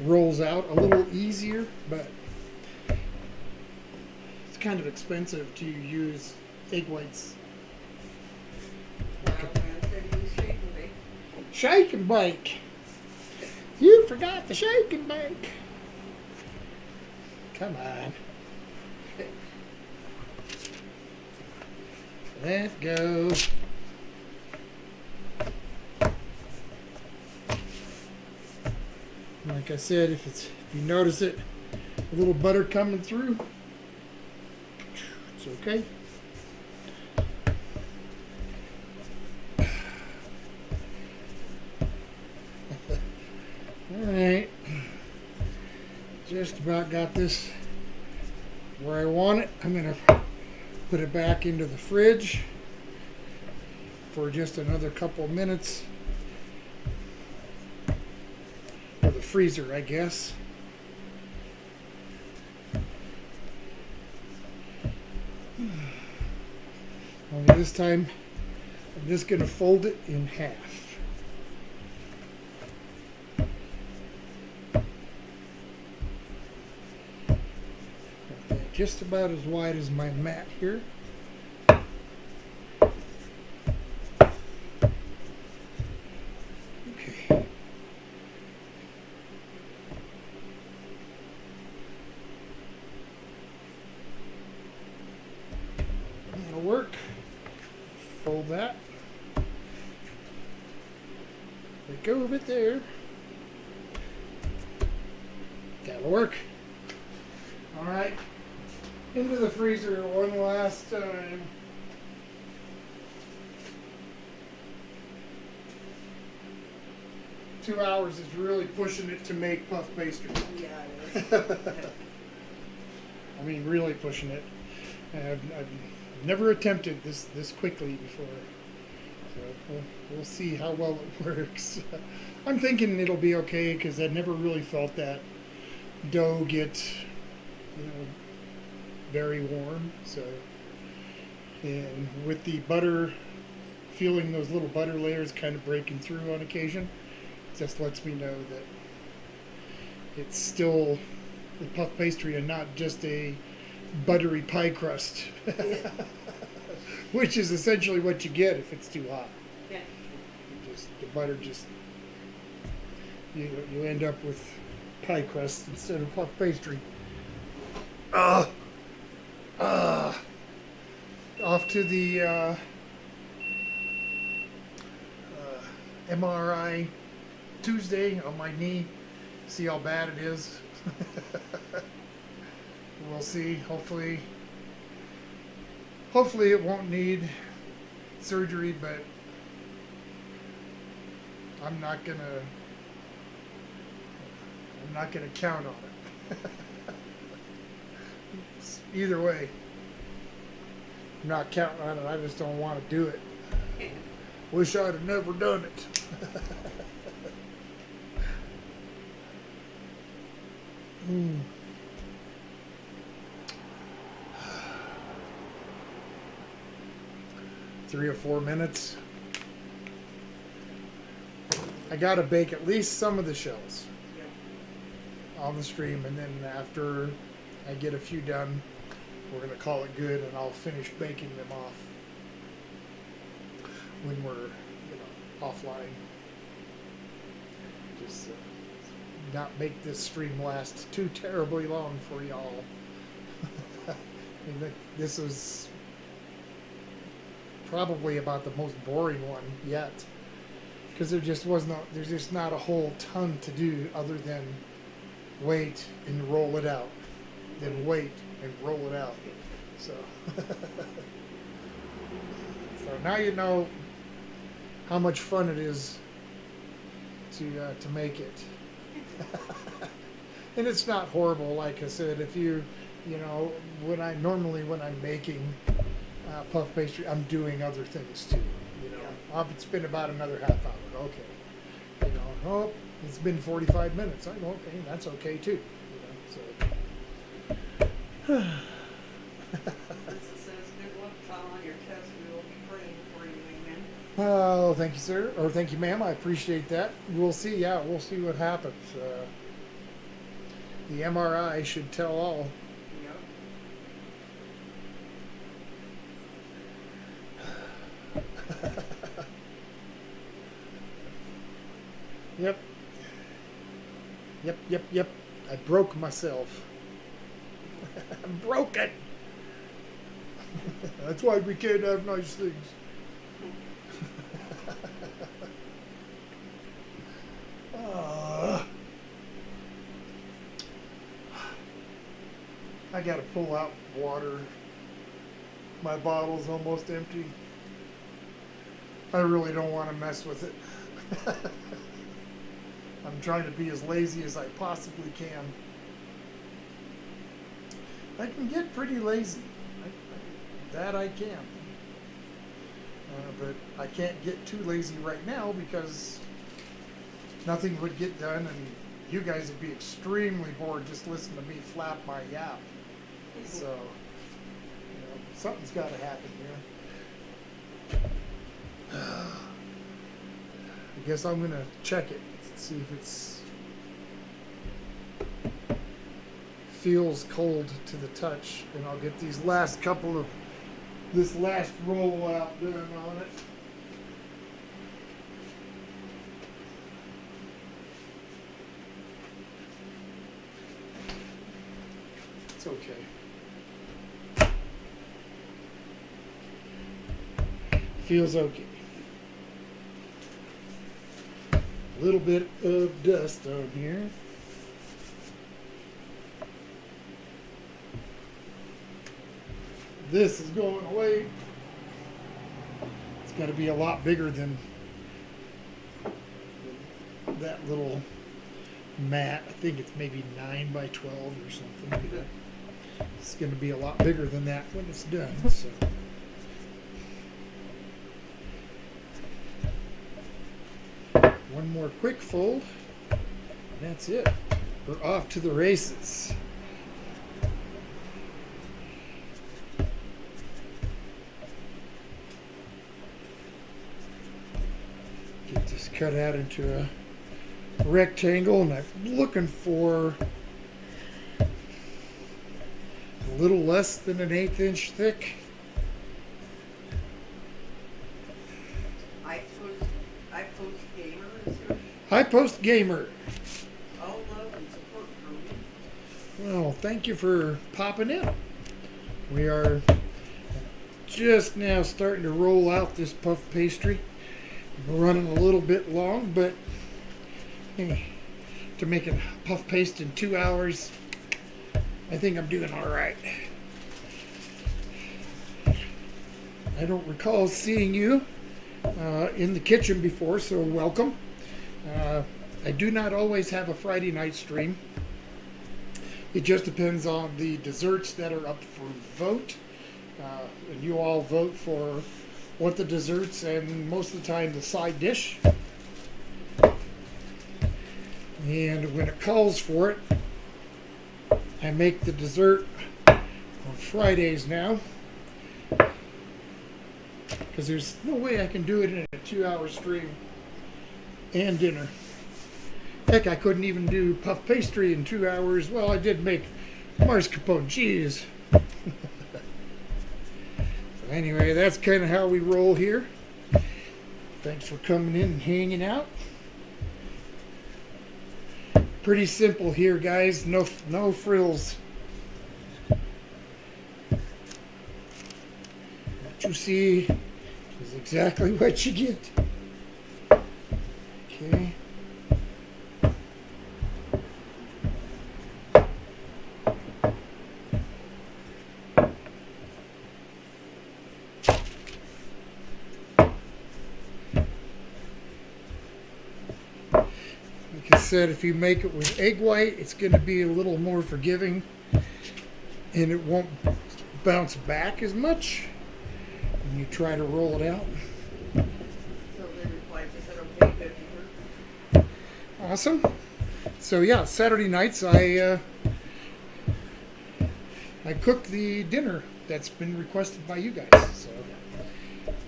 [SPEAKER 1] rolls out a little easier, but it's kind of expensive to use egg whites.
[SPEAKER 2] Now, man said use shake and bake.
[SPEAKER 1] Shake and bake. You forgot the shake and bake. Come on. Let go. Like I said, if you notice it, a little butter coming through, it's okay. Alright, just about got this where I want it. I'm going to put it back into the fridge for just another couple of minutes. Or the freezer, I guess. Only this time, I'm just going to fold it in half. Just about as wide as my mat here. Okay. That'll work. Fold that. Let go of it there. That'll work. All right. Into the freezer one last time. Two hours is really pushing it to make puff pastry.
[SPEAKER 2] Yeah, it is.
[SPEAKER 1] I mean, really pushing it. I've never attempted this quickly before, so we'll see how well it works. I'm thinking it'll be okay because I never really felt that dough get, very warm. So, and with the butter, feeling those little butter layers kind of breaking through on occasion, just lets me know that it's still the puff pastry and not just a buttery pie crust, which is essentially what you get if it's too hot.
[SPEAKER 2] Yeah.
[SPEAKER 1] The butter just you end up with pie crust instead of puff pastry. Off to the MRI Tuesday on my knee. See how bad it is. We'll see. Hopefully it won't need surgery, but I'm not gonna count on it. Either way, I'm not counting on it. I just don't want to do it. Wish I'd have never done it. Mm. 3 or 4 minutes. I gotta bake at least some of the shells.
[SPEAKER 2] Yeah.
[SPEAKER 1] on the stream, and then after I get a few done, we're gonna call it good, and I'll finish baking them off when we're offline. Just not make this stream last too terribly long for y'all. I mean, this was probably about the most boring one yet, because there's just not a whole ton to do other than wait and roll it out, then wait and roll it out. So, so now you know how much fun it is to make it. And it's not horrible, like I said. If when I'm making puff pastry, I'm doing other things too. It's been about another half hour. Okay. Oh, it's been 45 minutes. I go, okay, that's okay too.
[SPEAKER 2] Lisa says, good luck, Tom, on your test. We will be praying for you, amen.
[SPEAKER 1] Oh, thank you, sir. Or thank you, ma'am. I appreciate that. We'll see. Yeah, we'll see what happens. The MRI should tell all. Yep. Yep. I broke myself. I'm broken. That's why we can't have nice things. I gotta pull out water. My bottle's almost empty. I really don't want to mess with it. I'm trying to be as lazy as I possibly can. I can get pretty lazy. That I can. But I can't get too lazy right now because nothing would get done, and you guys would be extremely bored just listening to me flap my yap. So, something's got to happen here. I guess I'm gonna check it, see if it's feels cold to the touch, and I'll get this last roll out done on it. It's okay. Feels okay. A little bit of dust on here. This is going away. It's got to be a lot bigger than that little mat. I think it's maybe 9 by 12 or something. It's going to be a lot bigger than that when it's done. So. One more quick fold, and that's it. We're off to the races. Get this cut out into a rectangle, and I'm looking for a little less than an 1/8 inch thick. High Post Gamer.
[SPEAKER 2] All love and support from me.
[SPEAKER 1] Well, thank you for popping in. We are just now starting to roll out this puff pastry. We're running a little bit long, but to make a puff paste in 2 hours, I think I'm doing all right. I don't recall seeing you in the kitchen before, so welcome. I do not always have a Friday night stream. It just depends on the desserts that are up for vote. And you all vote for what the desserts and most of the time the side dish. And when it calls for it, I make the dessert on Fridays now. Because there's no way I can do it in a 2 hour stream and dinner. Heck, I couldn't even do puff pastry in 2 hours. Well, I did make mascarpone cheese. So anyway, that's kind of how we roll here. Thanks for coming in and hanging out. Pretty simple here, guys. No frills. What you see is exactly what you get. Okay. Like I said, if you make it with egg white, it's going to be a little more forgiving and it won't bounce back as much when you try to roll it out.
[SPEAKER 2] So they replied, they said, okay, good, you heard.
[SPEAKER 1] Awesome. So yeah, Saturday nights I cook the dinner that's been requested by you guys. So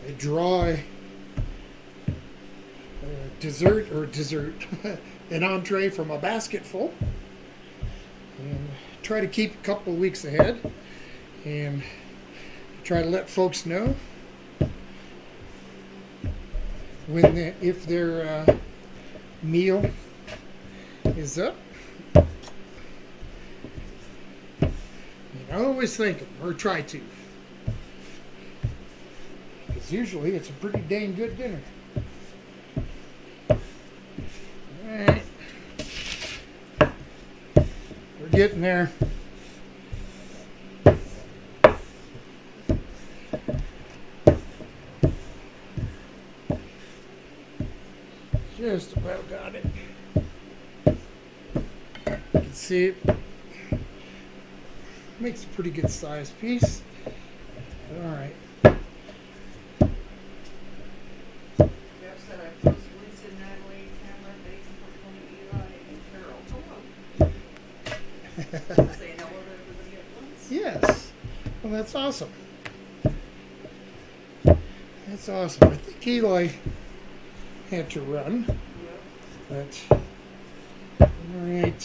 [SPEAKER 1] I draw a dessert an entree from a basket full and try to keep a couple of weeks ahead and try to let folks know if their meal is up. I always think or try to, because usually it's a pretty dang good dinner. Alright, we're getting there. Just about got it. You can see it makes a pretty good sized piece. Alright.
[SPEAKER 2] Jeff said I post Lisa, Natalie, Tamara, Basin, Portfolio, Eli, and Carol. Hello. Saying hello to everybody at once.
[SPEAKER 1] Yes. Well, that's awesome. That's awesome. I think Eli had to run,
[SPEAKER 2] Yep.
[SPEAKER 1] but alright.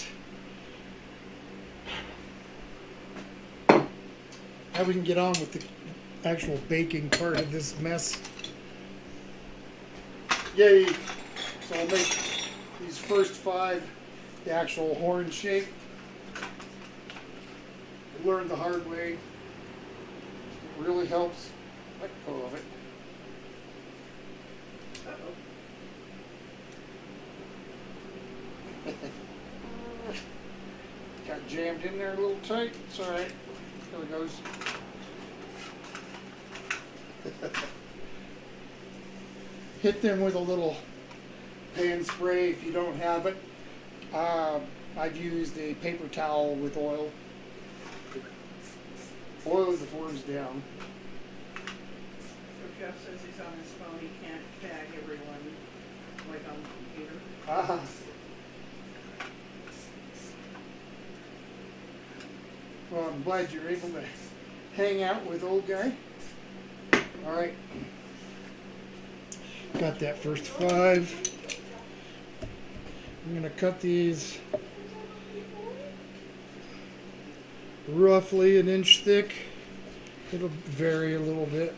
[SPEAKER 1] Now we can get on with the actual baking part of this mess. Yay! So I'll make these first 5 the actual horn shape. I learned the hard way. It really helps. Let go of it. Got jammed in there a little tight. It's alright. There it goes. Hit them with a little pan spray if you don't have it. I've used a paper towel with oil. Oil the forms down.
[SPEAKER 2] So Jeff says he's on his phone, he can't tag everyone like on the computer.
[SPEAKER 1] Ah. Well, I'm glad you're able to hang out with old guy. All right. Got that first 5. I'm going to cut these roughly 1 inch thick. It'll vary a little bit.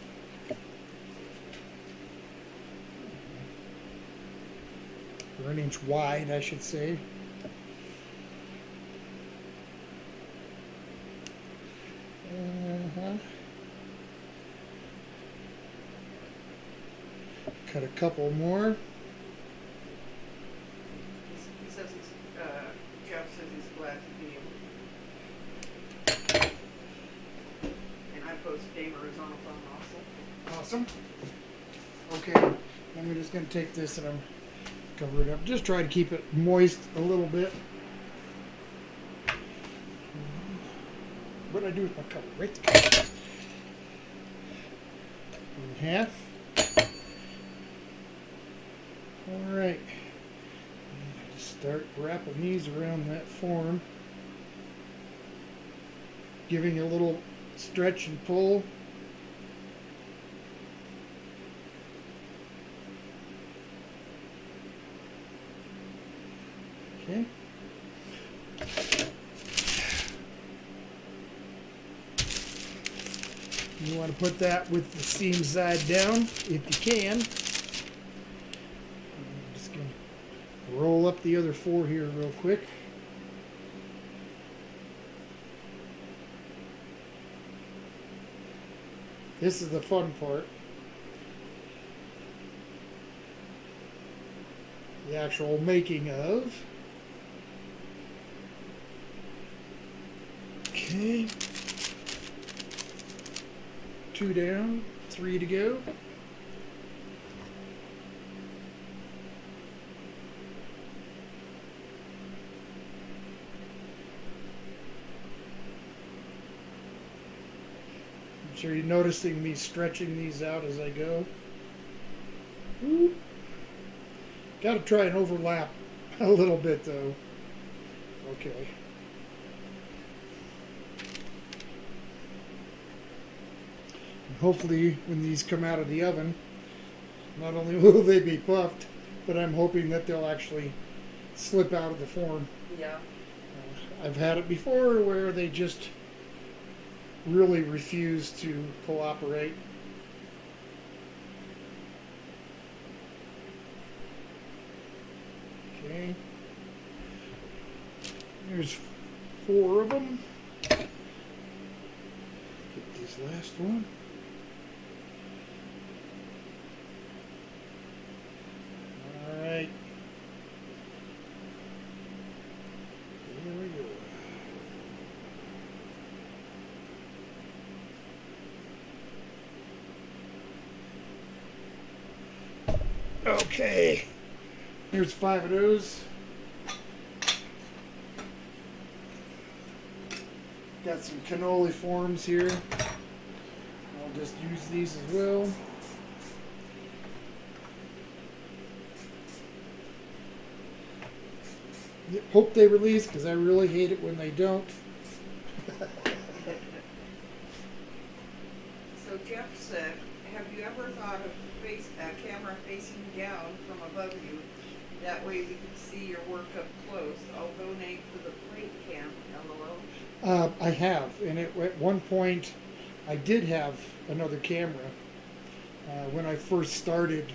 [SPEAKER 1] Or 1 inch wide, I should say. Cut a couple more.
[SPEAKER 2] He says he's, Jeff says he's glad to be able. And I post Damer is on the phone also.
[SPEAKER 1] Awesome. Okay, I'm just going to take this and I'm cover it up. Just try to keep it moist a little bit. What did I do with my cover? Right there. In half. All right. Just start wrapping these around that form, giving a little stretch and pull. You want to put that with the seam side down if you can. I'm just going to roll up the other 4 here real quick. This is the fun part. The actual making of. Okay. 2 down, 3 to go. I'm sure you're noticing me stretching these out as I go. Got to try and overlap a little bit though. Okay. Hopefully when these come out of the oven, not only will they be puffed, but I'm hoping that they'll actually slip out of the form.
[SPEAKER 2] Yeah.
[SPEAKER 1] I've had it before where they just really refuse to cooperate. Okay. There's 4 of them. Get this last one. Alright. Here we go. Okay. Here's 5 of those. Got some cannoli forms here. I'll just use these as well. Hope they release because I really hate it when they don't.
[SPEAKER 2] So Jeff said, have you ever thought of a camera facing down from above you? That way we can see your work up close. I'll donate to the plate cam, LOL.
[SPEAKER 1] I have, and at one point I did have another camera. When I first started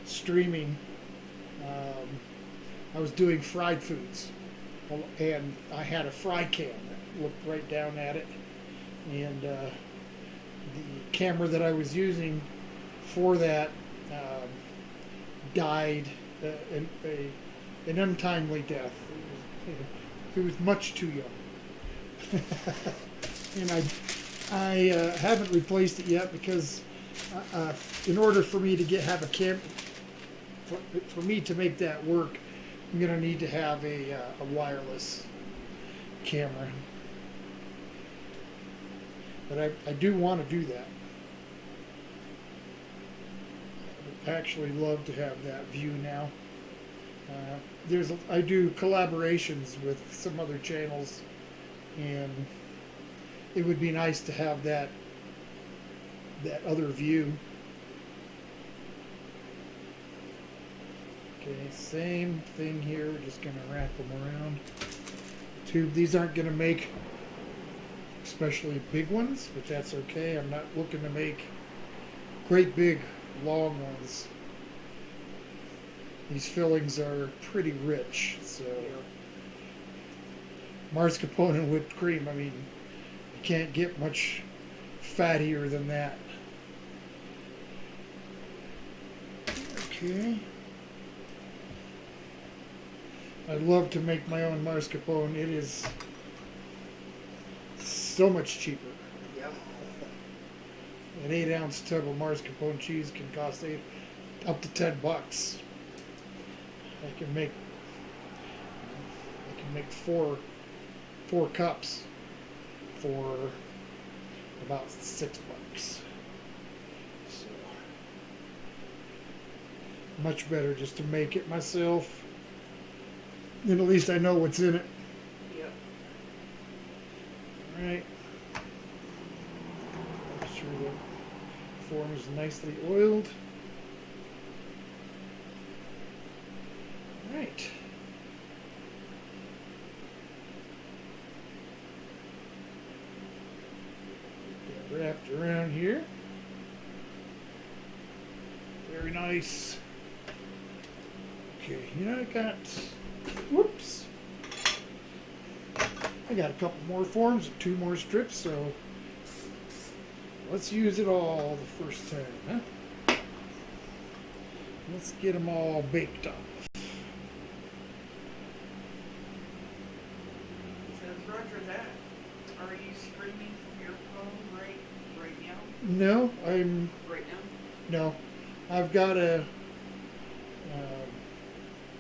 [SPEAKER 1] streaming, I was doing fried foods, and I had a fry cam that looked right down at it, and the camera that I was using for that died an untimely death. It was much too young. And I haven't replaced it yet because in order for me to have a camera, for me to make that work, I'm going to need to have a wireless camera. But I do want to do that. I actually love to have that view now. I do collaborations with some other channels, and it would be nice to have that other view. Okay, same thing here. We're just going to wrap them around the tube. These aren't going to make especially big ones, but that's okay. I'm not looking to make great big long ones. These fillings are pretty rich, so mascarpone and whipped cream, I mean, you can't get much fattier than that. Okay. I'd love to make my own mascarpone. It is so much cheaper.
[SPEAKER 2] Yep.
[SPEAKER 1] An 8-ounce tub of mascarpone cheese can cost up to $10. I can make 4 cups for about $6. So much better just to make it myself. Then at least I know what's in it.
[SPEAKER 2] Yep.
[SPEAKER 1] All right. Make sure the form is nicely oiled. All right. wrapped around here. Very nice. Okay, I got, whoops. I got a couple more forms, 2 more strips, so let's use it all the first time, huh? Let's get them all baked off.
[SPEAKER 2] Says Roger that. Are you streaming from your phone right now?
[SPEAKER 1] No, I'm,
[SPEAKER 2] Right now?
[SPEAKER 1] no. I've got a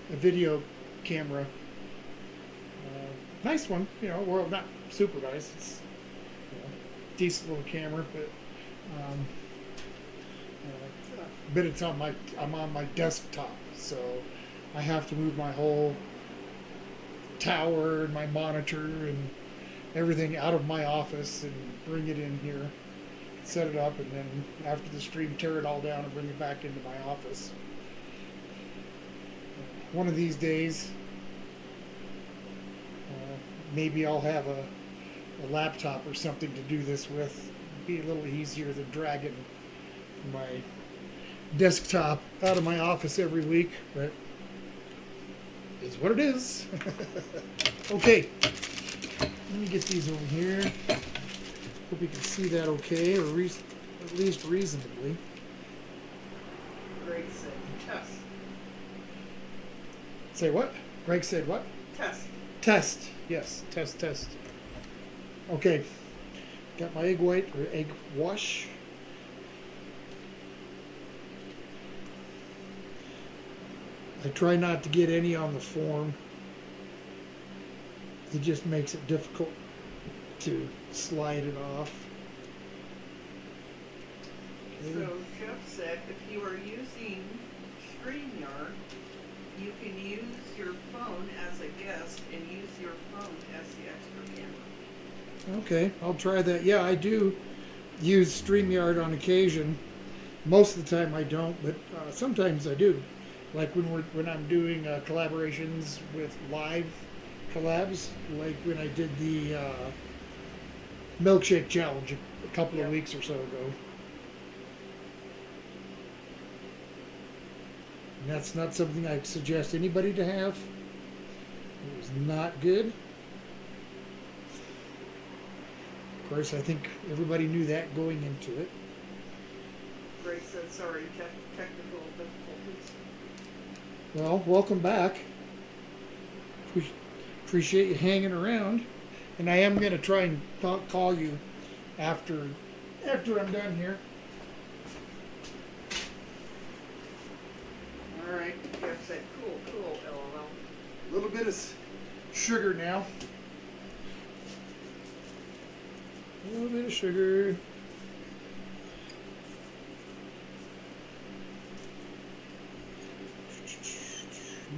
[SPEAKER 1] video camera. Nice one, well, not super nice. It's decent little camera, but it's on I'm on my desktop, so I have to move my whole tower and my monitor and everything out of my office and bring it in here, set it up, and then after the stream, tear it all down and bring it back into my office. One of these days, maybe I'll have a laptop or something to do this with. It'd be a little easier than dragging my desktop out of my office every week, but it's what it is. Okay, let me get these over here. Hope you can see that okay, or at least reasonably.
[SPEAKER 2] Greg said test.
[SPEAKER 1] Say what? Greg said what?
[SPEAKER 2] Test.
[SPEAKER 1] Test. Yes, test. Okay, got my egg white or egg wash. I try not to get any on the form. It just makes it difficult to slide it off.
[SPEAKER 2] So Jeff said if you are using StreamYard, you can use your phone as a guest and use your phone as the extra camera.
[SPEAKER 1] Okay, I'll try that. Yeah, I do use StreamYard on occasion. Most of the time I don't, but sometimes I do. Like when I'm doing collaborations with live collabs, like when I did the milkshake challenge a couple of weeks or so ago. And that's not something I'd suggest anybody to have. It was not good. Of course, I think everybody knew that going into it.
[SPEAKER 2] Greg said sorry, technical difficulties.
[SPEAKER 1] Well, welcome back. Appreciate you hanging around. And I am going to try and call you after I'm done here.
[SPEAKER 2] All right, Jeff said cool, LOL.
[SPEAKER 1] A little bit of sugar now. A little bit of sugar.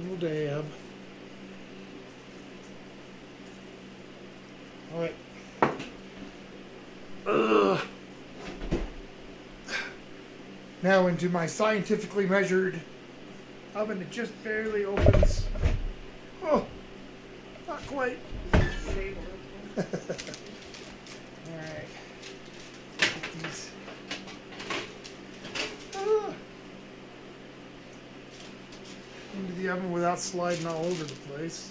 [SPEAKER 1] Little dab. All right. Now into my scientifically measured oven. It just barely opens. Oh, not quite.
[SPEAKER 2] Stable.
[SPEAKER 1] All right. Get these. Into the oven without sliding all over the place.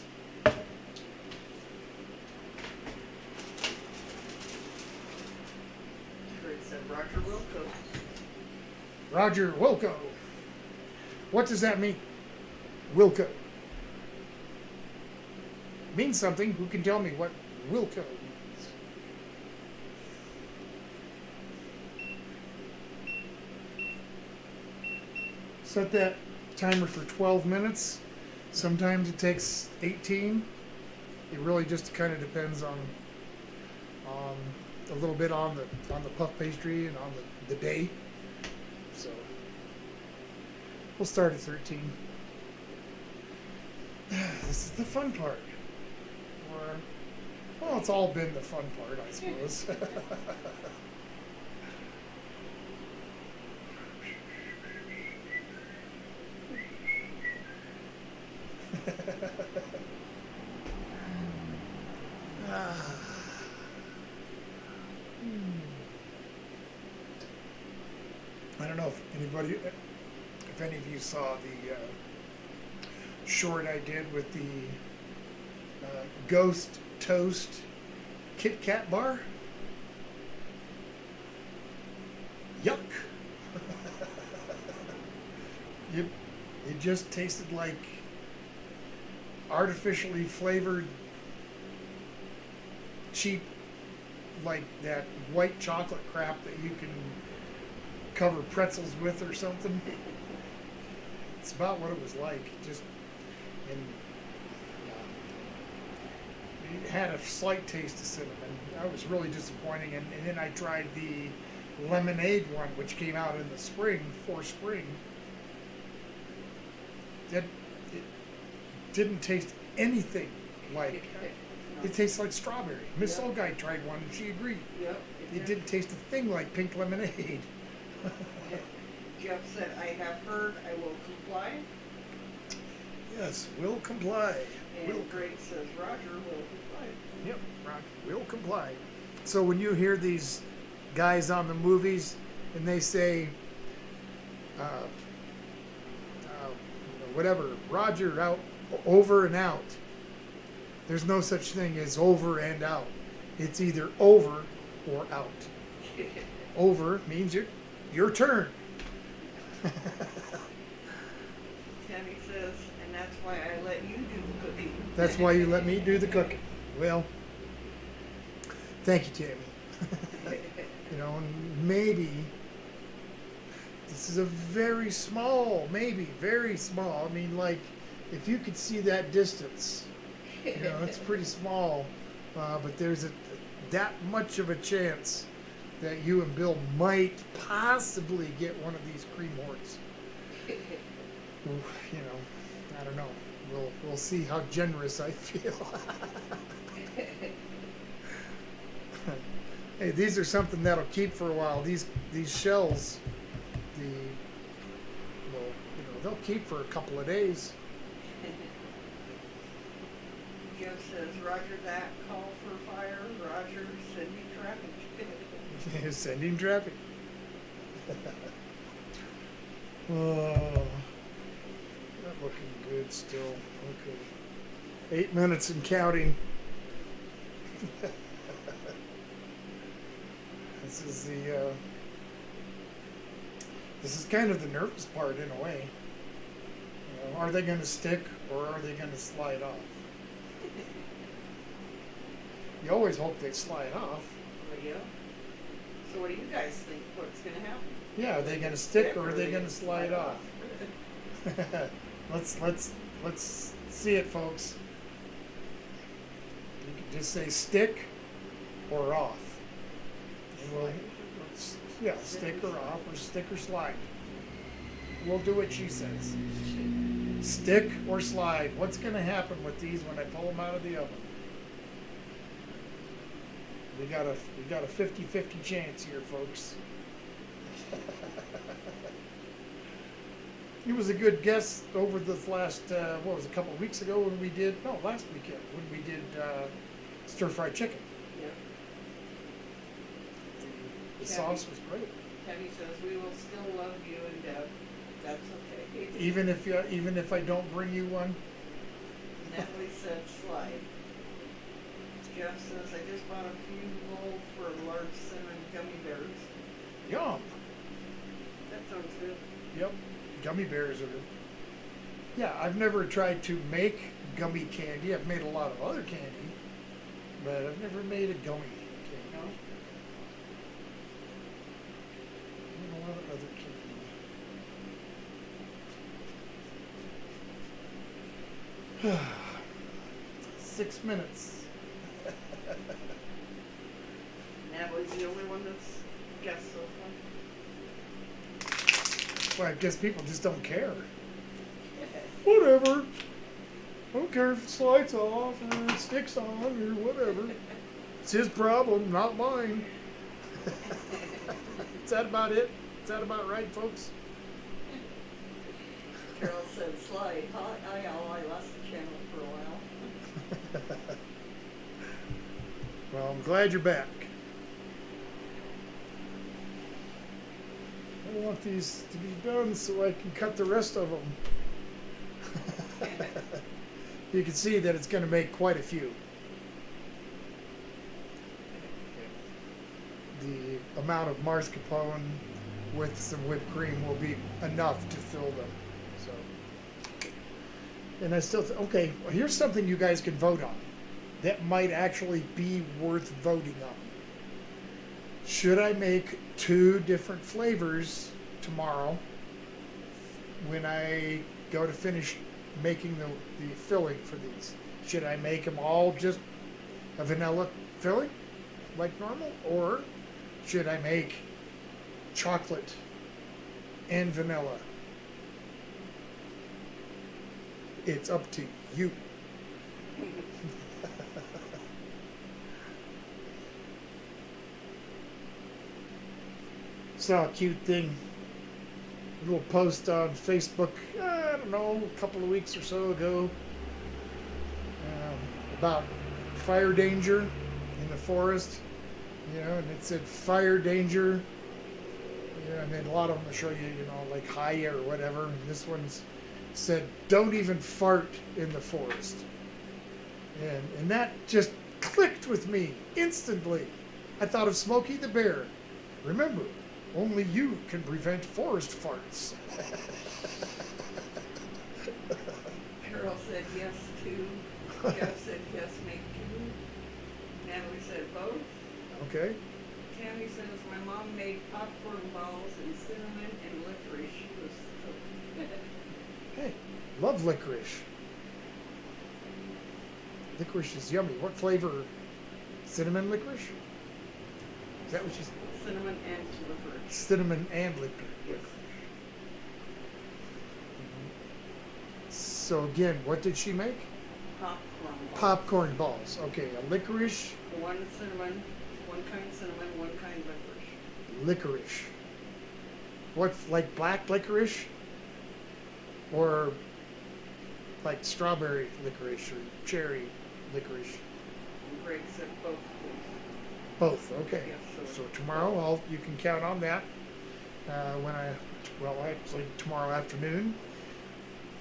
[SPEAKER 2] Greg said Roger Wilco.
[SPEAKER 1] Roger Wilco. What does that mean? Wilco. Means something. Who can tell me what Wilco means? Set that timer for 12 minutes. Sometimes it takes 18. It really just kind of depends on a little bit on the puff pastry and on the day. So we'll start at 13. This is the fun part. Well, it's all been the fun part, I suppose.
[SPEAKER 3] don't know if anybody, if any of you saw the short I did with the Ghost Toast Kit Kat bar. Yuck. It just tasted like artificially flavored cheap, like that white chocolate crap that you can cover pretzels with or something. It's about what it was like. Just, and it had a slight taste of cinnamon. I was really disappointing. And then I tried the lemonade one, which came out in the spring, before spring. It didn't taste anything like. It tastes like strawberry. Miss
[SPEAKER 2] Yep.
[SPEAKER 3] Solgeid tried one and she agreed.
[SPEAKER 2] Yep.
[SPEAKER 3] It didn't taste a thing like pink lemonade.
[SPEAKER 2] Jeff said, I have heard, I will comply.
[SPEAKER 3] Yes, will comply.
[SPEAKER 2] And
[SPEAKER 3] Will.
[SPEAKER 2] Greg says, Roger will comply.
[SPEAKER 3] Yep, Roger, will comply. So when you hear these guys on the movies and they say, whatever, Roger out, over and out. There's no such thing as over and out. It's either over or out. Over means your turn.
[SPEAKER 2] Tammy says, and that's why I let you do the cooking.
[SPEAKER 3] That's why you let me do the cooking. Well, thank you, Tammy. You know, and maybe this is a very small, very small. I mean, like, if you could see that distance, you know, it's pretty small. But there's that much of a chance that you and Bill might possibly get one of these cream horns. You know, I don't know. We'll see how generous I feel. Hey, these are something that'll keep for a while. These shells, they'll keep for a couple of days.
[SPEAKER 2] Jeff says, Roger that, call for fire, Roger, sending traffic.
[SPEAKER 3] Sending traffic. Oh, not looking good still. Okay. 8 minutes and counting. This is kind of the nervous part in a way. You know, are they going to stick or are they going to slide off? You always hope they slide off.
[SPEAKER 2] Well, yeah. So what do you guys think? What's going to happen?
[SPEAKER 3] Yeah, are they going to stick or are they going to slide off? Let's see it, folks. You can just say stick or off. And stick or off, or stick or slide. We'll do what she says. Stick or slide. What's going to happen with these when I pull them out of the oven? We got a 50-50 chance here, folks. He was a good guest over this last, a couple of weeks ago when we did, last weekend when we did stir-fried chicken.
[SPEAKER 2] Yep.
[SPEAKER 3] The sauce was great.
[SPEAKER 2] Tammy says, we will still love you and Deb. That's okay.
[SPEAKER 3] Even if I don't bring you one.
[SPEAKER 2] Natalie said slide. Jeff says, I just bought a few bowls for large cinnamon gummy bears.
[SPEAKER 3] Yum.
[SPEAKER 2] That sounds good.
[SPEAKER 3] Yep. Gummy bears are good. Yeah, I've never tried to make gummy candy. I've made a lot of other candy, but I've never made a gummy candy.
[SPEAKER 2] No?
[SPEAKER 3] A lot of other candy. 6 minutes.
[SPEAKER 2] Natalie's the only one that's guessed so far.
[SPEAKER 3] Well, I guess people just don't care. Whatever. I don't care if it slides off or it sticks on or whatever. It's his problem, not mine. Is that about it? Is that about right, folks?
[SPEAKER 2] Carol said slide. I lost the channel for a while.
[SPEAKER 3] Well, I'm glad you're back. I want these to be done so I can cut the rest of them. You can see that it's going to make quite a few. The amount of mascarpone with some whipped cream will be enough to fill them. So, and I still okay. Well, here's something you guys can vote on. That might actually be worth voting on. Should I make 2 different flavors tomorrow when I go to finish making the filling for these? Should I make them all just a vanilla filling like normal, or should I make chocolate and vanilla? It's up to you. Saw a cute thing, a little post on Facebook, I don't know, a couple of weeks or so ago, about fire danger in the forest, you know, and it said fire danger, yeah, and then a lot of them will show you, you know, like high or whatever, and this one's said, don't even fart in the forest. And that just clicked with me instantly. I thought of Smokey the Bear. Remember, only you can prevent forest farts.
[SPEAKER 2] Carol said yes, 2. Jeff said yes, make 2. Natalie said both.
[SPEAKER 3] Okay.
[SPEAKER 2] Tammy says my mom made popcorn balls and cinnamon and licorice. She was so
[SPEAKER 3] Hey, love licorice. Licorice is yummy. What flavor? Cinnamon licorice? Is that what she's?
[SPEAKER 2] cinnamon and licorice.
[SPEAKER 3] Cinnamon and licorice.
[SPEAKER 2] Yes.
[SPEAKER 3] So again, what did she make?
[SPEAKER 2] Popcorn balls.
[SPEAKER 3] Popcorn balls. Okay, a licorice,
[SPEAKER 2] 1 cinnamon, 1 kind cinnamon, 1 kind licorice.
[SPEAKER 3] licorice. What, like black licorice? Or like strawberry licorice or cherry licorice?
[SPEAKER 2] And Greg said both, please.
[SPEAKER 3] Both. Okay.
[SPEAKER 2] Yes,
[SPEAKER 3] So tomorrow, you can count on that. Actually tomorrow afternoon.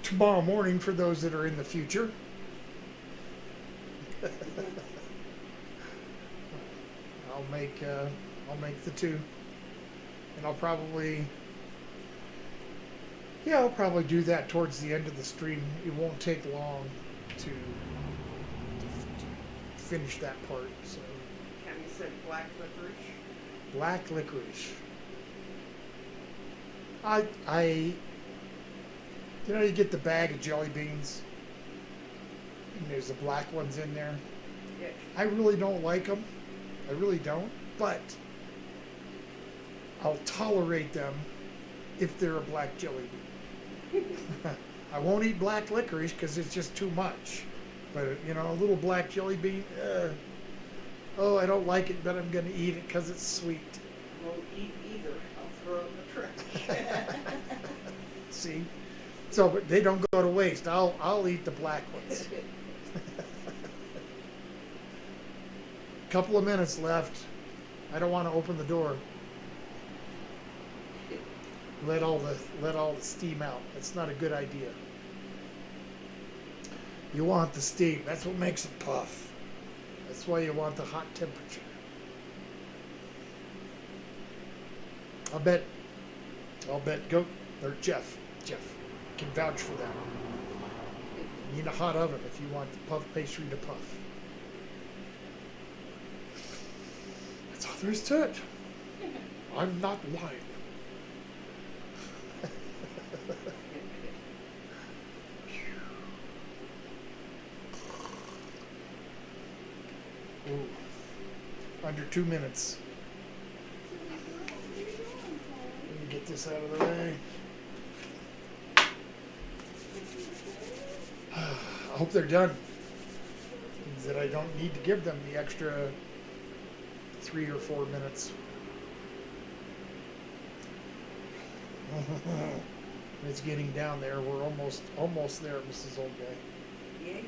[SPEAKER 3] Tomorrow morning for those that are in the future. I'll make the 2, and I'll probably do that towards the end of the stream. It won't take long to finish that part. So
[SPEAKER 2] Tammy said black licorice.
[SPEAKER 3] black licorice. You get the bag of jelly beans, and there's the black ones in there.
[SPEAKER 2] Yeah.
[SPEAKER 3] I really don't like them. I really don't. But I'll tolerate them if they're a black jelly bean. I won't eat black licorice because it's just too much. But, a little black jelly bean, I don't like it, but I'm going to eat it because it's sweet.
[SPEAKER 2] Won't eat either. I'll throw it in the trash.
[SPEAKER 3] See? So, but they don't go to waste. I'll eat the black ones. Couple of minutes left. I don't want to open the door. Let all the steam out. That's not a good idea. You want the steam. That's what makes it puff. That's why you want the hot temperature. I'll bet Jeff can vouch for that. You need a hot oven if you want the puff pastry to puff. That's all there is to it. I'm not lying. Ooh, under 2 minutes. Let me get this out of the way. I hope they're done. Means that I don't need to give them the extra 3 or 4 minutes. It's getting down there. We're almost there, Mrs. Old Guy.
[SPEAKER 2] Yay.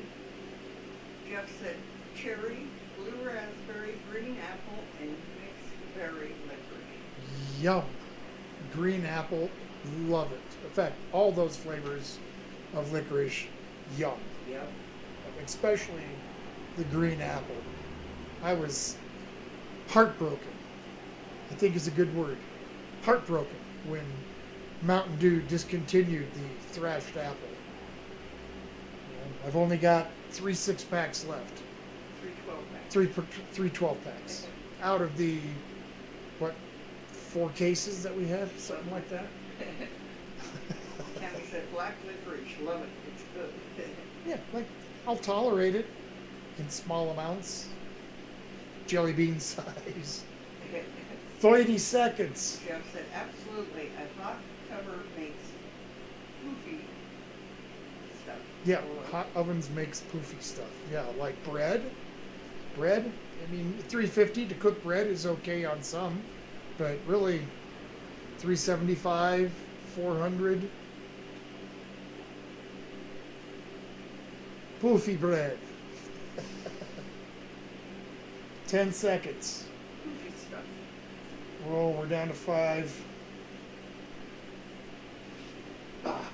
[SPEAKER 2] Jeff said cherry, blue raspberry, green apple, and mixed berry licorice.
[SPEAKER 3] Yum. green apple, love it. In fact, all those flavors of licorice, yum.
[SPEAKER 2] Yep.
[SPEAKER 3] Especially the green apple. I was heartbroken. I think is a good word. Heartbroken when Mountain Dew discontinued the thrashed apple. I've only got 3 6-packs left.
[SPEAKER 2] 312 pack.
[SPEAKER 3] Three 12-packs out of the what 4 cases that we have, something like that.
[SPEAKER 2] Tammy said black licorice, love it, it's good.
[SPEAKER 3] Yeah, like I'll tolerate it in small amounts. Jelly bean size. 30 seconds.
[SPEAKER 2] Jeff said, absolutely, a hot cover makes poofy stuff.
[SPEAKER 3] Yeah,
[SPEAKER 2] Or-
[SPEAKER 3] hot ovens makes poofy stuff. Yeah, like bread. Bread, I mean, 350 to cook bread is okay on some, but really 375, 400. Poofy bread. 10 seconds.
[SPEAKER 2] Poofy stuff.
[SPEAKER 3] Whoa, we're down to 5. Ah.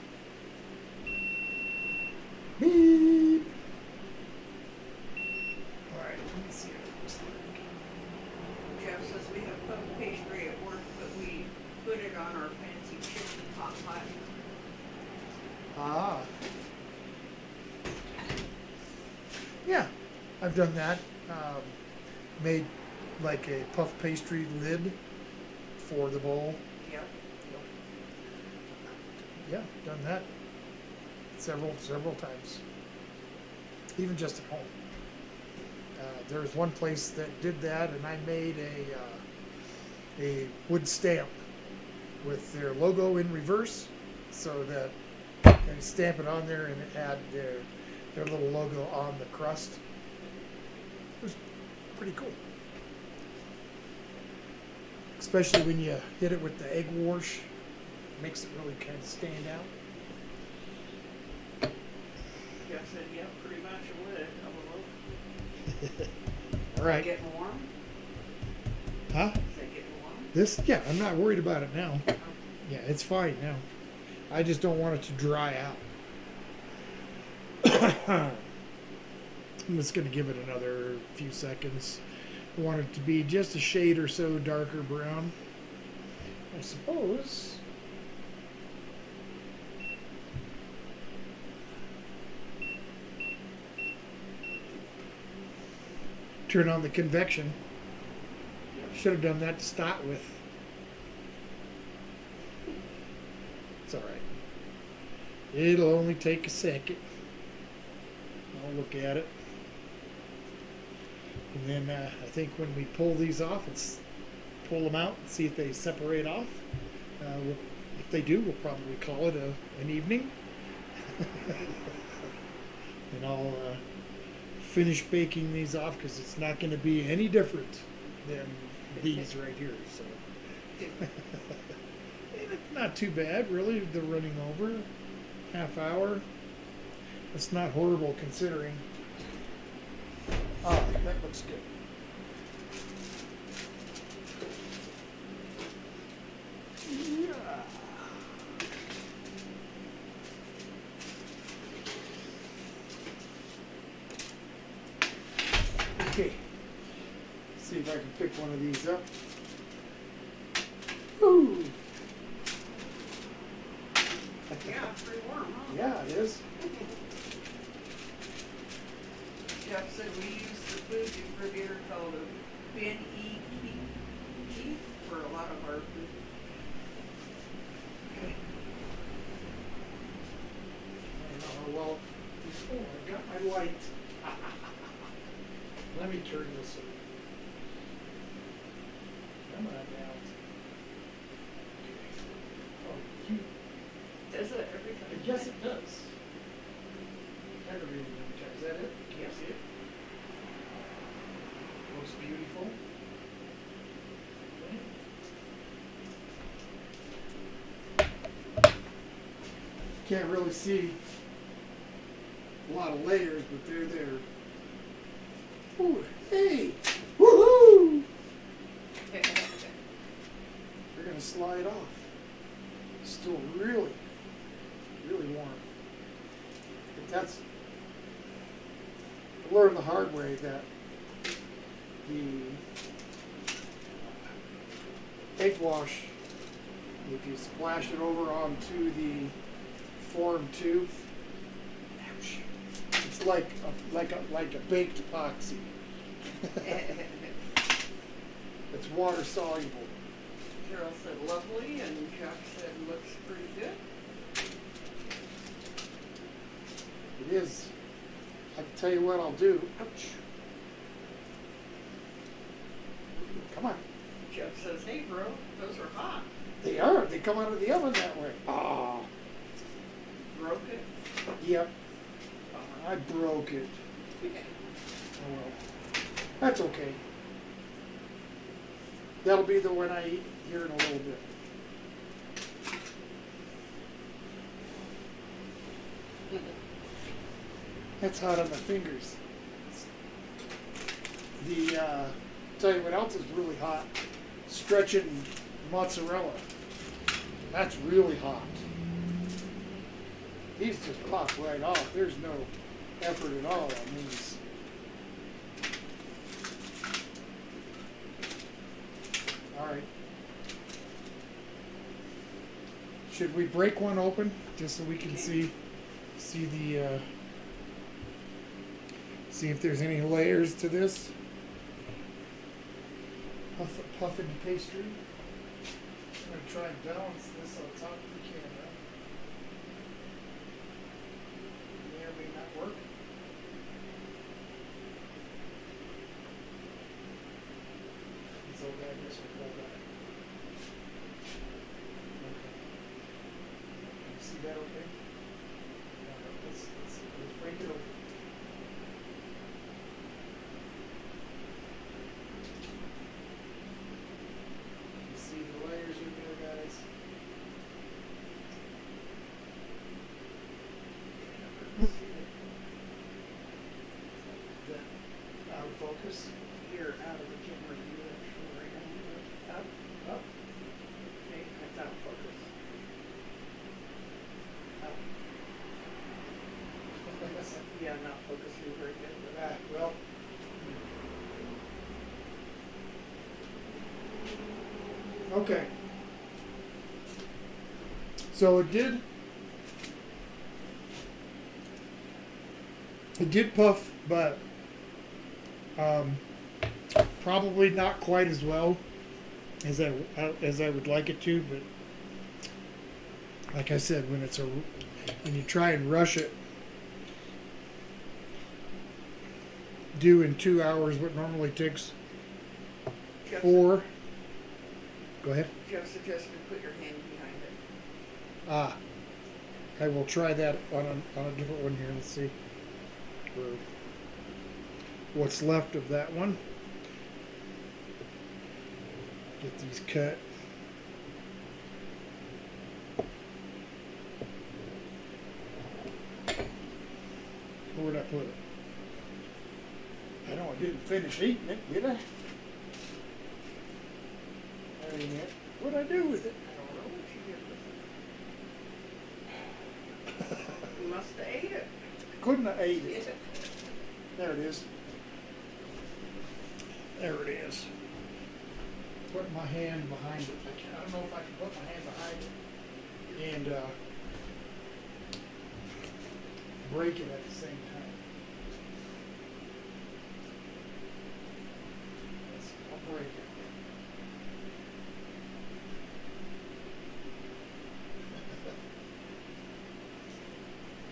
[SPEAKER 3] Beep. All right, let me see what it looks like.
[SPEAKER 2] Jeff says we have puff pastry at work, but we put it on our fancy chicken hot pot.
[SPEAKER 3] Ah. Yeah, I've done that. Made like a puff pastry lid for the bowl.
[SPEAKER 2] Yep.
[SPEAKER 3] Yeah, done that several times. Even just at home. There was one place that did that, and I made a wood stamp with their logo in reverse, so that and stamp it on there, and it had their little logo on the crust. It was pretty cool. Especially when you hit it with the egg wash, makes it really kind of stand out.
[SPEAKER 2] Jeff said, yep, pretty much it would.
[SPEAKER 3] All right.
[SPEAKER 2] Getting warm?
[SPEAKER 3] Huh?
[SPEAKER 2] Is it getting warm?
[SPEAKER 3] This? Yeah, I'm not worried about it now. Yeah, it's fine now. I just don't want it to dry out. I'm just going to give it another few seconds. I want it to be just a shade or so darker brown. I suppose. Turn on the convection. Should have done that to start with. It's all right. It'll only take a second. I'll look at it. And then I think when we pull these off, pull them out and see if they separate off. If they do, we'll probably call it an evening. And I'll finish baking these off because it's not going to be any different than these right here. So it's not too bad, really. They're running over half hour. It's not horrible considering. Ah, that looks good. Yeah. Okay. See if I can pick one of these up. Ooh.
[SPEAKER 2] Yeah, it's pretty warm, huh?
[SPEAKER 3] Yeah, it is.
[SPEAKER 2] Jeff said we use the food distributor called a Ben E. Keith for a lot of our food.
[SPEAKER 3] I don't know how well. Oh, I got my light. Let me turn this on. Come on now. Oh, you.
[SPEAKER 2] Does it every time?
[SPEAKER 3] I guess it does. Kind of reading it. Is that it? Can you see it? Looks beautiful. Can't really see a lot of layers, but they're there. Ooh, hey! Woohoo! They're gonna slide off. It's still really, really warm. But that's, I learned the hard way that the egg wash, if you splash it over onto the form tube, it's like a baked epoxy. It's water soluble.
[SPEAKER 2] Carol said lovely, and Jeff said looks pretty good.
[SPEAKER 3] It is. I can tell you what I'll do. Ouch. Come on.
[SPEAKER 2] Jeff says, hey bro, those are hot.
[SPEAKER 3] They are. They come out of the oven that way. Ah.
[SPEAKER 2] Broke it?
[SPEAKER 3] Yep. I broke it. Oh well. That's okay. That'll be the one I eat here in a little bit. That's hot on my fingers. Tell you what else is really hot. Stretching mozzarella. That's really hot. These just pop right off. There's no effort at all on these. All right. Should we break one open just so we can see the see if there's any layers to this puffin pastry? I'm gonna try and balance this on top of the camera. May or may not work. So I guess we'll hold that. Okay. You see that okay? Let's break it open. You see the layers in there, guys? Is that out of focus?
[SPEAKER 2] Here, out of the camera, you actually right down here. Up,
[SPEAKER 3] Up.
[SPEAKER 2] okay, that's out of focus. Up. Yeah, not focusing very good.
[SPEAKER 3] Ah, well. Okay. So it did puff, but probably not quite as well as I would like it to. But like I said, when you try and rush it, do in 2 hours what normally takes
[SPEAKER 2] Jeff,
[SPEAKER 3] 4. Go ahead.
[SPEAKER 2] Jeff suggested put your hand behind it.
[SPEAKER 3] Ah, I will try that on a different one here. Let's see what's left of that one. Get these cut. Where'd I put it? I know I didn't finish eating it, did I? That ain't it. What'd I do with it?
[SPEAKER 2] I don't know what you did with it. You must have ate it.
[SPEAKER 3] Couldn't have ate it. There it is. There it is. Put my hand behind it. I don't know if I can put my hand behind it and break it at the same time. I'll break it.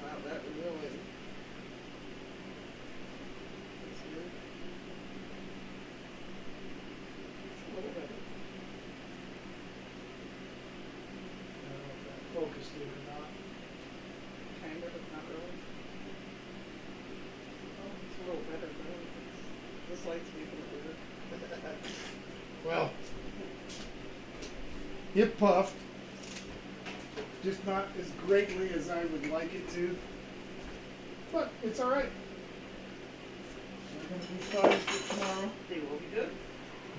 [SPEAKER 2] Wow, that really. That's good. It's a little better.
[SPEAKER 3] I don't know if that focused it or not.
[SPEAKER 2] Kind of, but not really. Oh, it's a little better, but this light's making it weird.
[SPEAKER 3] Well, it puffed, just not as greatly as I would like it to, but it's all right. They're going to be fine for tomorrow.
[SPEAKER 2] They will be good.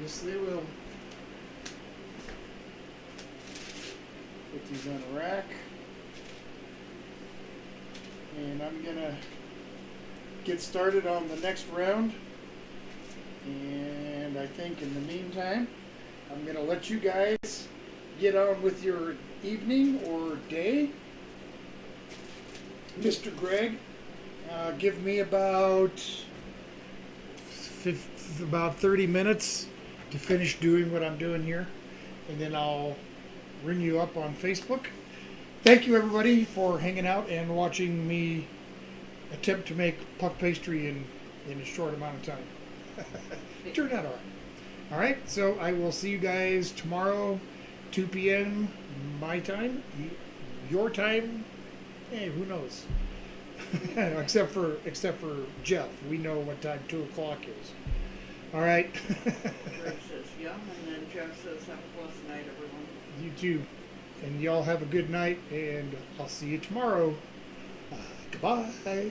[SPEAKER 3] Yes, they will. The
[SPEAKER 1] Put these on a rack. And I'm gonna get started on the next round. And I think in the meantime, I'm gonna let you guys get on with your evening or day. Mr. Greg, give me about 30 minutes to finish doing what I'm doing here, and then I'll ring you up on Facebook. Thank you everybody for hanging out and watching me attempt to make puff pastry in a short amount of time. It turned out all right. All right, so I will see you guys tomorrow, 2 p.m. my time, your time. Hey, who knows? except for Jeff, we know what time 2 o'clock is. All right.
[SPEAKER 2] Greg says yum, and then Jeff says have a blessed night, everyone.
[SPEAKER 1] You too, and y'all have a good night, and I'll see you tomorrow. Goodbye.